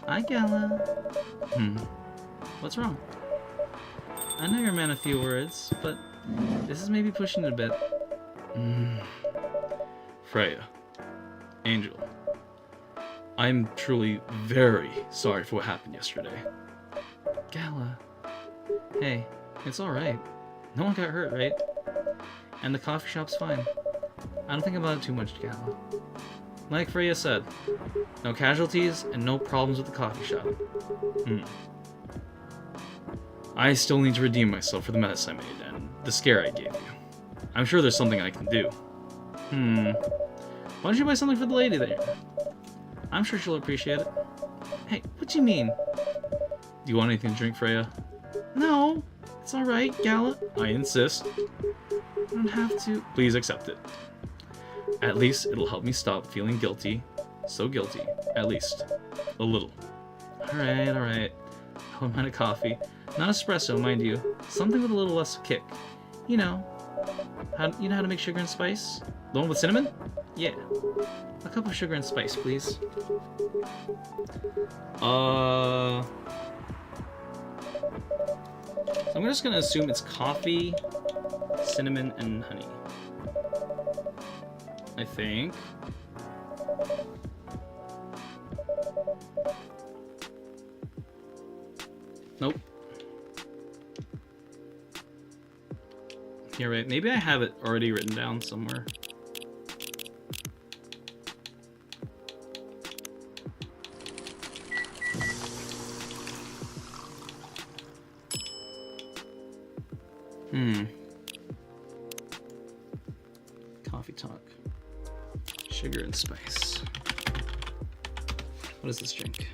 Hi, Gala. What's wrong? I know you're a man of few words, but this is maybe pushing it a bit. Freya. Angel. I'm truly very sorry for what happened yesterday. Gala. Hey, it's alright. No one got hurt, right? And the coffee shop's fine. I don't think about it too much, Gala. Like Freya said, no casualties and no problems with the coffee shop. I still need to redeem myself for the mess I made and the scare I gave you. I'm sure there's something I can do. Why don't you buy something for the lady there? I'm sure she'll appreciate it. Hey, what do you mean? Do you want anything to drink, Freya? No, it's alright, Gala. I insist. I don't have to. Please accept it. At least it'll help me stop feeling guilty. So guilty. At least. A little. Alright, alright. I wouldn't mind a coffee. Not espresso, mind you. Something with a little less kick. You know. You know how to make sugar and spice? The one with cinnamon? Yeah. A cup of sugar and spice, please. So I'm just gonna assume it's coffee, cinnamon, and honey. I think. Nope. You're right. Maybe I have it already written down somewhere. Coffee talk. Sugar and spice. What is this drink?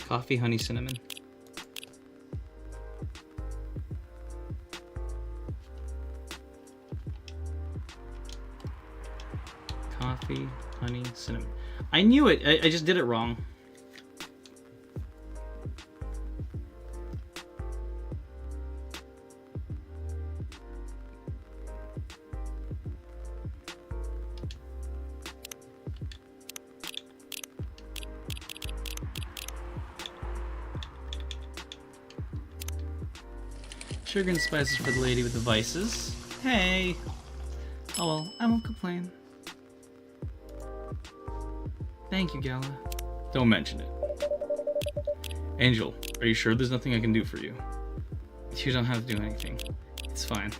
Coffee, honey, cinnamon. Coffee, honey, cinnamon. I knew it. I just did it wrong. Sugar and spices for the lady with the vices. Hey! Oh well, I won't complain. Thank you, Gala. Don't mention it. Angel, are you sure there's nothing I can do for you? You don't have to do anything. It's fine.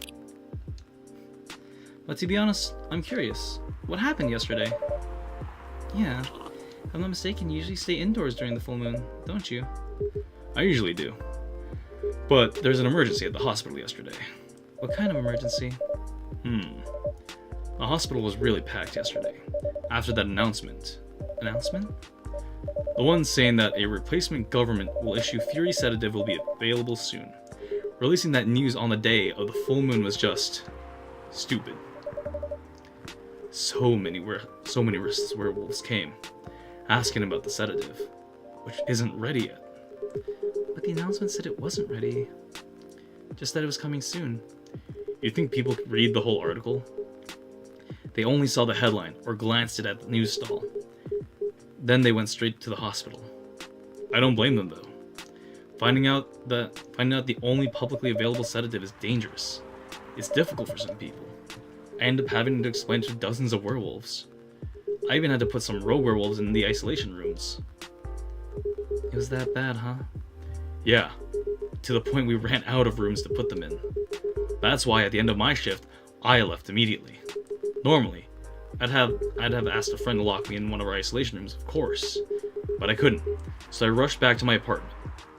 But to be honest, I'm curious. What happened yesterday? Yeah, if I'm not mistaken, you usually stay indoors during the full moon, don't you? I usually do. But there's an emergency at the hospital yesterday. What kind of emergency? The hospital was really packed yesterday. After that announcement. Announcement? The one saying that a replacement government will issue Fury sedative will be available soon. Releasing that news on the day of the full moon was just... stupid. So many werewolves came, asking about the sedative, which isn't ready yet. But the announcement said it wasn't ready. Just that it was coming soon. You think people could read the whole article? They only saw the headline or glanced it at the news stall. Then they went straight to the hospital. I don't blame them though. Finding out the only publicly available sedative is dangerous. It's difficult for some people. I ended up having to explain to dozens of werewolves. I even had to put some rogue werewolves in the isolation rooms. It was that bad, huh? Yeah, to the point we ran out of rooms to put them in. That's why at the end of my shift, I left immediately. Normally, I'd have asked a friend to lock me in one of our isolation rooms, of course. But I couldn't, so I rushed back to my apartment.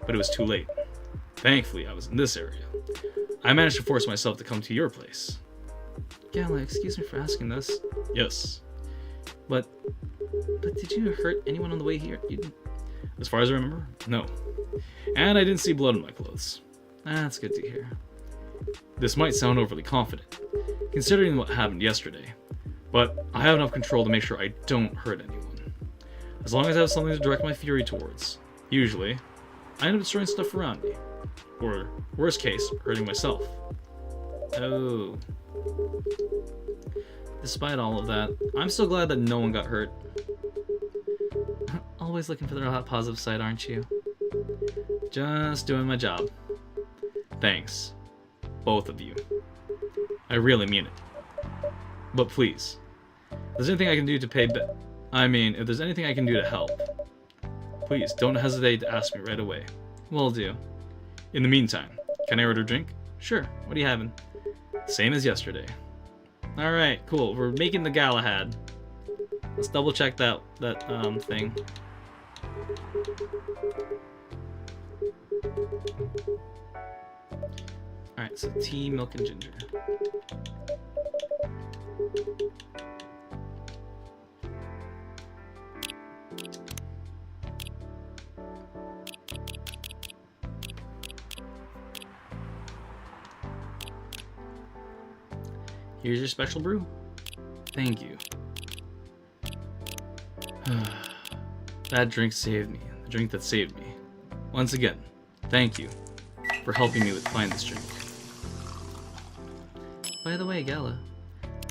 But it was too late. Thankfully, I was in this area. I managed to force myself to come to your place. Gala, excuse me for asking this. Yes. But did you hurt anyone on the way here? As far as I remember, no. And I didn't see blood on my clothes. That's good to hear. This might sound overly confident, considering what happened yesterday, but I have enough control to make sure I don't hurt anyone. As long as I have something to direct my fury towards, usually, I end up destroying stuff around me. Or, worst case, hurting myself. Oh. Despite all of that, I'm so glad that no one got hurt. Always looking for the positive side, aren't you? Just doing my job. Thanks. Both of you. I really mean it. But please, if there's anything I can do to pay if there's anything I can do to help, please don't hesitate to ask me right away. Will do. In the meantime, can I order a drink? Sure. What are you having? Same as yesterday. Alright, cool. We're making the Galahad. Let's double check that thing. Alright, so tea, milk, and ginger. Here's your special brew. Thank you. That drink saved me. The drink that saved me. Once again, thank you for helping me find this drink. By the way, Gala,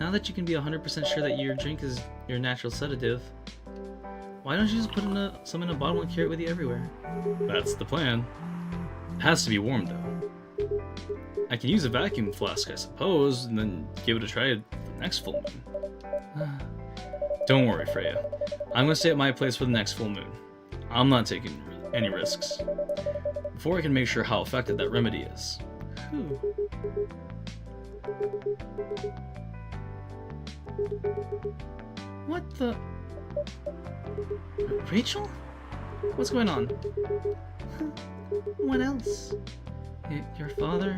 now that you can be 100% sure that your drink is your natural sedative, why don't you just put some in a bottle and carry it with you everywhere? That's the plan. It has to be warm though. I can use a vacuum flask, I suppose, and then give it a try at the next full moon. Don't worry, Freya. I'm gonna stay at my place for the next full moon. I'm not taking any risks. Before I can make sure how effective that remedy is. Whew. What the? Rachel? What's going on? What else? Your father?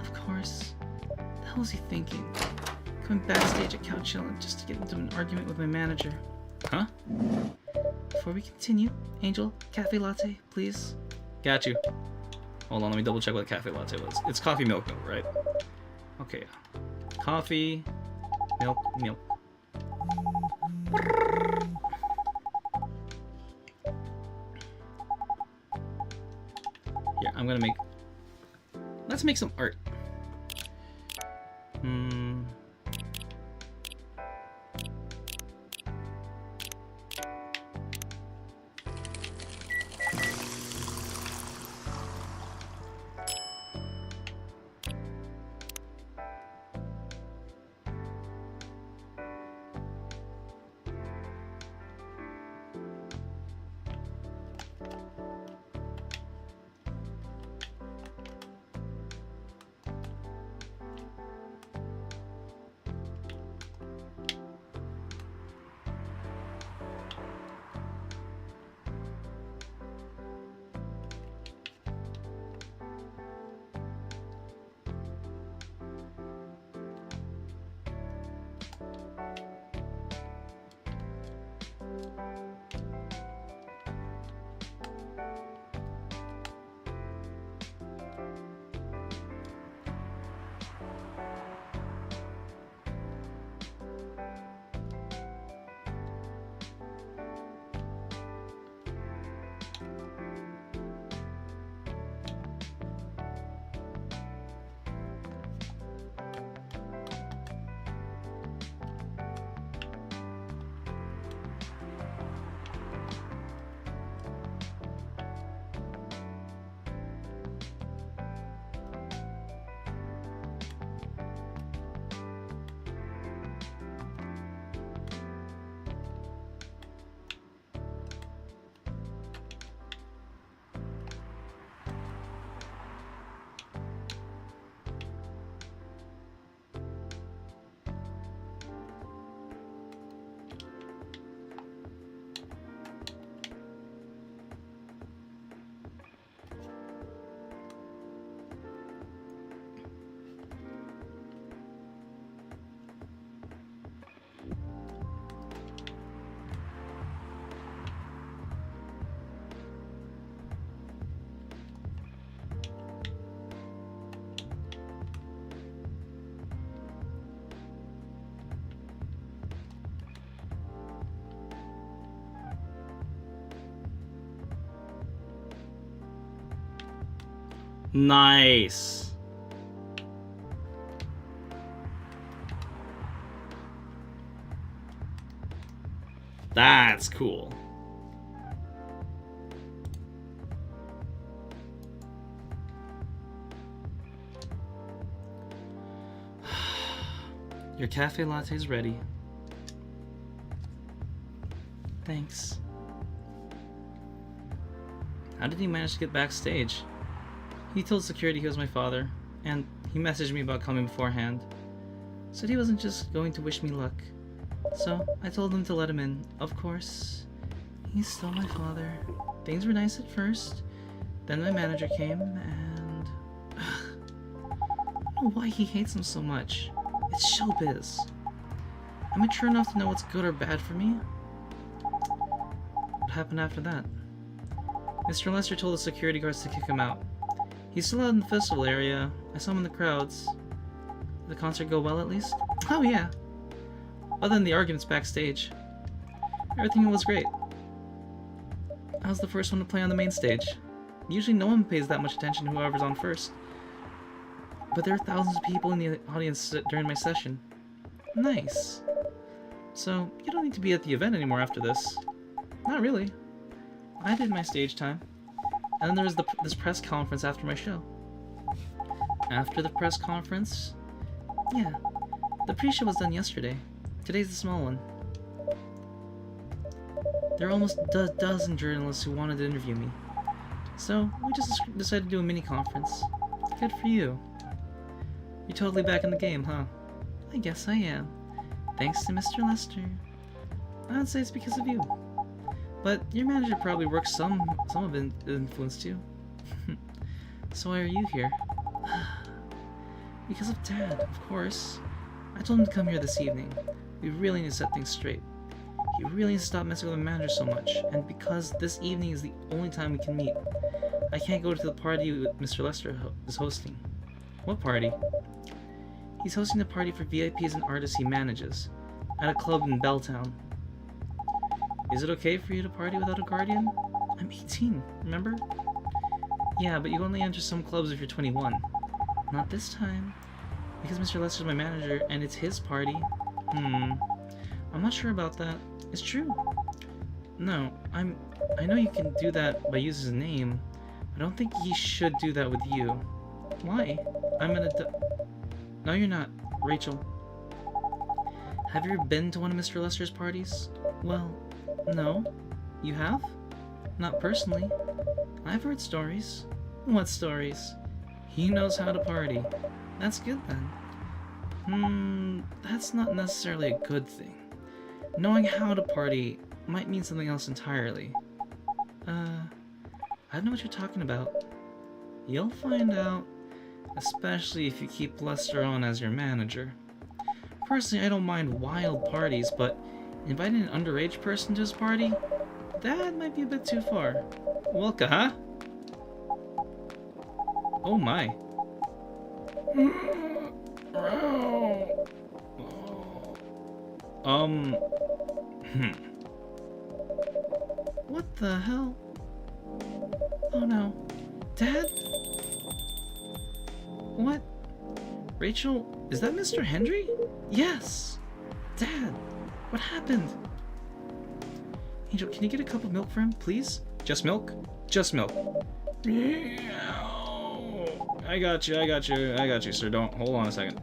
Of course. What the hell was he thinking? Going backstage at Couch Chillin' just to get into an argument with my manager. Huh? Before we continue, Angel, cafe latte, please. Got you. Hold on, let me double check what a cafe latte was. It's coffee milk, right? Okay. Coffee, milk. Yeah, I'm gonna make... Let's make some art. Nice. That's cool. Your cafe latte is ready. Thanks. How did he manage to get backstage? He told security he was my father, and he messaged me about coming beforehand. Said he wasn't just going to wish me luck. So I told him to let him in. Of course, he's still my father. Things were nice at first. Then my manager came, and I don't know why he hates him so much. It's showbiz. I'm mature enough to know what's good or bad for me. What happened after that? Mr. Lester told the security guards to kick him out. He's still out in the festival area. I saw him in the crowds. Did the concert go well at least? Oh yeah. Other than the arguments backstage. Everything was great. I was the first one to play on the main stage. Usually no one pays that much attention to whoever's on first. But there are thousands of people in the audience during my session. Nice. So, you don't need to be at the event anymore after this. Not really. I did my stage time. And then there was this press conference after my show. After the press conference? Yeah. The pre-show was done yesterday. Today's the small one. There are almost a dozen journalists who wanted to interview me. So, we just decided to do a mini-conference. Good for you. You're totally back in the game, huh? I guess I am. Thanks to Mr. Lester. I'd say it's because of you. But your manager probably works some of it influence too. So why are you here? Because of Dad, of course. I told him to come here this evening. We really need to set things straight. He really needs to stop messing with the manager so much, and because this evening is the only time we can meet, I can't go to the party Mr. Lester is hosting. What party? He's hosting a party for VIPs and artists he manages, at a club in Belltown. Is it okay for you to party without a guardian? I'm 18, remember? Yeah, but you only enter some clubs if you're 21. Not this time. Because Mr. Lester's my manager, and it's his party. I'm not sure about that. It's true. No, I know you can do that by using his name. I don't think he should do that with you. Why? I'm an adult. No, you're not. Rachel. Have you ever been to one of Mr. Lester's parties? Well, no. You have? Not personally. I've heard stories. What stories? He knows how to party. That's good then. That's not necessarily a good thing. Knowing how to party might mean something else entirely. I don't know what you're talking about. You'll find out, especially if you keep Lester on as your manager. Personally, I don't mind wild parties, but inviting an underage person to his party? That might be a bit too far. Welka, huh? Oh my. What the hell? Oh no. Dad? What? Rachel, is that Mr. Hendry? Yes! Dad, what happened? Angel, can you get a cup of milk for him, please? Just milk? Just milk. I got you, sir. Don't, hold on a second.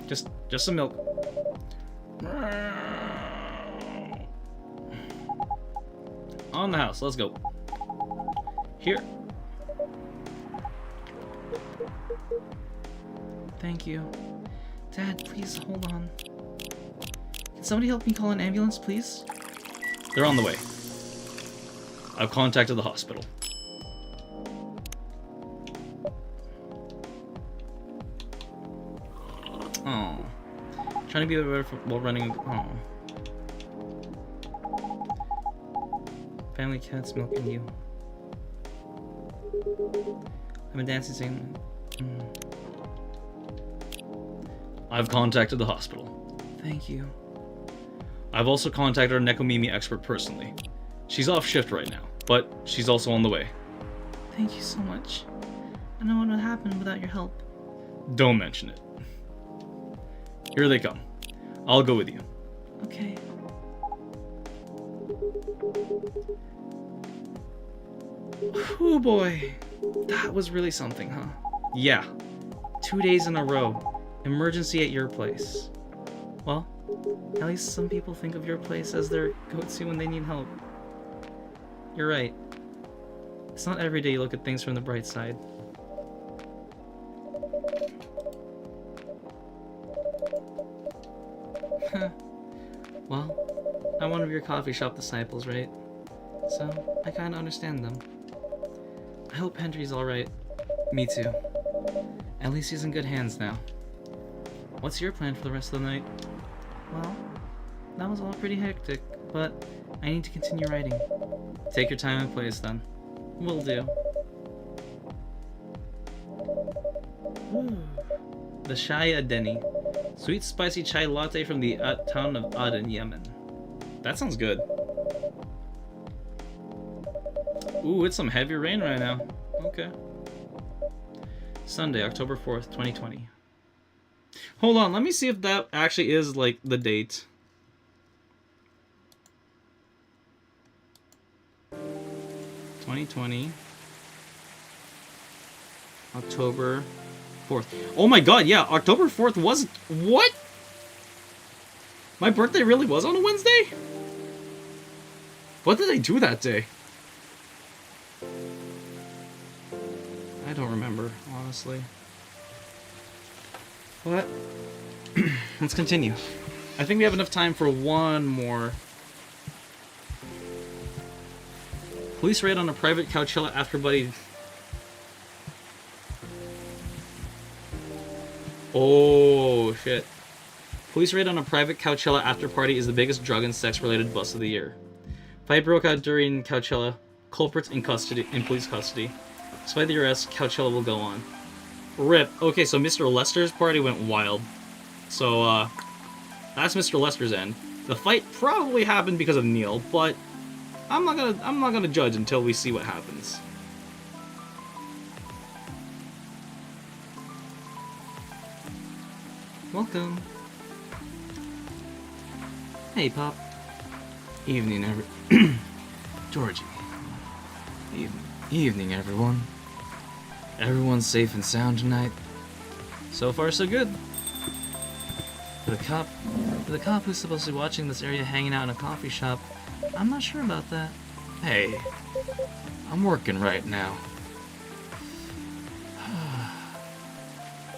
Just some milk. On the house, let's go. Here. Thank you. Dad, please hold on. Can somebody help me call an ambulance, please? They're on the way. I've contacted the hospital. Oh. Trying to be better while running. Oh. Family cat's milking you. I've been dancing singing. I've contacted the hospital. Thank you. I've also contacted our Nekomimi expert personally. She's off shift right now, but she's also on the way. Thank you so much. I don't know what would happen without your help. Don't mention it. Here they come. I'll go with you. Okay. Oh boy. That was really something, huh? Yeah. 2 days in a row. Emergency at your place. Well, at least some people think of your place as their go-to when they need help. You're right. It's not every day you look at things from the bright side. Well, I'm one of your coffee shop disciples, right? So, I kinda understand them. I hope Henry's alright. Me too. At least he's in good hands now. What's your plan for the rest of the night? Well, that was all pretty hectic, but I need to continue writing. Take your time and place then. Will do. The Chai Adeni. Sweet spicy chai latte from the town of Aden, Yemen. That sounds good. Ooh, it's some heavy rain right now. Okay. Sunday, October 4th, 2020. Hold on, let me see if that actually is, like, the date. (2020) October 4th. Oh my god, yeah, October 4th was... What? My birthday really was on a Wednesday? What did I do that day? I don't remember, honestly. What? Let's continue. I think we have enough time for one more. Police raid on a private Coachella after party. Oh, shit. Police raid on a private Coachella after party is the biggest drug and sex related bust of the year. Fight broke out during Coachella. Culprits in police custody. Despite the arrest, Coachella will go on. RIP. Okay, so Mr. Lester's party went wild. So, that's Mr. Lester's end. The fight probably happened because of Neil, but I'm not gonna judge until we see what happens. Welcome. Hey, Pop. Evening, Georgie. Evening, everyone. Everyone's safe and sound tonight? So far, so good. For the cop who's supposed to be watching this area hanging out in a coffee shop, I'm not sure about that. Hey, I'm working right now.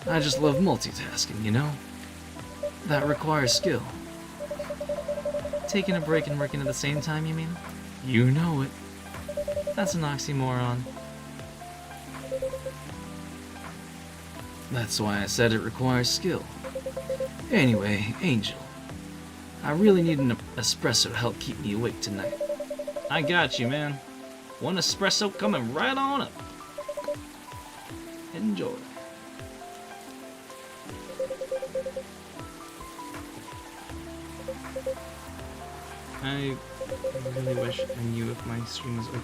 I just love multitasking, you know? That requires skill. Taking a break and working at the same time, you mean? You know it. That's an oxymoron. That's why I said it requires skill. Anyway, Angel, I really need an espresso to help keep me awake tonight. I got you, man. One espresso coming right on up. Enjoy. I really wish I knew if my stream was okay.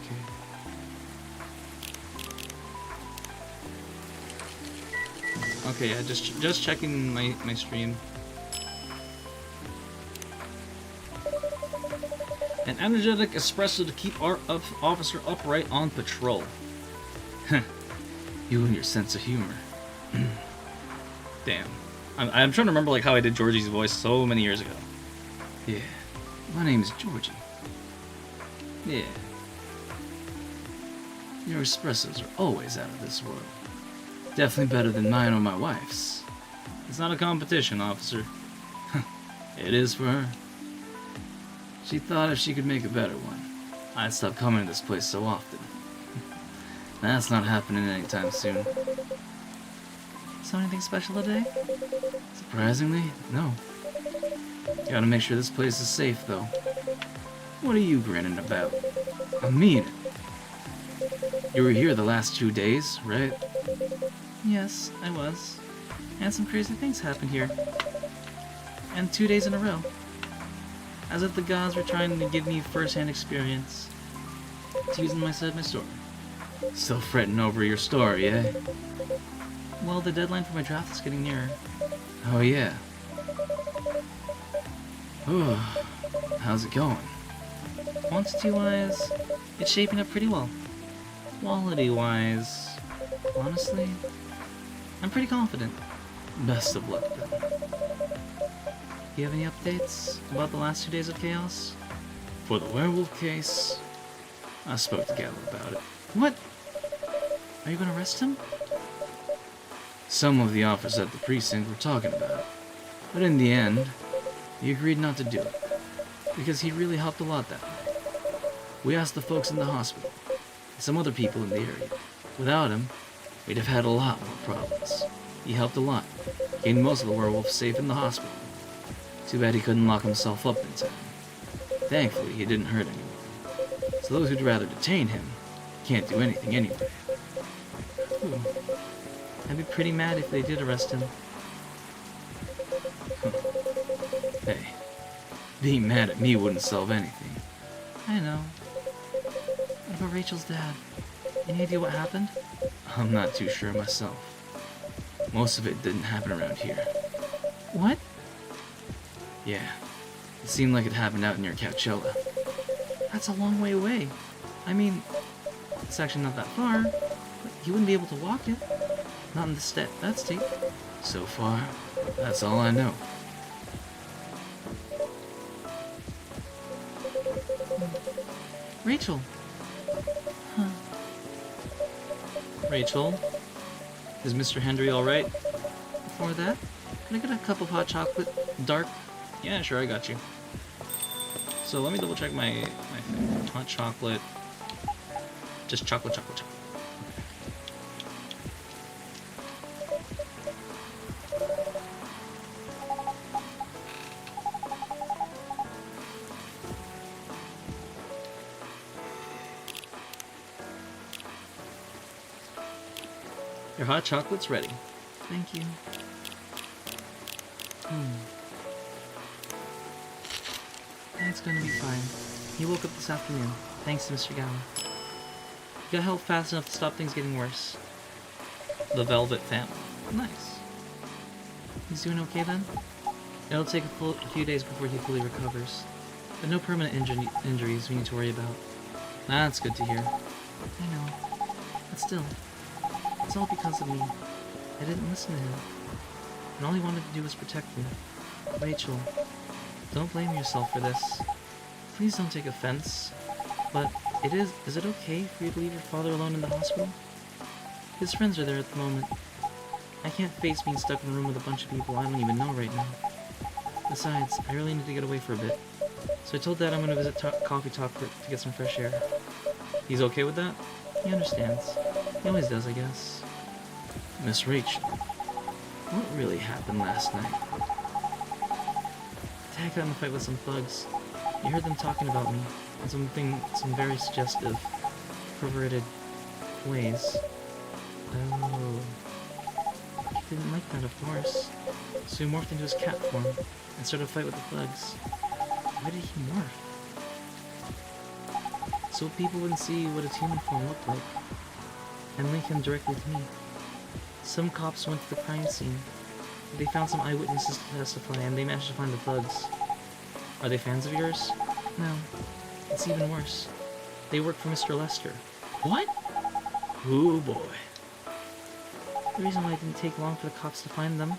Okay, yeah, just checking my stream. An energetic espresso to keep our officer upright on patrol. You and your sense of humor. Damn. I'm trying to remember like how I did Georgie's voice so many years ago. Yeah, my name's Georgie. Yeah. Your espressos are always out of this world. Definitely better than mine or my wife's. It's not a competition, officer. It is for her. She thought if she could make a better one, I'd stop coming to this place so often. That's not happening anytime soon. So anything special today? Surprisingly, no. Gotta make sure this place is safe, though. What are you grinning about? I mean it. You were here the last 2 days, right? Yes, I was. And some crazy things happened here. And 2 days in a row. As if the gods were trying to give me first-hand experience to use in my side of my story. Still fretting over your story, eh? Well, the deadline for my draft is getting nearer. Oh yeah. How's it going? Quantity-wise, it's shaping up pretty well. Quality-wise, honestly, I'm pretty confident. Best of luck then. Do you have any updates about the last 2 days of chaos? For the werewolf case, I spoke to Gallo about it. What? Are you gonna arrest him? Some of the officers at the precinct were talking about it, but in the end, he agreed not to do it, because he really helped a lot that night. We asked the folks in the hospital, and some other people in the area. Without him, we'd have had a lot more problems. He helped a lot, getting most of the werewolves safe in the hospital. Too bad he couldn't lock himself up in time. Thankfully, he didn't hurt anyone. So those who'd rather detain him can't do anything anyway. Ooh. I'd be pretty mad if they did arrest him. Hey, being mad at me wouldn't solve anything. I know. What about Rachel's dad? Any idea what happened? I'm not too sure myself. Most of it didn't happen around here. What? Yeah, it seemed like it happened out near Coachella. That's a long way away. I mean, it's actually not that far, but he wouldn't be able to walk it. Not in the that state. So far, that's all I know. Rachel. Huh. Rachel, is Mr. Hendry alright? Before that, can I get a cup of hot chocolate? Dark? Yeah, sure, I got you. So let me double check my thing. Hot chocolate. Just chocolate. Your hot chocolate's ready. Thank you. It's gonna be fine. He woke up this afternoon, thanks to Mr. Gallo. He got help fast enough to stop things getting worse. The Velvet family. Nice. He's doing okay then? It'll take a few days before he fully recovers. But no permanent injuries we need to worry about. That's good to hear. I know. But still, it's all because of me. I didn't listen to him. And all he wanted to do was protect me. Rachel, don't blame yourself for this. Please don't take offense. But is it okay for you to leave your father alone in the hospital? His friends are there at the moment. I can't face being stuck in a room with a bunch of people I don't even know right now. Besides, I really need to get away for a bit. So I told Dad I'm going to visit Coffee Talk to get some fresh air. He's okay with that? He understands. He always does, I guess. Miss Rachel, what really happened last night? Dad got in a fight with some thugs. You heard them talking about me in some very suggestive, perverted ways. Oh. He didn't like that, of course. So he morphed into his cat form and started a fight with the thugs. Why did he morph? So people wouldn't see what his human form looked like, and link him directly to me. Some cops went to the crime scene. They found some eyewitnesses to testify, and they managed to find the thugs. Are they fans of yours? No. It's even worse. They work for Mr. Lester. What? Oh boy. The reason why it didn't take long for the cops to find them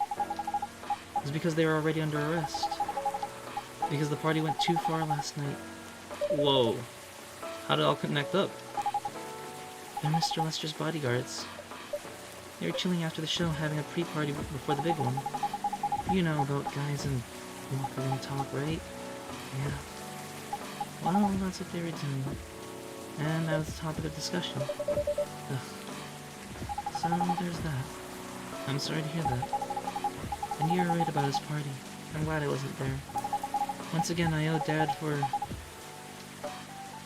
is because they were already under arrest. Because the party went too far last night. Whoa. How did it all connect up? They're Mr. Lester's bodyguards. They were chilling after the show, having a pre-party before the big one. You know about guys in locker room talk, right? Yeah. Well, that's what they were doing. And that was the topic of discussion. Ugh. So, there's that. I'm sorry to hear that. And you're right about his party. I'm glad I wasn't there. Once again, I owe Dad for...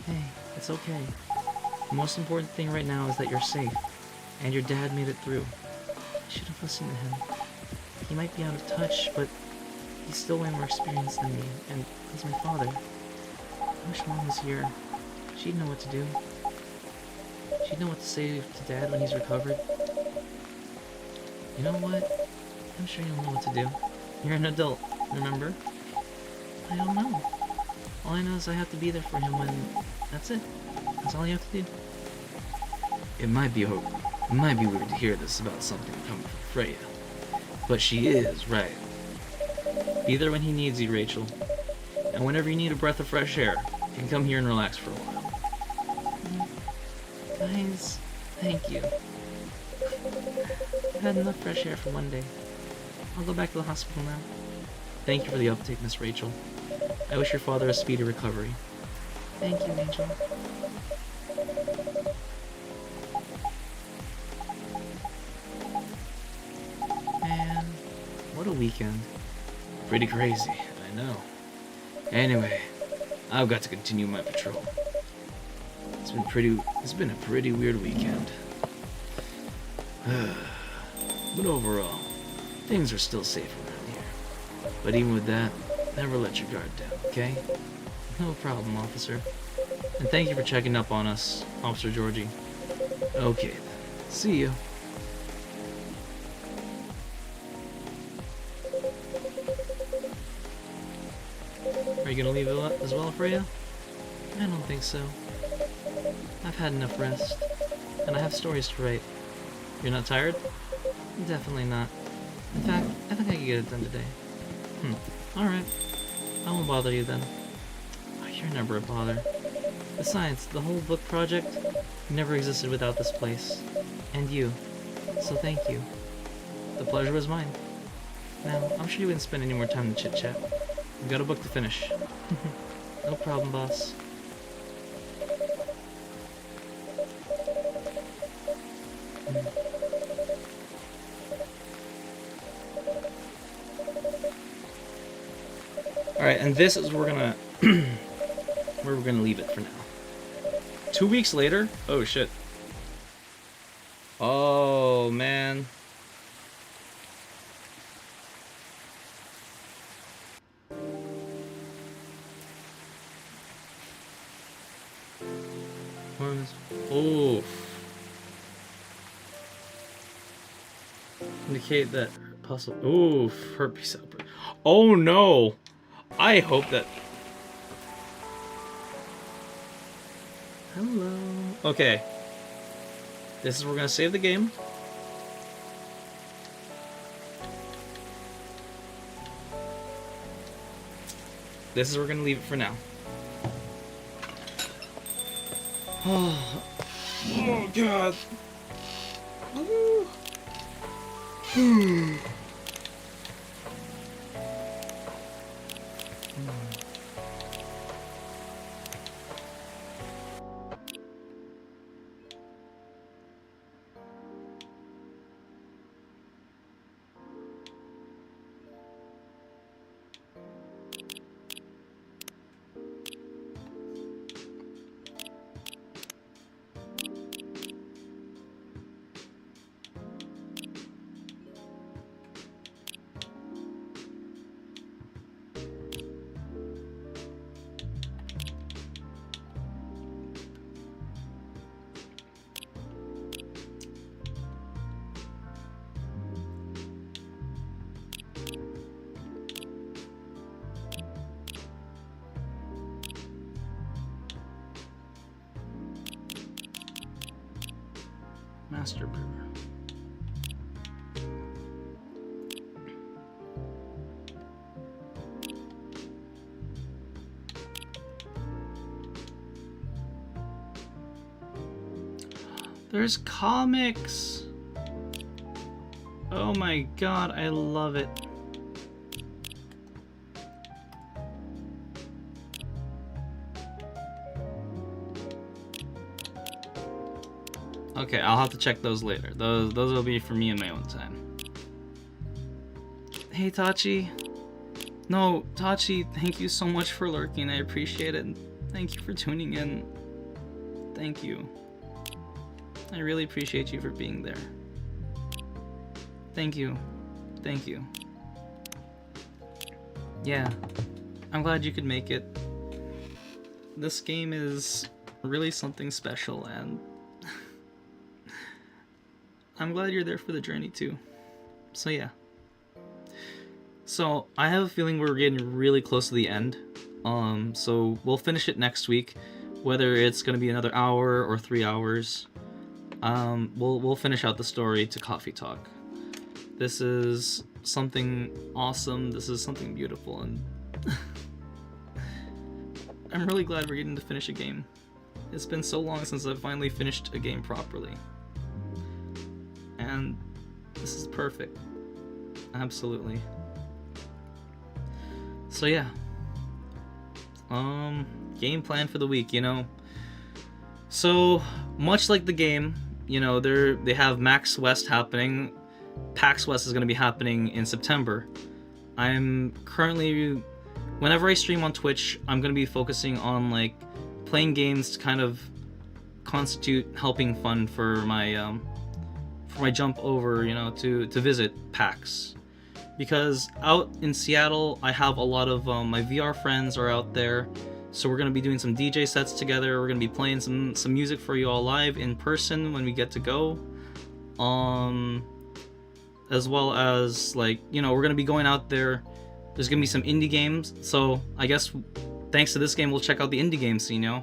Hey, it's okay. The most important thing right now is that you're safe. And your dad made it through. I should have listened to him. He might be out of touch, but he's still way more experienced than me, and he's my father. I wish Mom was here. She'd know what to do. you know what to say to Dad when he's recovered? You know what? I'm sure you'll know what to do. You're an adult, remember? I don't know. All I know is I have to be there for him when... That's it. That's all you have to do. It might be weird to hear this about something coming from Freya, but she is right. Be there when he needs you, Rachel. And whenever you need a breath of fresh air, you can come here and relax for a while. Guys, thank you. I've had enough fresh air for one day. I'll go back to the hospital now. Thank you for the update, Miss Rachel. I wish your father a speedy recovery. Thank you, Angel. Man, what a weekend. Pretty crazy, I know. Anyway, I've got to continue my patrol. It's been a pretty weird weekend. But overall, things are still safe around here. But even with that, never let your guard down, okay? No problem, officer. And thank you for checking up on us, Officer Georgie. Okay, then. See you. Are you gonna leave it as well, Freya? I don't think so. I've had enough rest, and I have stories to write. You're not tired? Definitely not. In fact, I think I can get it done today. Alright. I won't bother you then. Oh, you're never a bother. Besides, the whole book project never existed without this place. And you. So thank you. The pleasure was mine. Now, I'm sure you wouldn't spend any more time to chit-chat. We've got a book to finish. No problem, boss. Alright, and this is where we're gonna leave it for now. 2 weeks later? Oh shit. Oh man. Oof. Indicate that possible. Oof, herpes outbreak. Oh no! I hope that. Hello. Okay. This is where we're gonna save the game. This is where we're gonna leave it for now. Oh, oh God. Master brewer. There's comics. Oh my god, I love it. Okay, I'll have to check those later. Those will be for me in my own time. Hey Tachi. No, Tachi, thank you so much for lurking. I appreciate it. And thank you for tuning in. Thank you. I really appreciate you for being there. Thank you. Thank you. Yeah, I'm glad you could make it. This game is really something special, and I'm glad you're there for the journey too. So yeah. So I have a feeling we're getting really close to the end. So we'll finish it next week, whether it's gonna be another hour or 3 hours. We'll finish out the story to Coffee Talk. This is something awesome. This is something beautiful, and I'm really glad we're getting to finish a game. It's been so long since I've finally finished a game properly, and this is perfect. Absolutely. So yeah. Game plan for the week, So much like the game, they have Max West happening. PAX West is going to be happening in September. I'm currently, whenever I stream on Twitch, I'm going to be focusing on like playing games to kind of constitute helping fund for my jump over, to visit PAX. Because out in Seattle, I have a lot of my VR friends are out there, so we're going to be doing some DJ sets together. We're going to be playing some music for you all live in person when we get to go. As well as, like, we're going to be going out there. There's going to be some indie games, so I guess thanks to this game, we'll check out the indie game scene,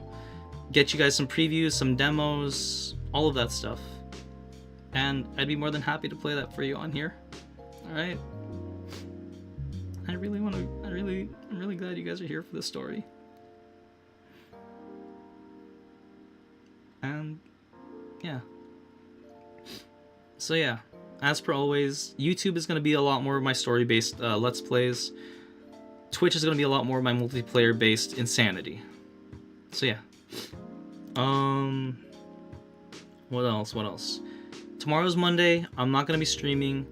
get you guys some previews, some demos, all of that stuff. And I'd be more than happy to play that for you on here. Alright? I'm really glad you guys are here for this story. And yeah. So yeah, as per always, YouTube is going to be a lot more of my story-based Let's Plays. Twitch is going to be a lot more of my multiplayer-based insanity. So yeah. What else? Tomorrow's Monday. I'm not going to be streaming.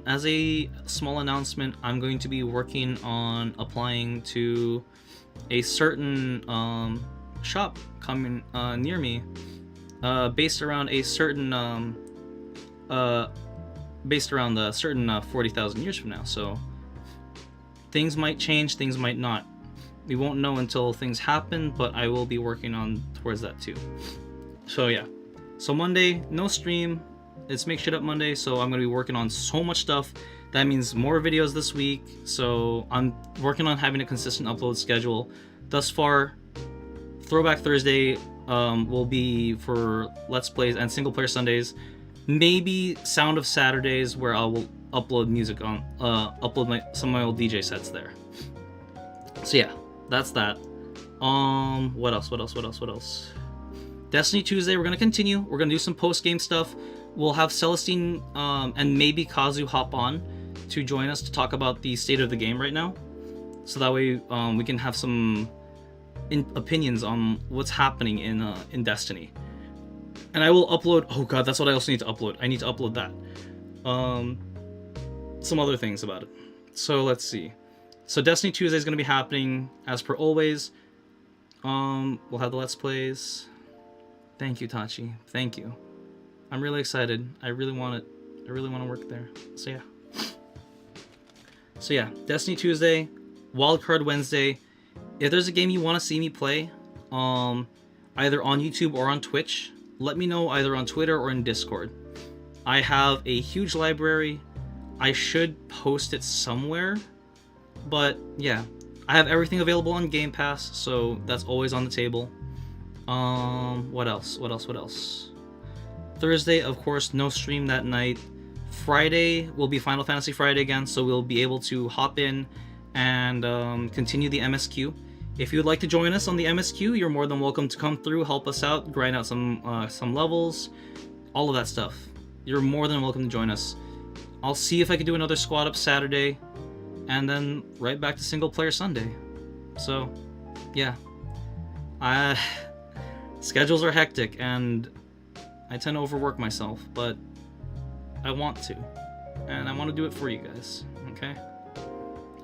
As a small announcement, I'm going to be working on applying to a certain shop coming near me, based around a certain 40,000 years from now. So things might change, things might not. We won't know until things happen, but I will be working on towards that too. So yeah. So Monday, no stream. It's Make Shit Up Monday, so I'm going to be working on so much stuff. That means more videos this week, so I'm working on having a consistent upload schedule. Thus far, Throwback Thursday will be for Let's Plays and Singleplayer Sundays. Maybe Sound of Saturdays, where I will upload music on, some of my old DJ sets there. So yeah, that's that. What else? Destiny Tuesday, we're going to continue. We're going to do some post-game stuff. We'll have Celestine and maybe Kazu hop on to join us to talk about the state of the game right now. So that way we can have some opinions on what's happening in Destiny. And I will upload... Oh god, that's what I also need to upload. I need to upload that. Some other things about it. So let's see. So Destiny Tuesday is going to be happening as per always. We'll have the Let's Plays. Thank you, Tachi. Thank you. I'm really excited. I really want it. I really want to work there. So yeah, Destiny Tuesday, Wildcard Wednesday. If there's a game you want to see me play, either on YouTube or on Twitch, let me know either on Twitter or in Discord. I have a huge library. I should post it somewhere, but yeah, I have everything available on Game Pass, so that's always on the table. What else? Thursday, of course, no stream that night. Friday will be Final Fantasy Friday again, so we'll be able to hop in and continue the MSQ. If you would like to join us on the MSQ, you're more than welcome to come through, help us out, grind out some levels, all of that stuff. You're more than welcome to join us. I'll see if I can do another squad up Saturday, and then right back to single player Sunday. So, yeah. Schedules are hectic, and I tend to overwork myself, but I want to. And I want to do it for you guys, okay?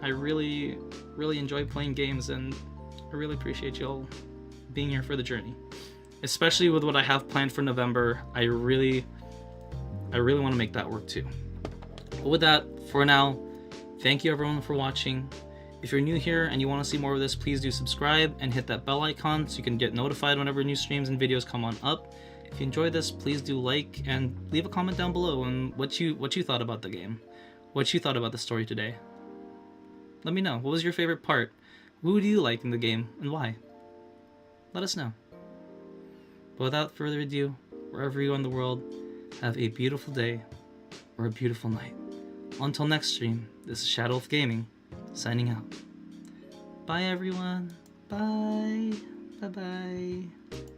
I really, really enjoy playing games, and I really appreciate you all being here for the journey. Especially with what I have planned for November, I really want to make that work too. But with that, for now, thank you everyone for watching. If you're new here and you want to see more of this, please do subscribe and hit that bell icon so you can get notified whenever new streams and videos come on up. If you enjoyed this, please do like and leave a comment down below on what you thought about the game, what you thought about the story today. Let me know. What was your favorite part? Who do you like in the game and why? Let us know. But without further ado, wherever you are in the world, have a beautiful day or a beautiful night. Until next stream, this is Shadow Wolf Gaming, signing out. Bye everyone. Bye. Bye-bye.